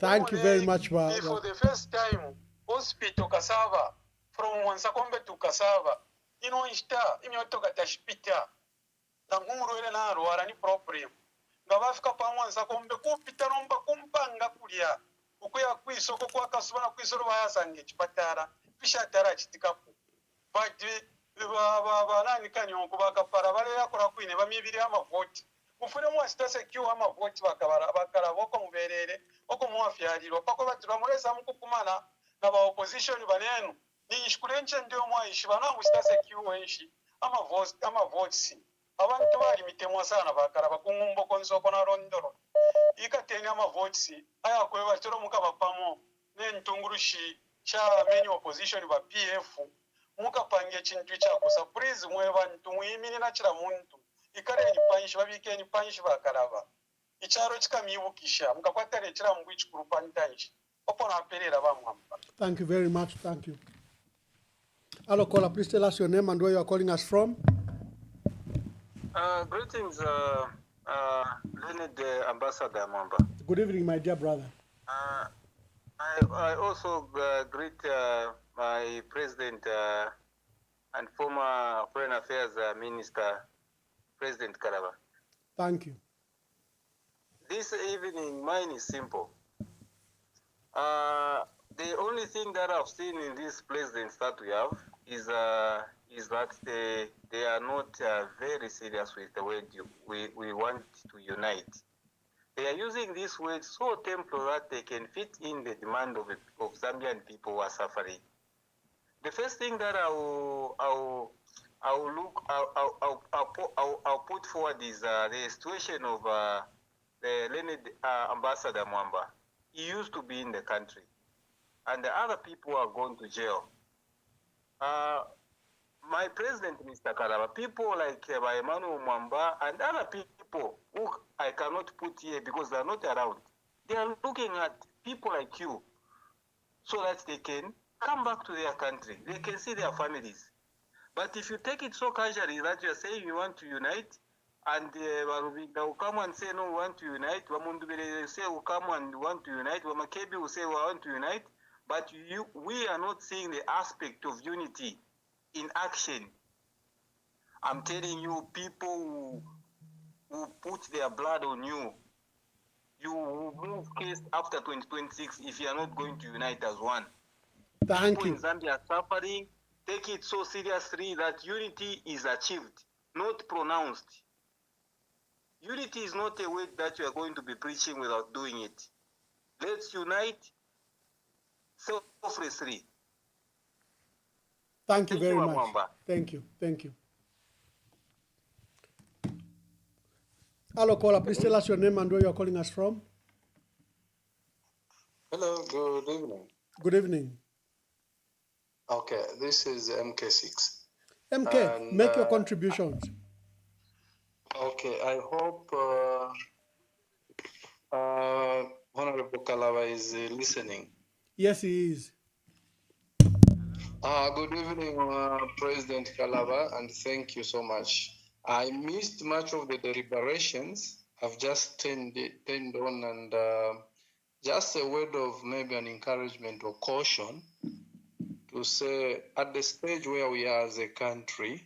Speaker 7: Thank you very much
Speaker 21: for the first time hospital Kasava from Wansakombe to Kasava inonshita imyotoka tashipita tangumurwere narwara ni problem nga bafika pamwanza kombe kupita nomba kumpanga kulya ukuya kwisoko kwa kasubana kwisoro bayasange chipatara pishatara chitikapo bati nani kanyongo bakapara bale yakora kwine bamibiri amavoti mufure mu stase kyo amavoti bakara boko muberere oko muafyaliro pako batira muleza mukukumana na ba opposition banenu ni ishkulenche ndio mwaishi banangu stase kyo enshi amavoti abantu bali mitemwa sana bakara bakungumbo konsoko na rondoro ikatenya amavoti aya kweba tiro mukaba pamo nentungurushi cha many opposition ba PF mukapange chintu chako surprise mwe bantu muimini na chira muntu ikare ni panshi babike ni panshi bakaraba icharo chikamibukisha mukakwatare chira mungu ichikuru pantanshi opo na perera bamwamba.
Speaker 7: Thank you very much. Thank you. Hello, caller. Please tell us your name and where you are calling us from.
Speaker 6: Greetings, Leonard Ambassador Mwamba.
Speaker 7: Good evening, my dear brother.
Speaker 6: I also greet my president and former Foreign Affairs Minister, President Kalaba.
Speaker 7: Thank you.
Speaker 6: This evening, mine is simple. The only thing that I've seen in these presidents that we have is that they are not very serious with the way we want to unite. They are using this word so temporal that they can fit in the demand of Zambian people who are suffering. The first thing that I'll put forward is the situation of the Leonard Ambassador Mwamba. He used to be in the country, and the other people are going to jail. My president, Mr. Kalaba, people like Emmanuel Mwamba and other people who I cannot put here because they are not around, they are looking at people like you so that they can come back to their country. They can see their families. But if you take it so casually that you are saying you want to unite, and will come and say no, we want to unite, Wamundubele say will come and want to unite, Wamakebi will say we want to unite, but we are not seeing the aspect of unity in action. I'm telling you, people who put their blood on you, you will move case after 2026 if you are not going to unite as one.
Speaker 7: Thank you.
Speaker 6: People in Zambia are suffering. Take it so seriously that unity is achieved, not pronounced. Unity is not a word that you are going to be preaching without doing it. Let's unite selflessly.
Speaker 7: Thank you very much. Thank you. Thank you. Hello, caller. Please tell us your name and where you are calling us from.
Speaker 22: Hello, good evening.
Speaker 7: Good evening.
Speaker 22: Okay, this is MK6.
Speaker 7: MK,
Speaker 22: and,
Speaker 7: make your contributions.
Speaker 22: Okay, I hope Honorable Kalaba is listening.
Speaker 7: Yes, he is.
Speaker 22: Good evening, President Kalaba, and thank you so much. I missed much of the deliberations. I've just turned on, and just a word of maybe an encouragement or caution to say at the stage where we are as a country,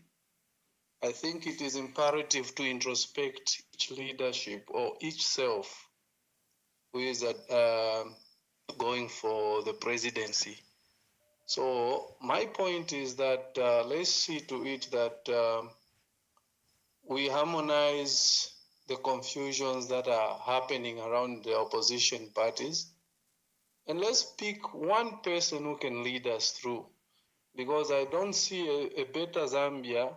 Speaker 22: I think it is imperative to introspect each leadership or each self who is going for the presidency. So my point is that let's see to it that we harmonize the confusions that are happening around the opposition parties, and let's pick one person who can lead us through, because I don't see a better Zambia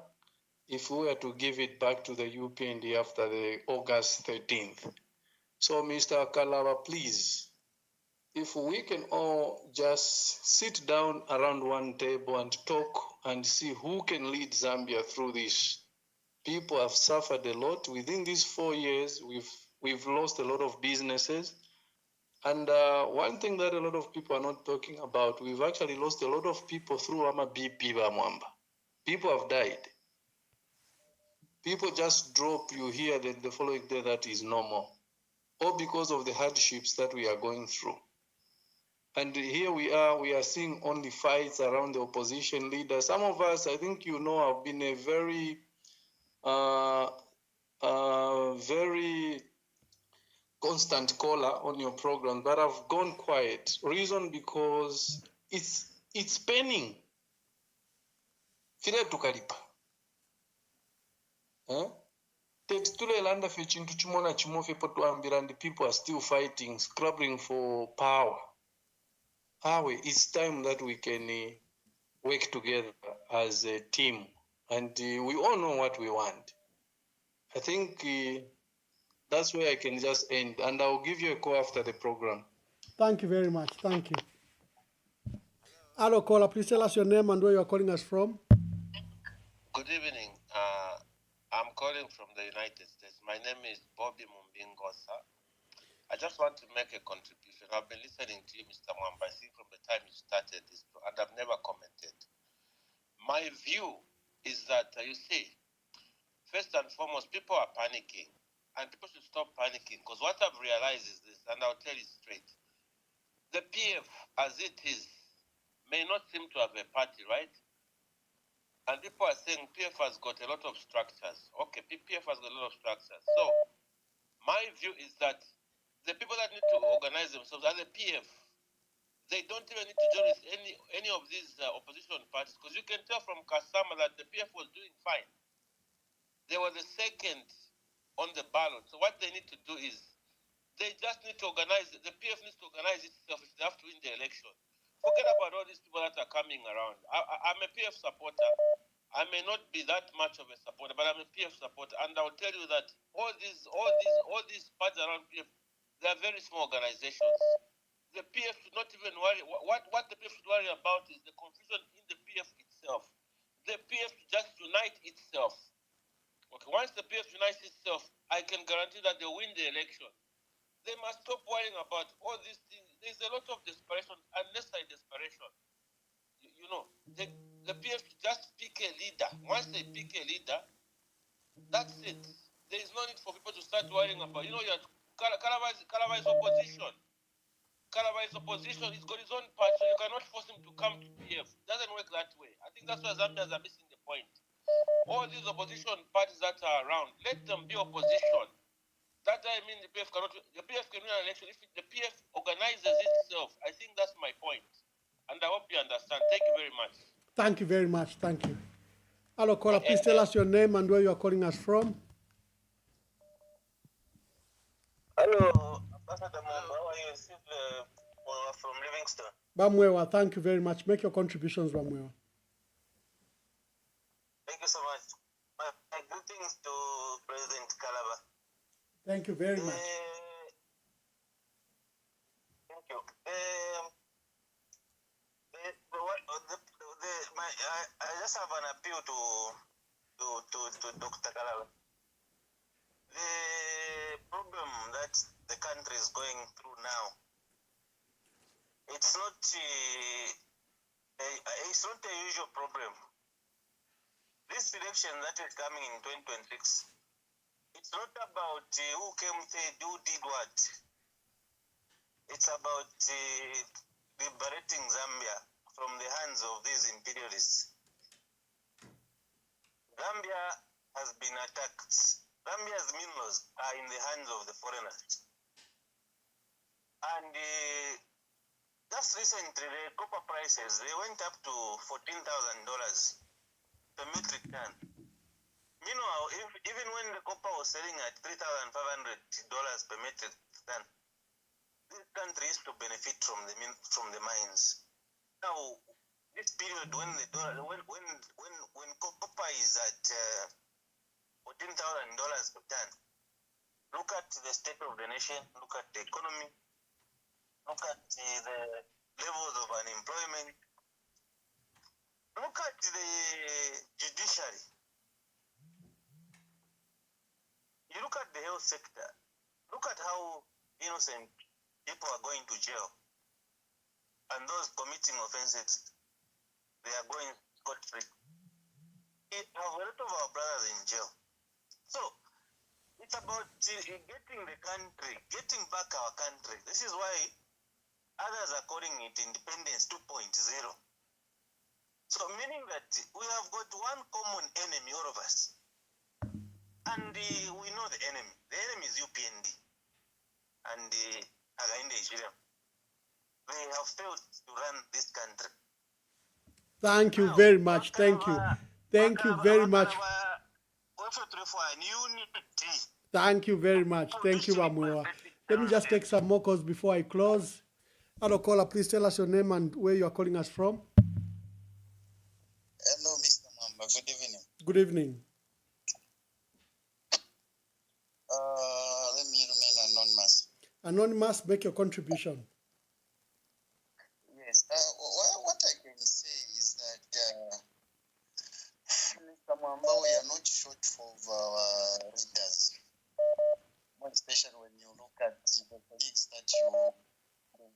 Speaker 22: if we were to give it back to the UPND after the August 13th. So Mr. Kalaba, please, if we can all just sit down around one table and talk and see who can lead Zambia through this. People have suffered a lot. Within these 4 years, we've lost a lot of businesses. And one thing that a lot of people are not talking about, we've actually lost a lot of people through BP Mwamba. People have died. People just drop you here, then the following day that is normal. All because of the hardships that we are going through. And here we are seeing only fights around the opposition leaders. Some of us, I think you know, have been a very very constant caller on your program, but I've gone quiet. Reason because it's paining. File tukalipa. Tetitulelanda fe chintu chimona chimofe potuambira and people are still fighting, scrabbling for power. It's time that we can work together as a team, and we all know what we want. I think that's where I can just end, and I'll give you a call after the program.
Speaker 7: Thank you very much. Thank you. Hello, caller. Please tell us your name and where you are calling us from.
Speaker 4: Good evening. I'm calling from the United States. My name is Bobby Mumbingosa. I just want to make a contribution. I've been listening to you, Mr. Mwamba, I think from the time you started this, and I've never commented. My view is that, you see, first and foremost, people are panicking, and people should stop panicking, because what I've realized is this, and I'll tell you straight. The PF, as it is, may not seem to have a party, right? And people are saying PF has got a lot of structures. Okay, PF has got a lot of structures. So, my view is that the people that need to organize themselves as a PF, they don't even need to join with any of these opposition parties, because you can tell from Kasama that the PF was doing fine. They were the second on the ballot. So what they need to do is, they just need to organize, the PF needs to organize itself if they have to win the election. Forget about all these people that are coming around. I'm a PF supporter. I may not be that much of a supporter, but I'm a PF supporter, and I'll tell you that all these parties around PF, they are very small organizations. The PF should not even worry. What the PF should worry about is the confusion in the PF itself. The PF should just unite itself. Okay, once the PF unites itself, I can guarantee that they'll win the election. They must stop worrying about all these things. There's a lot of desperation, unnecessary desperation. You know, the PF just pick a leader. Once they pick a leader, that's it. There is no need for people to start worrying about, Kalaba is opposition. Kalaba is opposition. He's got his own party, so you cannot force him to come to PF. It doesn't work that way. I think that's why Zambians are missing the point. All these opposition parties that are around, let them be opposition. That I mean the PF can win an election if the PF organizes itself. I think that's my point. And I hope you understand. Thank you very much.
Speaker 7: Thank you very much. Thank you. Hello, caller. Please tell us your name and where you are calling us from.
Speaker 5: Hello, Ambassador Mwamba. How are you? From Livingston.
Speaker 7: Bamwewa, thank you very much. Make your contributions, Bamwewa.
Speaker 5: Thank you so much. My greetings to President Kalaba.
Speaker 7: Thank you very much.
Speaker 5: Thank you. I just have an appeal to Dr. Kalaba. The problem that the country is going through now, it's not a usual problem. This election that is coming in 2026, it's not about who came third, who did what. It's about liberating Zambia from the hands of these imperialists. Zambia has been attacked. Zambia's minerals are in the hands of the foreigners. And just recently, the copper prices, they went up to $14,000 per metric ton. Meanwhile, even when the copper was selling at $3,500 per metric ton, this country used to benefit from the mines. Now, this period when copper is at $14,000 per ton, look at the state of the nation, look at the economy, look at the levels of unemployment, look at the judiciary, you look at the health sector, look at how innocent people are going to jail, and those committing offenses, they are going scot-free. We have a lot of our brothers in jail. So, it's about getting the country, getting back our country. This is why others are calling it Independence 2.0. So, meaning that we have got one common enemy, all of us. And we know the enemy. The enemy is UPND. And again, Nigeria. They have failed to run this country.
Speaker 7: Thank you very much. Thank you. Thank you very much. Thank you very much. Thank you, Amwewa. Let me just take some more calls before I close. Hello, caller. Please tell us your name and where you are calling us from.
Speaker 3: Hello, Mr. Mwamba. Good evening.
Speaker 7: Good evening.
Speaker 3: Let me remain anonymous.
Speaker 7: Anonymous, make your contribution.
Speaker 3: Yes. What I can say is that, Mr. Mwamba, we are not short of our readers, more especially when you look at the colleagues that you've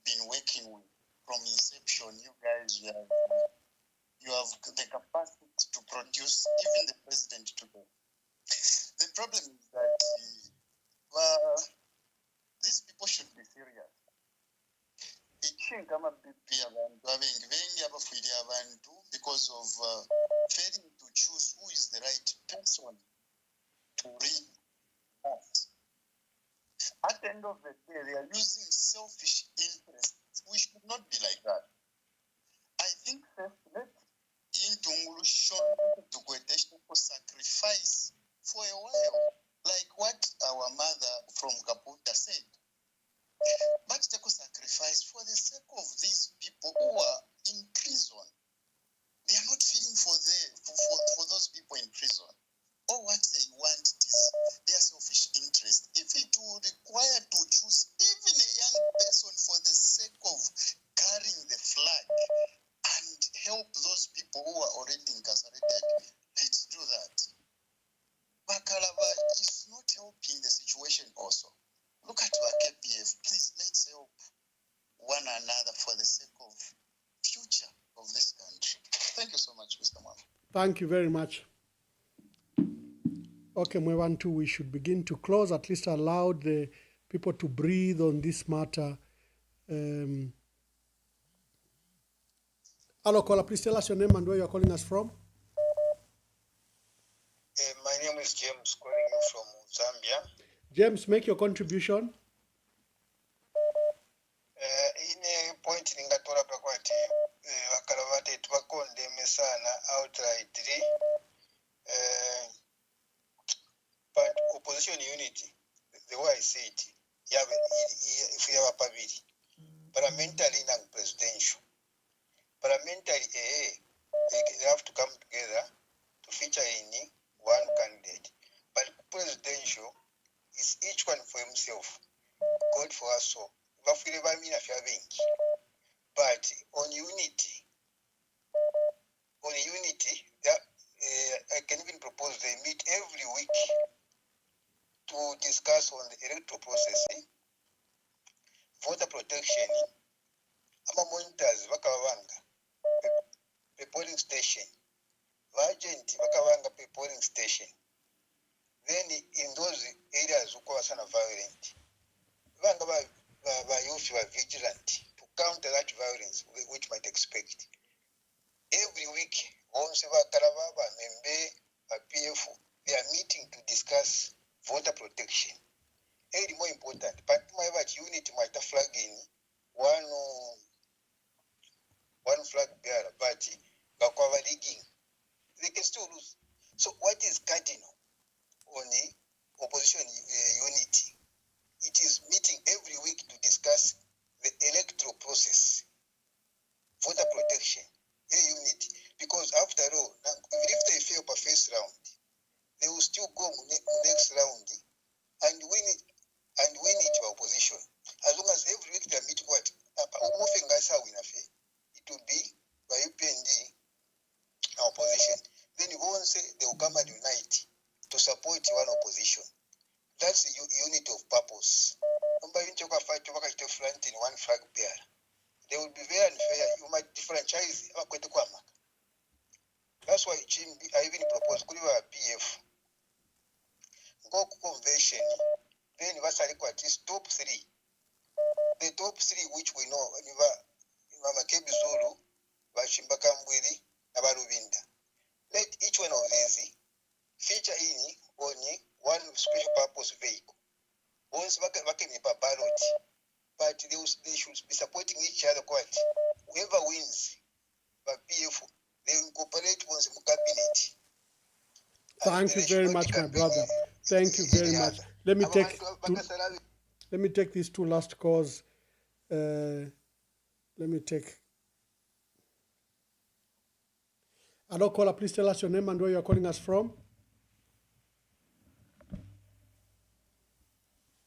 Speaker 3: been working with from inception. You guys, you have the capacity to produce even the president today. The problem is that these people should be serious. Because of failing to choose who is the right person to read us. At the end of the day, they are using selfish interests. We should not be like that. I think first, let sacrifice for a while, like what our mother from Kaputa said. But they could sacrifice for the sake of these people who are in prison. They are not feeling for those people in prison. All what they want is their selfish interest. If it would require to choose even a young person for the sake of carrying the flag and help those people who are already incarcerated, let's do that. Bakalaba is not helping the situation also. Look at our KPF. Please, let's help one another for the sake of future of this country. Thank you so much, Mr. Mwamba.
Speaker 7: Thank you very much. Okay, Mwewantu, we should begin to close, at least allow the people to breathe on this matter. Hello, caller, please tell us your name and where you're calling us from.
Speaker 3: My name is James, calling you from Zambia.
Speaker 7: James, make your contribution.
Speaker 3: In a point in Ngatola Pakwati, Wakalavate Twakonde Mesana outrightly, but opposition unity, the way I see it, if you have a pavili, parliamentary and presidential. Parliamentary, they have to come together to feature in one candidate. But presidential is each one for himself. God for us so. But on unity, I can even propose they meet every week to discuss on the electoral process, voter protection, monitors, the polling station, agent, the polling station. Then in those areas who are violent, youth were vigilant to counter that violence which might expect. Every week, they are meeting to discuss voter protection. It's more important, but my unity might flag in one flag bearer, but they can still lose. So what is cardinal on the opposition unity? It is meeting every week to discuss the electoral process, voter protection, unity. Because after all, even if they fail per first round, they will still go next round and win it to opposition. As long as every week they meet what? It will be by UPND opposition. Then you won't say they will come and unite to support one opposition. That's the unity of purpose. In one flag bearer. They will be very unfair. You might differentiate. That's why I even proposed PF. Go convention. Then top 3. The top 3 which we know, Makebi Zulu, Bashimbakambwiri, Abarubinda. Let each one of these feature in only one special purpose vehicle. Once back in ballot, but they should be supporting each other quite. Whoever wins, but PF, they incorporate once in cabinet.
Speaker 7: Thank you very much, my brother. Thank you very much. Let me take these two last calls. Let me take. Hello, caller. Please tell us your name and where you are calling us from.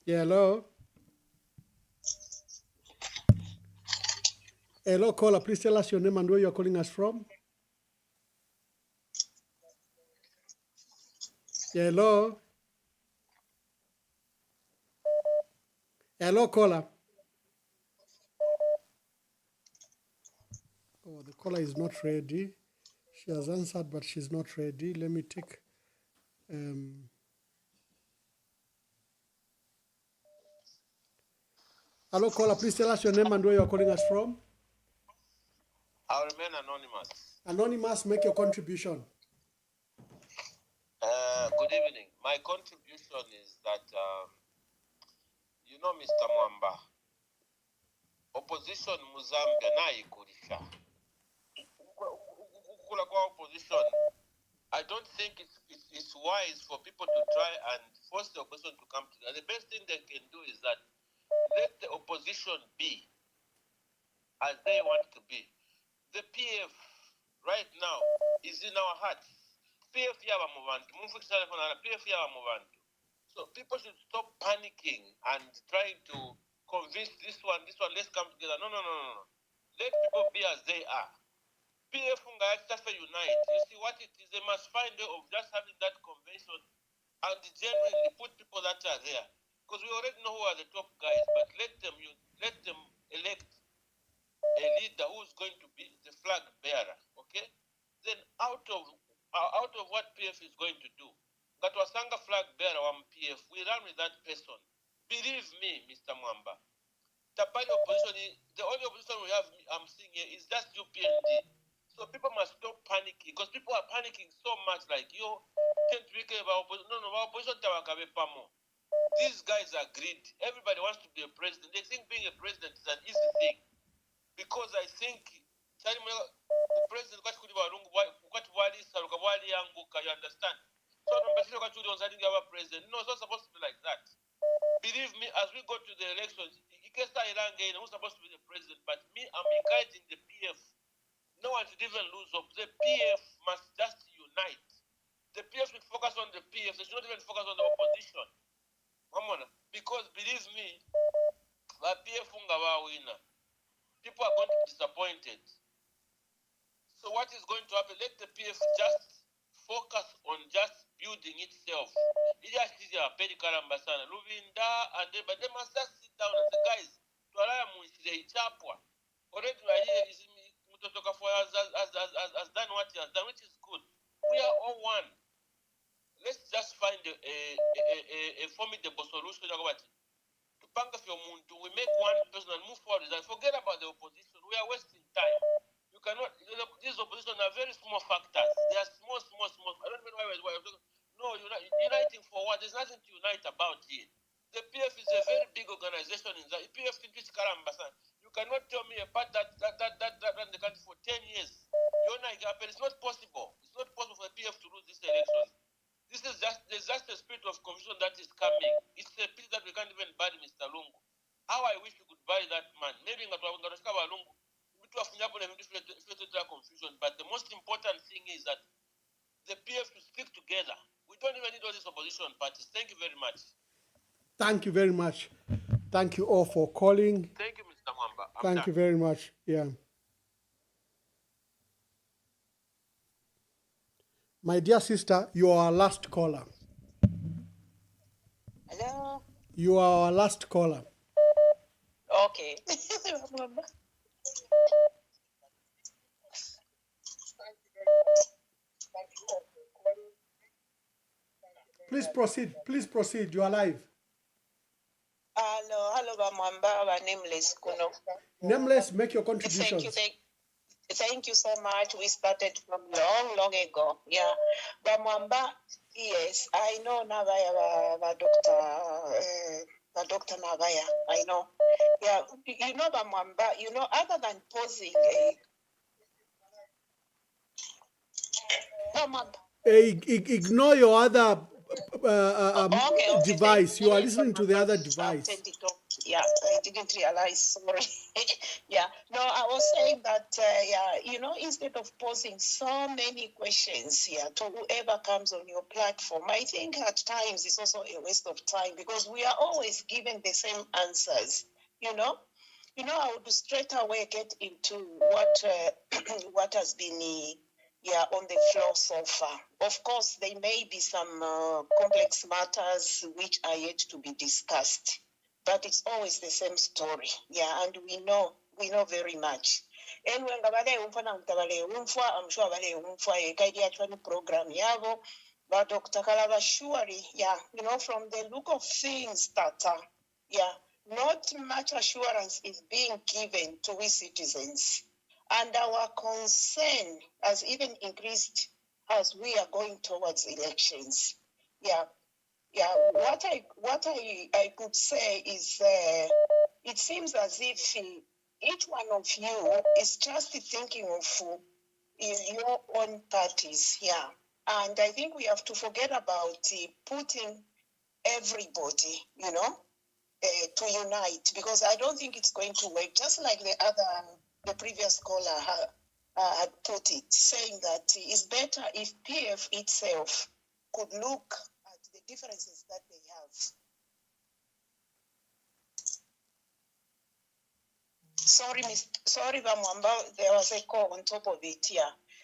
Speaker 7: Yeah, hello. Hello, caller. Please tell us your name and where you are calling us from. Yeah, hello. Hello, caller. Oh, the caller is not ready. She has answered, but she's not ready. Let me take. Hello, caller. Please tell us your name and where you are calling us from.
Speaker 4: I'll remain anonymous.
Speaker 7: Anonymous, make your contribution.
Speaker 4: Good evening. My contribution is that, Mr. Mwamba, opposition Muzambia na ikulisha. Kula kwa opposition, I don't think it's wise for people to try and force the opposition to come together. The best thing they can do is that let the opposition be as they want to be. The PF right now is in our hearts. PF yaba mubantu. PF yaba mubantu. So people should stop panicking and trying to convince this one, let's come together. No. Let people be as they are. PF unite. You see what it is? They must find a way of just having that convention and genuinely put people that are there. Because we already know who are the top guys, but let them elect a leader who's going to be the flag bearer. Okay? Then out of what PF is going to do, that was Sanga flag bearer on PF, we run with that person. Believe me, Mr. Mwamba. The only opposition we have, I'm seeing here, is just UPND. So people must stop panicking, because people are panicking so much, like, can't we care about opposition? No, opposition. These guys are greedy. Everybody wants to be a president. They think being a president is an easy thing. Because I think, the president, you understand? So, president. No, it's not supposed to be like that. Believe me, as we go to the elections, who's supposed to be the president? But me, I'm encouraging the PF. No one should even lose hope. The PF must just unite. The PF should focus on the PF. They should not even focus on the opposition. Because believe me, the PF winner. People are going to be disappointed. So what is going to happen? Let the PF just focus on just building itself. But they must just sit down and say, guys, already has done what he has done, which is good. We are all one. Let's just find a formidable solution. We make one person and move forward. Forget about the opposition. We are wasting time. You cannot. These opposition are very small factors. They are small. I don't know why. No, uniting for what? There's nothing to unite about here. The PF is a very big organization in the PF in which Karambasan. You cannot tell me a part that ran the country for 10 years. It's not possible. It's not possible for the PF to lose this election. There's just a spirit of confusion that is coming. It's a spirit that we can't even bury, Mr. Lungu. How I wish we could bury that man. Maybe confusion. But the most important thing is that the PF to stick together. We don't even need all these opposition parties. Thank you very much.
Speaker 7: Thank you very much. Thank you all for calling.
Speaker 4: Thank you, Mr. Mwamba.
Speaker 7: Thank you very much. Yeah. My dear sister, you are our last caller.
Speaker 10: Hello?
Speaker 7: You are our last caller.
Speaker 10: Okay.
Speaker 7: Please proceed. You are live.
Speaker 10: Hello, Mwamba, Nameless.
Speaker 7: Nameless, make your contributions.
Speaker 10: Thank you. Thank you so much. We started from long ago. Yeah. But Mwamba, yes, I know Navaya, Dr. Navaya. I know. Yeah, you know Mwamba, other than posing, no, Mwamba.
Speaker 7: Ignore your other
Speaker 10: Okay,
Speaker 7: device. You are
Speaker 10: thank
Speaker 7: listening to the other device.
Speaker 10: turned it off. Yeah, I didn't realize. Sorry. Yeah, no, I was saying that, instead of posing so many questions to whoever comes on your platform, I think at times it's also a waste of time because we are always given the same answers, I would straight away get into what what has been on the floor so far. Of course, there may be some complex matters which are yet to be discussed, but it's always the same story. Yeah, and we know very much. And when I'm sure a program yavo, but Dr. Kalava surely, from the look of things that not much assurance is being given to we citizens. And our concern has even increased as we are going towards elections. What I could say is it seems as if each one of you is just thinking of your own parties. And I think we have to forget about putting everybody, to unite, because I don't think it's going to work. Just like the previous caller had put it, saying that it's better if PF itself could look at the differences that they have. Sorry, Bamwamba, there was a call on top of it,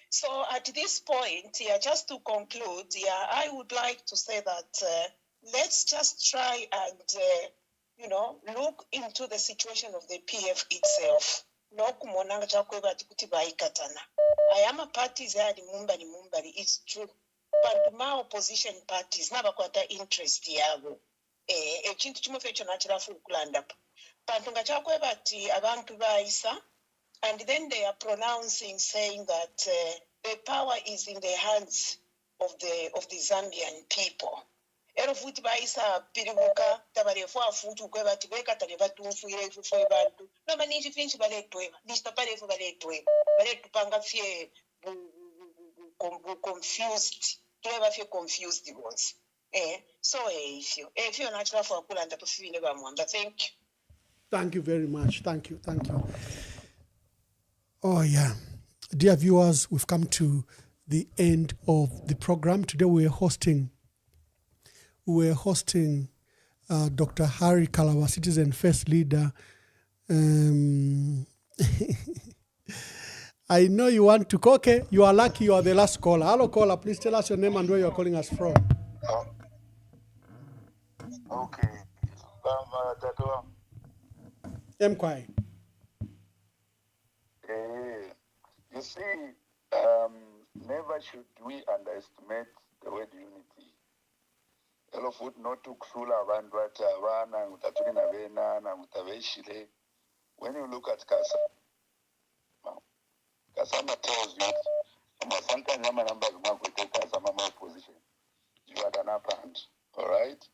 Speaker 10: So at this point, just to conclude, I would like to say that let's just try and, look into the situation of the PF itself. I am a parties are mumbali, it's true. But my opposition parties never got the interest yabo. Ekintu kimu fekyo nakirafu okulanda. Bantu nga kyakwebati abantu baayisa, and then they are pronouncing, saying that the power is in the hands of the Zambian people. Ero futi baayisa piribuka tabalefu afutu kwebati bekatale batunfuire fufu bantu. No maniji finchi baletweba. Nista balefu baletweba. Baletupanga fie confused. Tuweba fie confused ones. So if you're not sure for Kulanda to feel never Mwamba, thank you.
Speaker 7: Thank you very much. Thank you. Oh, yeah. Dear viewers, we've come to the end of the program. Today we're hosting Dr. Harry Kalawa, Citizen First Leader. I know you want to call. Okay, you are lucky you are the last caller. Hello, caller. Please tell us your name and where you are calling us from.
Speaker 9: Okay.
Speaker 7: Mkwai.
Speaker 9: You see, never should we underestimate the word unity. Hello, food not to kusula abantu abana utatuli na vena na utaveshile. When you look at Kasama tells you, sometimes I'm a number of my position. You are an upper hand. All right.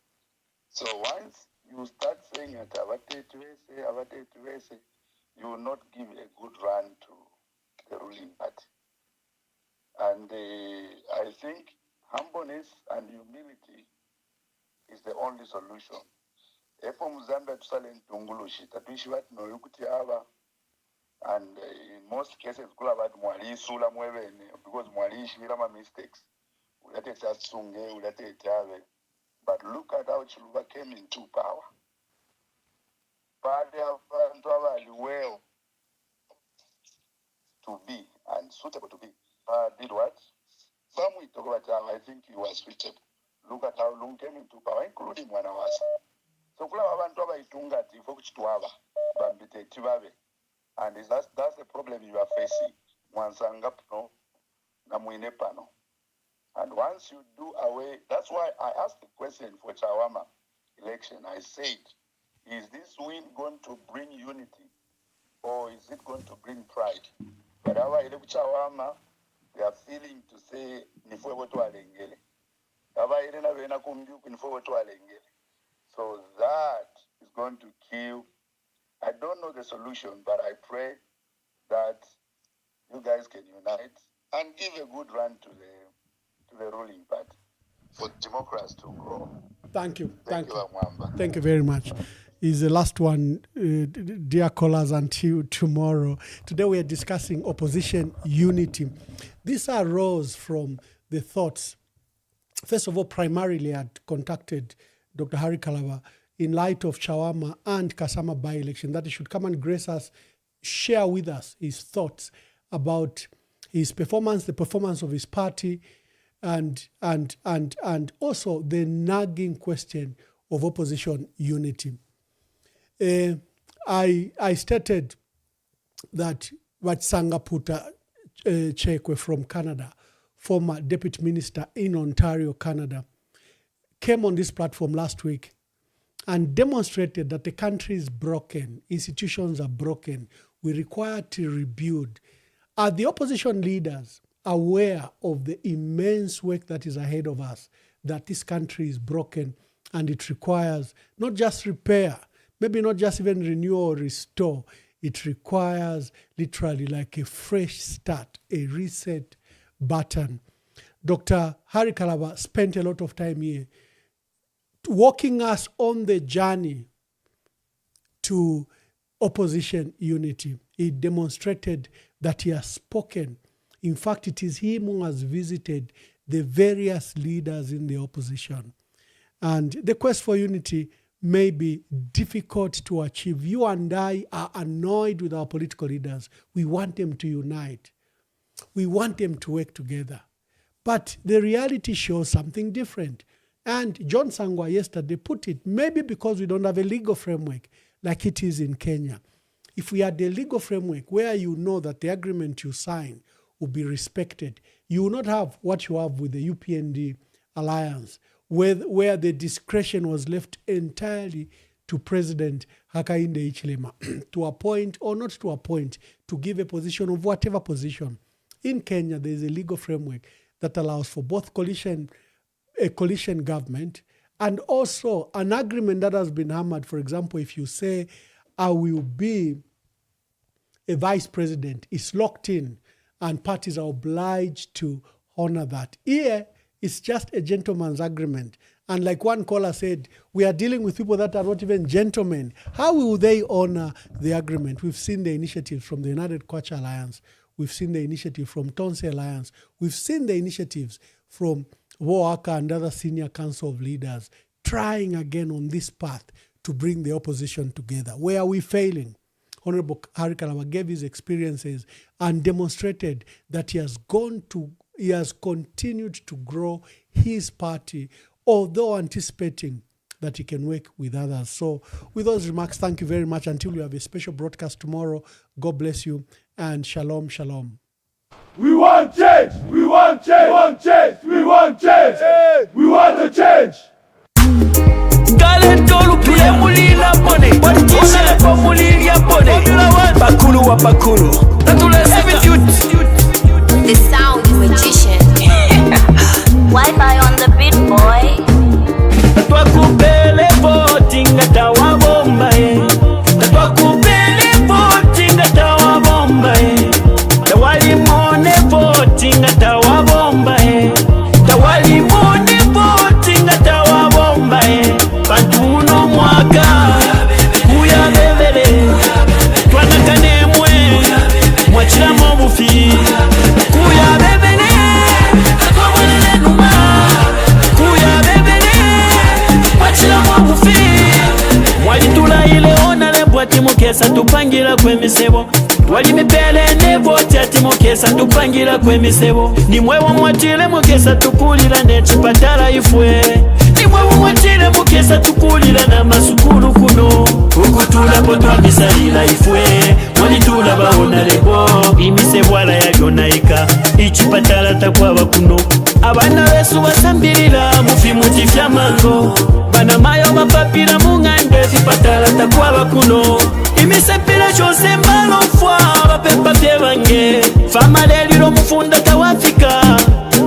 Speaker 9: So once you start saying that you will not give a good run to the ruling party. And I think humbleness and humility is the only solution. If Zambia to silent Tungulushi, Tatuishivat no Yukutiava, and in most cases, Kulavat Mwali Sula Mweve, because Mwali Shirama mistakes, Ulate Satsunge, Ulate Tave. But look at how Chiluba came into power. But they have well to be and suitable to be. Did what? Some we talk about how I think he was suitable. Look at how Lung came into power, including Wanawasa. So Kulabantoba Itunga Tifokuchtuava, Bambite Tivabe. And that's the problem you are facing. Wansangapno, Namuinepano. And once you do away, that's why I asked the question for Chawama election. I said, is this win going to bring unity or is it going to bring pride? Barawa ile kuchawama, they are feeling to say nifwe wetu alengele. Baba ile na vena kumjuku nifwe wetu alengele. So that is going to kill. I don't know the solution, but I pray that you guys can unite and give a good run to the ruling party for democracy to grow.
Speaker 7: Thank you.
Speaker 9: Thank you, Mwamba.
Speaker 7: Thank you very much. Is the last one, dear callers, until tomorrow. Today we are discussing opposition unity. These arose from the thoughts. First of all, primarily I had contacted Dr. Harry Kalaba in light of Chawama and Kasama by-election, that he should come and grace us, share with us his thoughts about his performance, the performance of his party, and also the nagging question of opposition unity. I stated that Watsangaputa Chekwe from Canada, former deputy minister in Ontario, Canada, came on this platform last week and demonstrated that the country is broken, institutions are broken, we require to rebuild. Are the opposition leaders aware of the immense work that is ahead of us, that this country is broken and it requires not just repair, maybe not just even renew or restore, it requires literally like a fresh start, a reset button. Dr. Harry Kalaba spent a lot of time here walking us on the journey to opposition unity. He demonstrated that he has spoken. In fact, it is him who has visited the various leaders in the opposition. And the quest for unity may be difficult to achieve. You and I are annoyed with our political leaders. We want them to unite. We want them to work together. But the reality shows something different. And John Sangwa yesterday put it, maybe because we don't have a legal framework like it is in Kenya. If we had a legal framework where you know that the agreement you sign will be respected, you will not have what you have with the UPND alliance, where the discretion was left entirely to President Hakainde Hichilema to appoint or not to appoint, to give a position of whatever position. In Kenya, there is a legal framework that allows for both a coalition government and also an agreement that has been hammered. For example, if you say, I will be a vice president, it's locked in and parties are obliged to honor that. Here, it's just a gentleman's agreement. And like one caller said, we are dealing with people that are not even gentlemen. How will they honor the agreement? We've seen the initiatives from the United Kwacha Alliance. We've seen the initiative from Tonse Alliance. We've seen the initiatives from Woaka and other senior council of leaders trying again on this path to bring the opposition together. Where are we failing? Honorable Harry Kalaba gave his experiences and demonstrated that he has continued to grow his party, although anticipating that he can work with others. So with those remarks, thank you very much. Until we have a special broadcast tomorrow, God bless you and shalom, shalom.
Speaker 1: We want change! We want change! We want change! We want change! We want to change!
Speaker 11: The sound magician. Wi-Fi on the beat, boy.
Speaker 13: Mukesa tupangira kwemisebo wali mipele nebo tyati mukesa tupangira kwemisebo nimwewo mwatile mukesa tukulira nechipatala ifwe nimwewo mwatile mukesa tukulira na masukulu kuno ukutula potwa misalila ifwe walitula baona lebo imisebo ala yalyonaika ichipatala takwaba kuno abana besu basambirira mufimuti fyamango bana mayo mapapira mungande chipatala takwaba kuno imisepila chose mbalofwa bapepa bye bange fama lelilo mufunda tawafika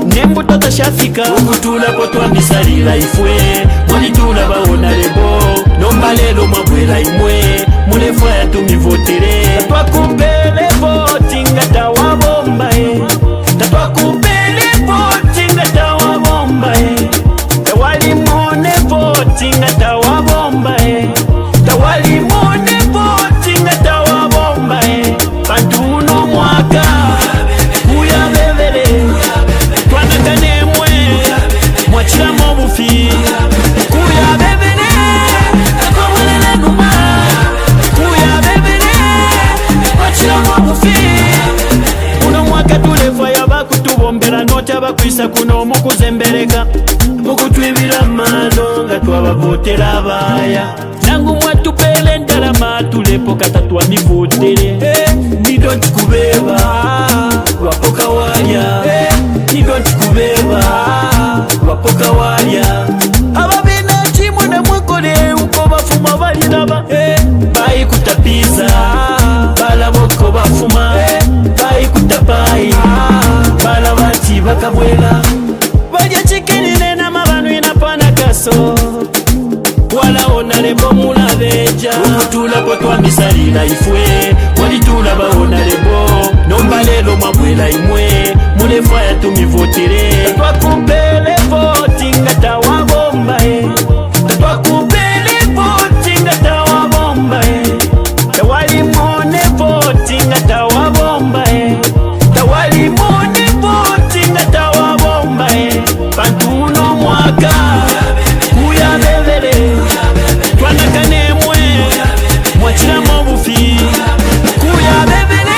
Speaker 13: nembuto tashafika ukutula potwa misalila ifwe mulitula bawona lebo nomba lelo mwabwela imwe mulefwa yatumivotere tatwakupele voti ngata wabombae tatwakupele voti ngata wabombae tawalimone voti ngata wabombae tawalimone voti ngata wabombae pantuno mwaka kuya bebele twanakanemwe mwachilamo bufi kuya bebele takwawelele numa kuya bebele mwachilamo bufi uno mwaka tulefwa yabakutubombera nota bakwisa kuno mukuzembereka mukutwibira mano nga twabavotera abaya nangu mwatupele ndalama tulepo katatwa mivotere nidonti kubeba lwapoka walya nidonti kubeba lwapoka walya ababina chimwe na mwekole uko bafuma balilaba bayikutapiza balaboko bafuma bayikutapai balabati bakabwela balya chikinine namabanu inapana kaso wala onalebo mulabeja ukutula potwa misalila ifwe walitula baonalebo nomba lelo mwabwela imwe mulefwa yatumivotere tatwakupele voti ngata wabombae tatwakupele voti ngata wabombae tawalimone voti ngata wabombae tawalimone voti ngata wabombae pantuno mwaka kuya bebele twanakanemwe mwachilamo bufi kuya bebele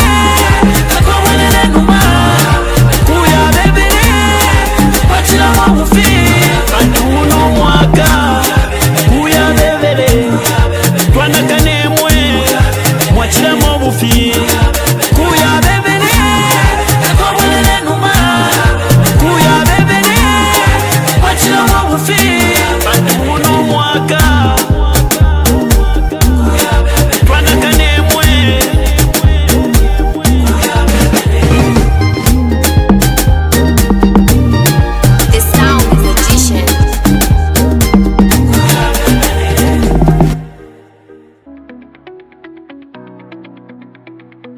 Speaker 13: takwawelele numa kuya bebele mwachilamo bufi pantuno mwaka kuya bebele twanaka